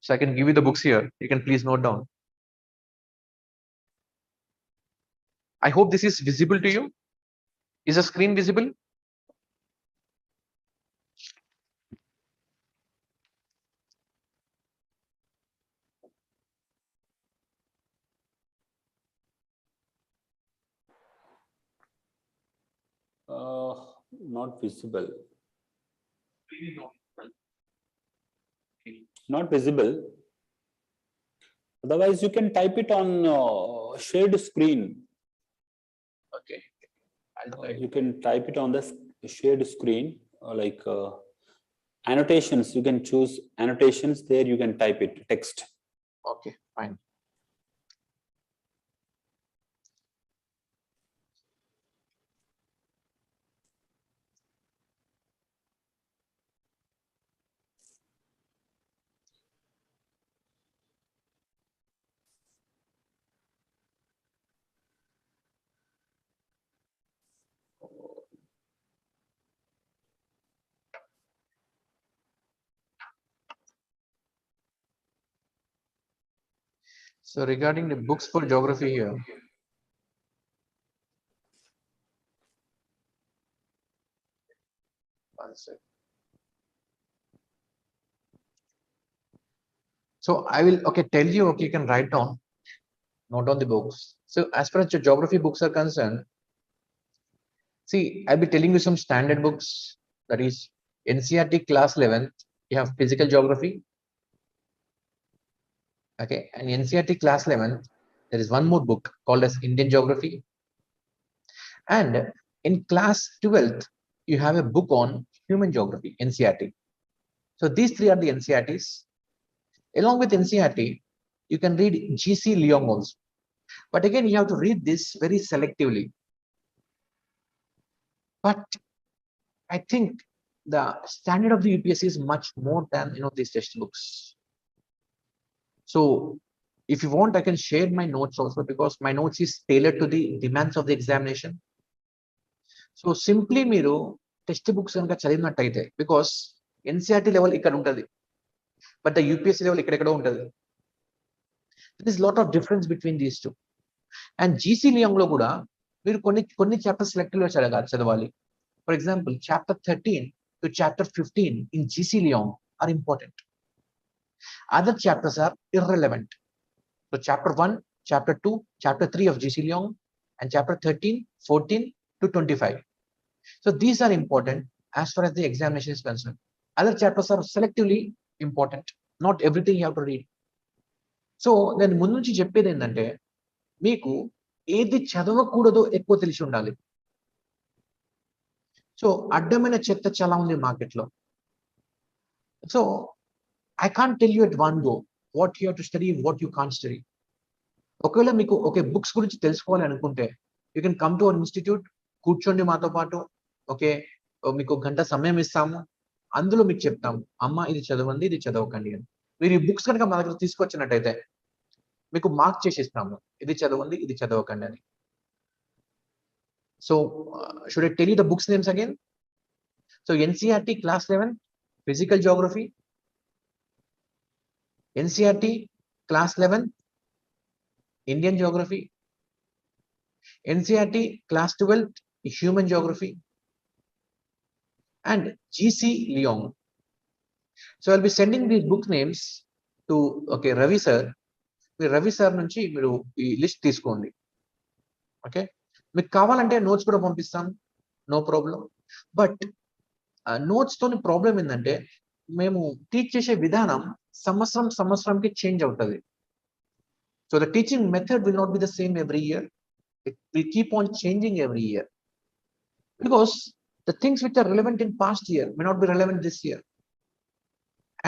so I can give you the books here. You can please note down. I hope this is visible to you. Is the screen visible? Not visible. Not visible. Otherwise, you can type it on shared screen. Okay. You can type it on the shared screen, like annotations. You can choose annotations there. You can type it text. Okay, fine. So regarding the books for geography here, one sec. So I will tell you, you can write down, note on the books. So as far as your geography books are concerned, see, I'll be telling you some standard books, that is NCERT class 11th, you have physical geography. Okay, and NCERT class 11th, there is one more book called as Indian geography. And in class 12th, you have a book on human geography, NCERT. So these three are the NCERTs. Along with NCERT, you can read GC Leong also. But again, you have to read this very selectively. But I think the standard of the UPSC is much more than these textbooks. So if you want, I can share my notes also, because my notes is tailored to the demands of the examination. So simply మీరు text books కనుక చదివినట్టయితే, because NCERT level ఇక్కడ ఉంటుంది, but the UPSC level ఇక్కడెక్కడో ఉంటుంది. There is lot of difference between these two. And GC Leong లో కూడా మీరు కొన్ని చాప్టర్స్ సెలెక్టివ్ గా చదవాలి. For example chapter 13 to chapter 15 in GC Leong are important. Other chapters are irrelevant. So chapter 1, chapter 2, chapter 3 of GC Leong, and chapter 13, 14 to 25. So these are important as far as the examination is concerned. Other chapters are selectively important. Not everything you have to read. So then ముందు నుంచి చెప్పేది ఏంటంటే, మీకు ఏది చదవకూడదో ఎక్కువ తెలిసి ఉండాలి. So అడ్డమైన చెత్త చాలా ఉంది మార్కెట్లో. So I can't tell you at one go what you have to study, what you can't study. ఒకవేళ మీకు బుక్స్ గురించి తెలుసుకోవాలి అనుకుంటే, you can come to our institute, కూర్చోండి మాతో పాటు. మీకు గంట సమయం ఇస్తాము, అందులో మీకు చెప్తాము, అమ్మ ఇది చదవండి, ఇది చదవకండి అని. మీరు ఈ బుక్స్ కనుక మా దగ్గర తీసుకొచ్చినట్టయితే మీకు మార్క్ చేసి ఇస్తాము, ఇది చదవండి, ఇది చదవకండి అని. So should I tell you the books names again? So NCERT class 11 physical geography, NCERT class 11 Indian geography, NCERT class 12 human geography, and GC Leong. So I'll be sending these book names to Ravi sir. Ravi sir నుంచి మీరు ఈ list తీసుకోండి. Okay, మీకు కావాలంటే notes కూడా పంపిస్తాను, no problem. But notes తోని problem ఏంటంటే, మేము టీచ్ చేసే విధానం సంవత్సరంకి చేంజ్ అవుతుంది. So the teaching method will not be the same every year. It will keep on changing every year, because the things which are relevant in past year may not be relevant this year.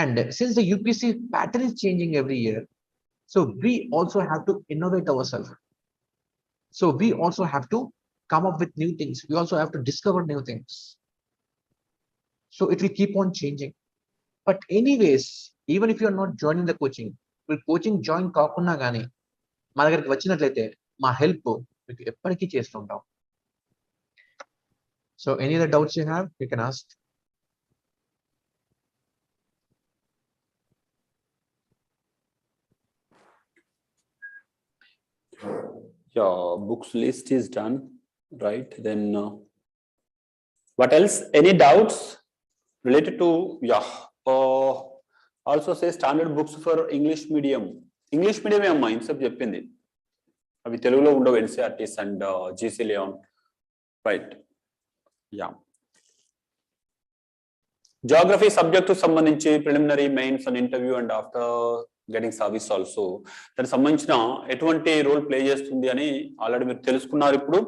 And since the UPSC pattern is changing every year, so we also have to innovate ourselves. So we also have to come up with new things. We also have to discover new things. So it will keep on changing. But anyways, even if you are not joining the coaching, మీరు coaching join కాకుండా కానీ మా దగ్గరికి వచ్చినట్లయితే మా help మీకు ఎప్పటికీ చేస్తుంటాం. So any other doubts you have, you can ask. Yeah, books list is done, right? Then what else? Any doubts related to also say standard books for English medium. English medium అమ్మా ఇన్సెప్ట్ చెప్పింది, అవి తెలుగులో ఉండవు. NCERTs and GC Leong, right? Yeah, Geography subject to సంబంధించి preliminary, mains and interview and after getting service also దానికి సంబంధించిన ఎటువంటి role play చేస్తుంది అని ఆల్రెడీ మీరు తెలుసుకున్నారు. ఇప్పుడు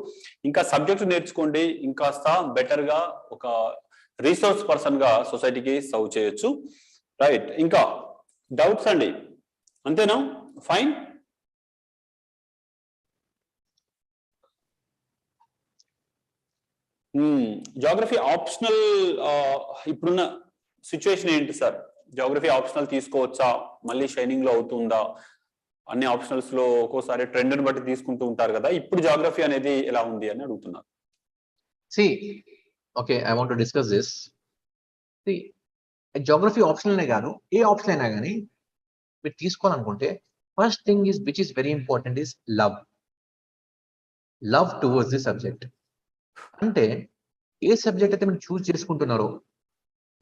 ఇంకా సబ్జెక్ట్ నేర్చుకోండి, ఇంకాస్త బెటర్ గా ఒక రీసోర్స్ పర్సన్ గా సొసైటీకి సర్వ్ చేయొచ్చు. రైట్, ఇంకా డౌట్స్ అండి? అంతేనా? ఫైన్. జాగ్రఫీ ఆప్షనల్ ఇప్పుడున్న సిచ్యువేషన్ ఏంటి సార్? జాగ్రఫీ ఆప్షనల్ తీసుకోవచ్చా? మళ్ళీ షైనింగ్ లో అవుతుందా? అన్ని ఆప్షనల్స్ లో ఒక్కోసారి ట్రెండ్ ని బట్టి తీసుకుంటూ ఉంటారు కదా, ఇప్పుడు జాగ్రఫీ అనేది ఎలా ఉంది అని అడుగుతున్నారు. See, okay, I want to discuss this. See, geography optional అనే కాదు, ఏ ఆప్షన్ అయినా కానీ మీరు తీసుకోవాలనుకుంటే first thing is which is very important is love towards the subject. అంటే ఏ సబ్జెక్ట్ అయితే మీరు చూస్ చేసుకుంటున్నారో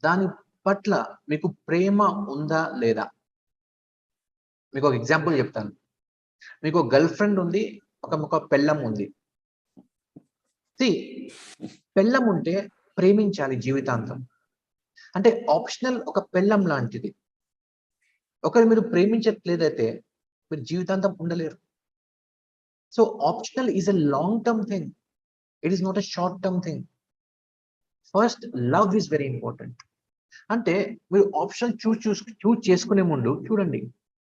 దాని పట్ల మీకు ప్రేమ ఉందా లేదా. మీకు ఒక ఎగ్జాంపుల్ చెప్తాను. మీకు ఒక గర్ల్ ఫ్రెండ్ ఉంది, ఒక పెళ్ళం ఉంది. పెళ్ళం ఉంటే ప్రేమించాలి జీవితాంతం. అంటే ఆప్షనల్ ఒక పెళ్ళం లాంటిది. ఒకరు మీరు ప్రేమించట్లేదైతే మీరు జీవితాంతం ఉండలేరు. So optional is a long term thing, it is not a short term thing. First love is very important. అంటే మీరు ఆప్షన్ చూస్ చేసుకునే ముందు చూడండి,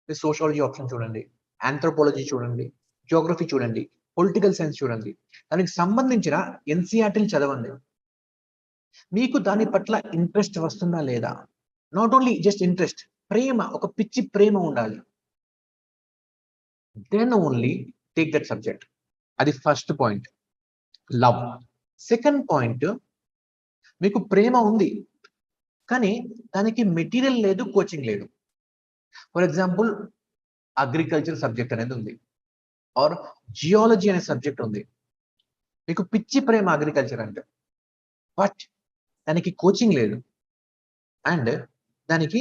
మీరు సోషాలజీ ఆప్షన్ చూడండి, ఆంథ్రోపాలజీ చూడండి, జియోగ్రఫీ చూడండి, పొలిటికల్ సైన్స్ చూడండి, దానికి సంబంధించిన ఎన్సీఆర్టీలు చదవండి. మీకు దాని పట్ల ఇంట్రెస్ట్ వస్తుందా లేదా. నాట్ ఓన్లీ జస్ట్ ఇంట్రెస్ట్, ప్రేమ, ఒక పిచ్చి ప్రేమ ఉండాలి. Then only take that subject. అది first point, love. Second point, మీకు ప్రేమ ఉంది కానీ దానికి మెటీరియల్ లేదు, కోచింగ్ లేదు. ఫర్ ఎగ్జాంపుల్ అగ్రికల్చర్ సబ్జెక్ట్ అనేది ఉంది, ఆర్ జియాలజీ అనే సబ్జెక్ట్ ఉంది. మీకు పిచ్చి ప్రేమ అగ్రికల్చర్ అంటే, బట్ దానికి కోచింగ్ లేదు అండ్ దానికి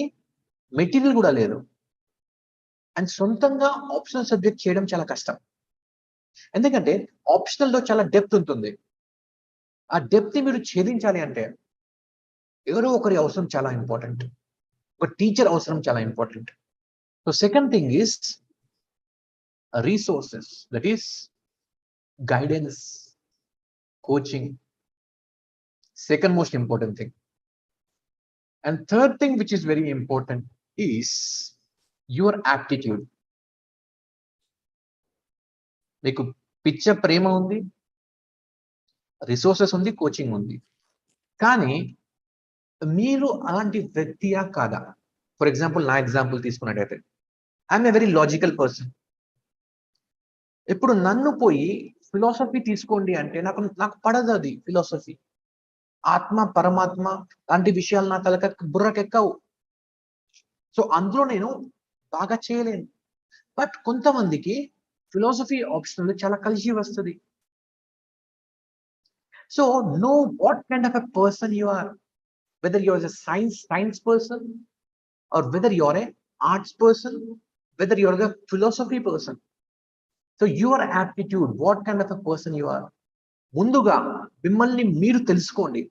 మెటీరియల్ కూడా లేదు. అండ్ సొంతంగా ఆప్షనల్ సబ్జెక్ట్ చేయడం చాలా కష్టం. ఎందుకంటే ఆప్షనల్లో చాలా డెప్త్ ఉంటుంది. ఆ డెప్త్ ని మీరు ఛేదించాలి అంటే ఎవరో ఒకరి అవసరం చాలా ఇంపార్టెంట్, ఒక టీచర్ అవసరం చాలా important. So second thing is resources, that is guidance, coaching, second most important thing. And third thing which is very important is your aptitude. మీకు పిచ్చ ప్రేమ ఉంది, రిసోర్సెస్ ఉంది, కోచింగ్ ఉంది, కానీ మీరు అలాంటి వ్యక్తియా కాదా. ఫర్ ఎగ్జాంపుల్ నా ఎగ్జాంపుల్ తీసుకున్నట్టయితే I'm a very logical person. ఇప్పుడు నన్ను పోయి ఫిలాసఫీ తీసుకోండి అంటే నాకు పడదు అది. ఫిలాసఫీ, ఆత్మ, పరమాత్మ లాంటి విషయాలు నా బుర్రకెక్కవు. సో అందులో నేను బాగా చేయలేను. బట్ కొంతమందికి ఫిలాసఫీ ఆప్షనల్ చాలా కలిసి వస్తుంది. So know what kind of a person you are, whether you are a science person or whether you are a arts person, whether you are a philosophy person. So your aptitude, what kind of a person you are, ముందుగా మిమ్మల్ని మీరు తెలుసుకోండి.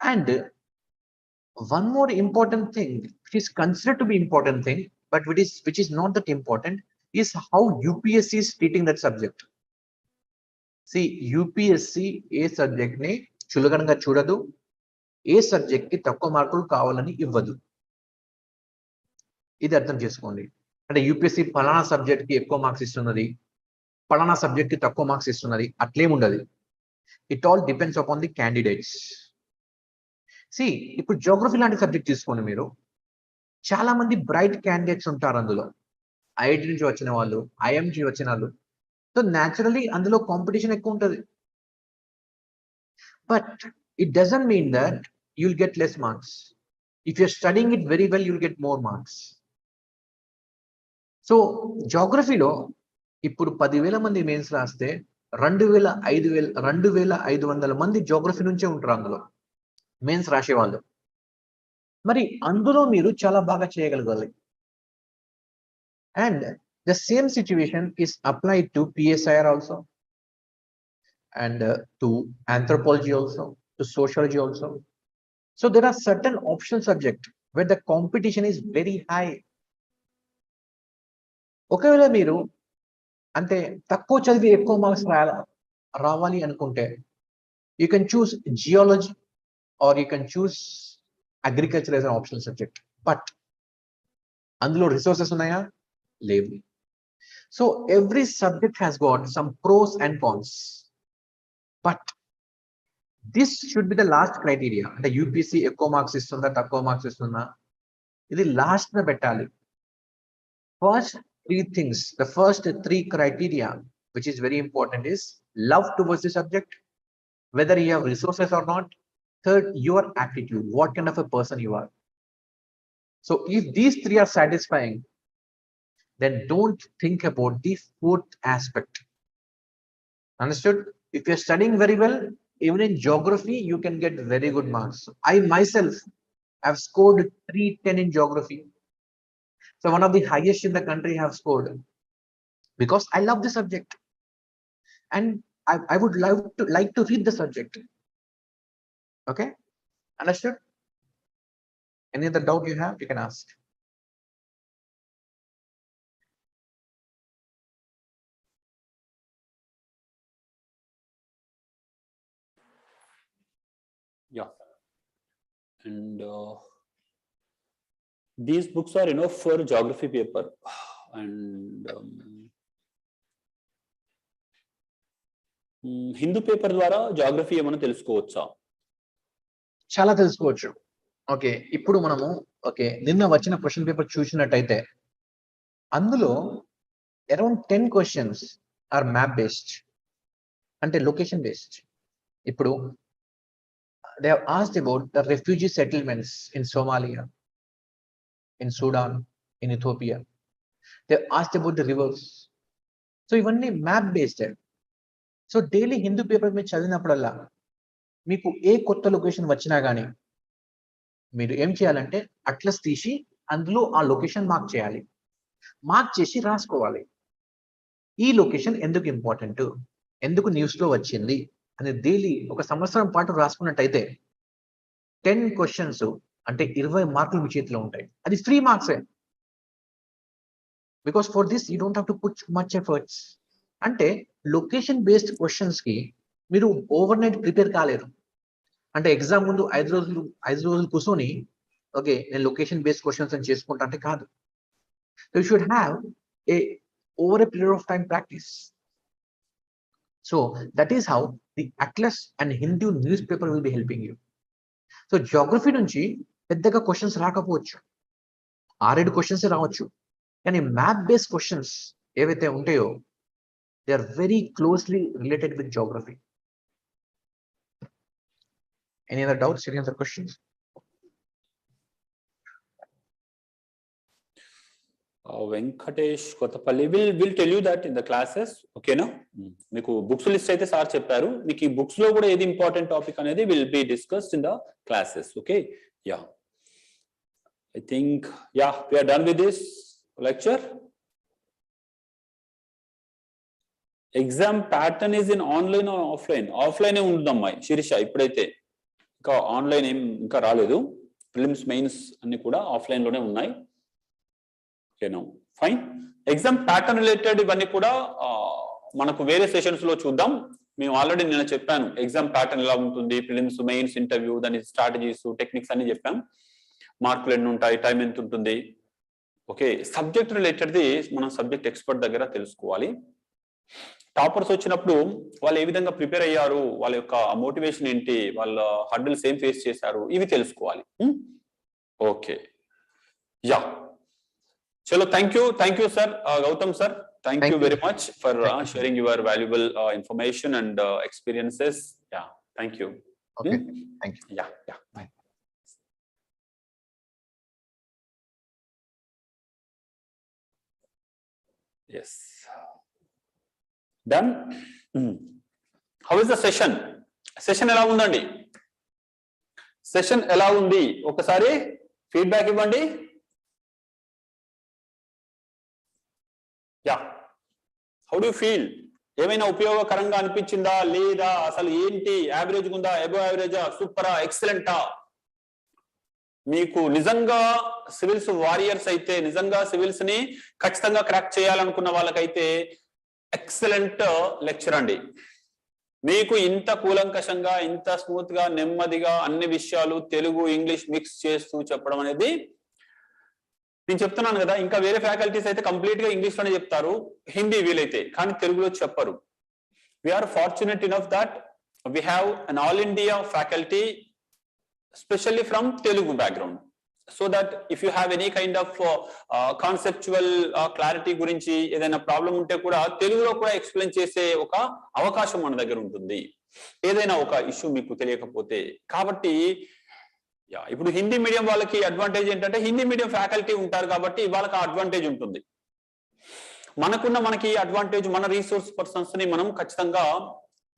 And one more important thing which is considered to be important thing but which is not that important is how UPSC is treating that subject. C UPSC A subject ని చులకనగా చూడదు, ఏ subject కి తక్కువ మార్కులు కావాలని ఇవ్వదు. ఇది అర్థం చేసుకోండి. అంటే యూపీఎస్సీ ఫలానా సబ్జెక్ట్ కి ఎక్కువ మార్క్స్ ఇస్తున్నది, ఫలానా సబ్జెక్ట్ కి తక్కువ మార్క్స్ ఇస్తున్నది, అట్లేముండదు. It all depends upon the candidates. See ఇప్పుడు జియోగ్రఫీ లాంటి సబ్జెక్ట్ తీసుకోండి, మీరు చాలా మంది బ్రైట్ క్యాండిడేట్స్ ఉంటారు అందులో, ఐఐటి నుంచి వచ్చిన వాళ్ళు, ఐఎం నుంచి వచ్చిన వాళ్ళు. సో న్యాచురలీ అందులో కాంపిటీషన్ ఎక్కువ ఉంటుంది. But it doesn't mean that you will get less marks. If you're studying it very well you will get more marks. So జాగ్రఫీలో ఇప్పుడు 10,000 మంది మెయిన్స్ రాస్తే 2,500 మంది జాగ్రఫీ నుంచే ఉంటారు అందులో మెయిన్స్ రాసేవాళ్ళు. మరి అందులో మీరు చాలా బాగా చేయగలగాలి. And the same situation is applied to PSIR also, and to anthropology also, to sociology also. So there are certain optional subjects where the competition is very high. ఒకవేళ మీరు అంటే తక్కువ చదివి ఎక్కువ మార్క్స్ రావాలి అనుకుంటే you can choose geology or you can choose agriculture as an optional subject. But అందులో resources ఉన్నాయా? లేవు. So every subject has got some pros and cons. But this should be the last criteria. The UPSC ఎక్కువ marks ఇస్తుందా తక్కువ marks ఇస్తుందా ఇది last న పెట్టాలి. First three things, the first three criteria which is very important is love towards the subject, whether you have resources or not. Third, your attitude, what kind of a person you are. So if these three are satisfying, then don't think about the fourth aspect. Understood? If you're studying very well, even in geography, you can get very good marks. I myself have scored 310 in geography. So one of the highest in the country have scored because I love the subject and I would like to read the subject. Okay, understood? Any other doubt you have, you can ask. Yeah, and these books are enough for geography paper, and Hindu paper ద్వారా geography ఏమైనా తెలుసుకోవచ్చా? చాలా తెలుసుకోవచ్చు. Okay, ఇప్పుడు మనము okay నిన్న వచ్చిన question paper చూసినట్టయితే అందులో around 10 questions are map based అంటే లొకేషన్ బేస్డ్. ఇప్పుడు they have asked about the refugee settlements in Somalia, in Sudan, in Ethiopia. They have asked about the rivers. So ఇవన్నీ map based. So daily Hindu paper మీద చదివినప్పుడల్లా మీకు ఏ కొత్త location వచ్చినా కానీ మీరు ఏం చేయాలంటే అట్లస్ తీసి అందులో ఆ లొకేషన్ మార్క్ చేయాలి. మార్క్ చేసి రాసుకోవాలి. ఈ లొకేషన్ ఎందుకు ఇంపార్టెంట్, ఎందుకు న్యూస్ లో వచ్చింది అని డైలీ ఒక సంవత్సరం పాటు రాసుకున్నట్టయితే 10 క్వశ్చన్స్ అంటే 20 మార్కులు మీ చేతిలో ఉంటాయి. అది 3 మార్క్సే. Because for this you don't have to put much efforts. అంటే లొకేషన్ బేస్డ్ క్వశ్చన్స్ కి మీరు ఓవర్ నైట్ ప్రిపేర్ కాలేరు. అంటే ఎగ్జామ్ ముందు 5 రోజులు కూర్చొని ఓకే నేను లొకేషన్ బేస్డ్ క్వశ్చన్స్ అని చేసుకుంటా అంటే కాదు. You should have a over a period of time practice. So that is how the Atlas and Hindu newspaper will be helping you. So geography నుంచి పెద్దగా క్వశ్చన్స్ రాకపోవచ్చు, 6-7 క్వశ్చన్స్ రావచ్చు. కానీ మ్యాప్ బేస్డ్ క్వశ్చన్స్ ఏవైతే ఉంటాయో they are very closely related with geography. Any other doubts? Any other questions? Venkatesh Kottapalli will tell you that in the classes. ఓకేనా, మీకు books list అయితే సార్ చెప్పారు. మీకు ఈ బుక్స్ లో కూడా ఏది ఇంపార్టెంట్ టాపిక్ అనేది will be discussed in the classes. Okay, yeah, I think yeah we are done with this lecture. Exam pattern is in online or offline? Offline ఉందమ్మా శిరీష. ఇప్పుడైతే ఇంకా ఆన్లైన్ ఏం ఇంకా రాలేదు. ప్రిలిమ్స్ మెయిన్స్ అన్ని కూడా ఆఫ్లైన్ లోనే ఉన్నాయి. ఫైన్. ఎగ్జామ్ ప్యాటర్న్ రిలేటెడ్ ఇవన్నీ కూడా మనకు వేరే సెషన్స్ లో చూద్దాం. మేము ఆల్రెడీ నేను చెప్పాను ఎగ్జామ్ ప్యాటర్న్ ఎలా ఉంటుంది, ప్రిలిమ్స్ మెయిన్స్ ఇంటర్వ్యూ, దాని స్ట్రాటజీస్ టెక్నిక్స్ అన్ని చెప్పాం. మార్కులు ఎన్ని ఉంటాయి, టైం ఎంత ఉంటుంది. ఓకే, సబ్జెక్ట్ రిలేటెడ్ది మనం సబ్జెక్ట్ ఎక్స్పర్ట్ దగ్గర తెలుసుకోవాలి. టాపర్స్ వచ్చినప్పుడు వాళ్ళు ఏ విధంగా ప్రిపేర్ అయ్యారు, వాళ్ళ యొక్క మోటివేషన్ ఏంటి, వాళ్ళ హర్డిల్స్ ఏం ఫేస్ చేశారు, ఇవి తెలుసుకోవాలి. ఓకే, యా చలో, thank you sir. Gautam sir, thank you very much for sharing your valuable information and experiences. Yeah, thank you. Okay, thank you. Yeah, bye. Yes, done. How is the session ఎలా ఉందండి? Session ఎలా ఉంది ఒకసారి feedback ఇవ్వండి. Yeah, how do you feel? ఏమైనా ఉపయోగకరంగా అనిపించిందా లేదా? అసలు ఏంటి, యావరేజ్ ఉందా, అబవ్ యావరేజా, సూపరా, ఎక్సలెంటా? మీకు నిజంగా సివిల్స్ వారియర్స్ అయితే, నిజంగా సివిల్స్ ని ఖచ్చితంగా క్రాక్ చేయాలనుకున్న వాళ్ళకైతే ఎక్సలెంట్ లెక్చర్ అండి. మీకు ఇంత కూలంకషంగా, ఇంత స్మూత్ గా, నెమ్మదిగా అన్ని విషయాలు తెలుగు ఇంగ్లీష్ మిక్స్ చేస్తూ చెప్పడం అనేది నేను చెప్తున్నాను కదా. ఇంకా వేరే ఫ్యాకల్టీస్ అయితే కంప్లీట్ గా ఇంగ్లీష్ లోనే చెప్తారు, హిందీ వీలైతే, కానీ తెలుగులో చెప్పరు. We are fortunate enough that we have an all India faculty especially from Telugu background, so that if you have any kind of conceptual clarity గురించి ఏదైనా ప్రాబ్లం ఉంటే కూడా తెలుగులో కూడా ఎక్స్ప్లెయిన్ చేసే ఒక అవకాశం మన దగ్గర ఉంటుంది, ఏదైనా ఒక ఇష్యూ మీకు తెలియకపోతే. కాబట్టి ఇప్పుడు హిందీ మీడియం వాళ్ళకి అడ్వాంటేజ్ ఏంటంటే హిందీ మీడియం ఫ్యాకల్టీ ఉంటారు కాబట్టి వాళ్ళకి ఆ అడ్వాంటేజ్ ఉంటుంది. మనకి అడ్వాంటేజ్, మన రీసోర్స్ పర్సన్స్ ని మనం ఖచ్చితంగా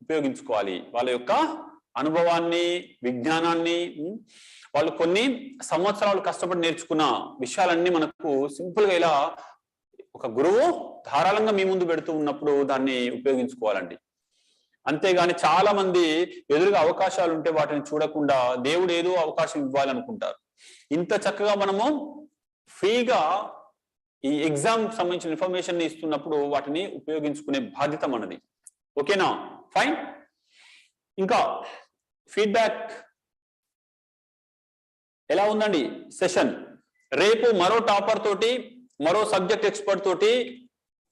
ఉపయోగించుకోవాలి. వాళ్ళ యొక్క అనుభవాన్ని, విజ్ఞానాన్ని, వాళ్ళు కొన్ని సంవత్సరాలు కష్టపడి నేర్చుకున్న విషయాలన్నీ మనకు సింపుల్ గా ఇలా ఒక గురువు ధారాళంగా మీ ముందు పెడుతూ ఉన్నప్పుడు దాన్ని ఉపయోగించుకోవాలండి. అంతేగాని చాలా మంది ఎదురుగా అవకాశాలు ఉంటే వాటిని చూడకుండా దేవుడు ఏదో అవకాశం ఇవ్వాలనుకుంటారు. ఇంత చక్కగా మనము ఫ్రీగా ఈ ఎగ్జామ్ సంబంధించిన ఇన్ఫర్మేషన్ ఇస్తున్నప్పుడు వాటిని ఉపయోగించుకునే బాధ్యత మనది. ఓకేనా? ఫైన్. ఇంకా ఫీడ్బ్యాక్ ఎలా ఉందండి సెషన్? రేపు మరో టాపర్ తోటి, మరో సబ్జెక్ట్ ఎక్స్పర్ట్ తోటి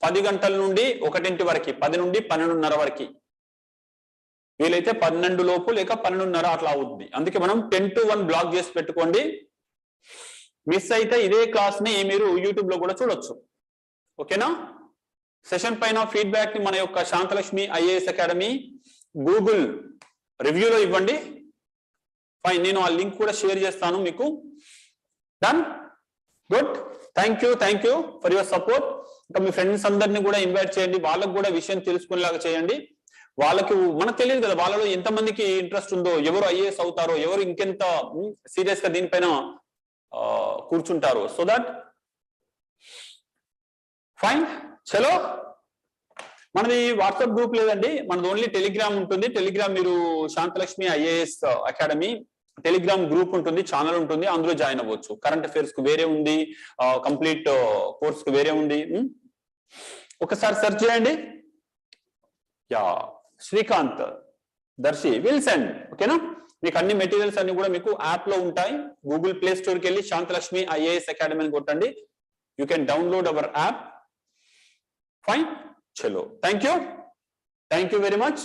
10 గంటల నుండి 1 వరకు, 10 నుండి 12:30 వరకు, వీలైతే 12 లోపు లేక 12:30 అట్లా అవుతుంది. అందుకే మనం 10 to 1 బ్లాక్ చేసి పెట్టుకోండి. మిస్ అయితే ఇదే క్లాస్ ని మీరు యూట్యూబ్ లో కూడా చూడొచ్చు. ఓకేనా? సెషన్ పైన ఫీడ్బ్యాక్ ని మన యొక్క శాంతలక్ష్మి ఐఏఎస్ అకాడమీ గూగుల్ రివ్యూలో ఇవ్వండి. ఫైన్, నేను ఆ లింక్ కూడా షేర్ చేస్తాను మీకు. Done, good, thank you for your support. ఇంకా మీ ఫ్రెండ్స్ అందరినీ కూడా ఇన్వైట్ చేయండి, వాళ్ళకు కూడా విషయం తెలుసుకునేలాగా చేయండి. వాళ్ళకి మనకు తెలియదు కదా వాళ్ళలో ఎంతమందికి ఇంట్రెస్ట్ ఉందో, ఎవరు ఐఏఎస్ అవుతారో, ఎవరు ఇంకెంత సీరియస్ గా దీనిపైన కూర్చుంటారో. So that fine. చలో, మనది వాట్సాప్ గ్రూప్ లేదండి, మనది ఓన్లీ టెలిగ్రామ్ ఉంటుంది. టెలిగ్రామ్ మీరు Shantalakshmi IAS academy Telegram group ఉంటుంది, ఛానల్ ఉంటుంది, అందులో జాయిన్ అవ్వచ్చు. కరెంట్ అఫైర్స్ కు వేరే ఉంది, కంప్లీట్ కోర్స్ కు వేరే ఉంది. ఒకసారి సెర్చ్ చేయండి. Srikanth Darshi will send. ఓకేనా? మీకు అన్ని మెటీరియల్స్ అన్ని కూడా మీకు యాప్ లో ఉంటాయి. గూగుల్ ప్లే స్టోర్ కి వెళ్ళి శాంతలక్ష్మి ఐఏఎస్ అకాడమీ అని కొట్టండి. You can download hour app. Fine, చలో, థ్యాంక్ యూ వెరీ మచ్.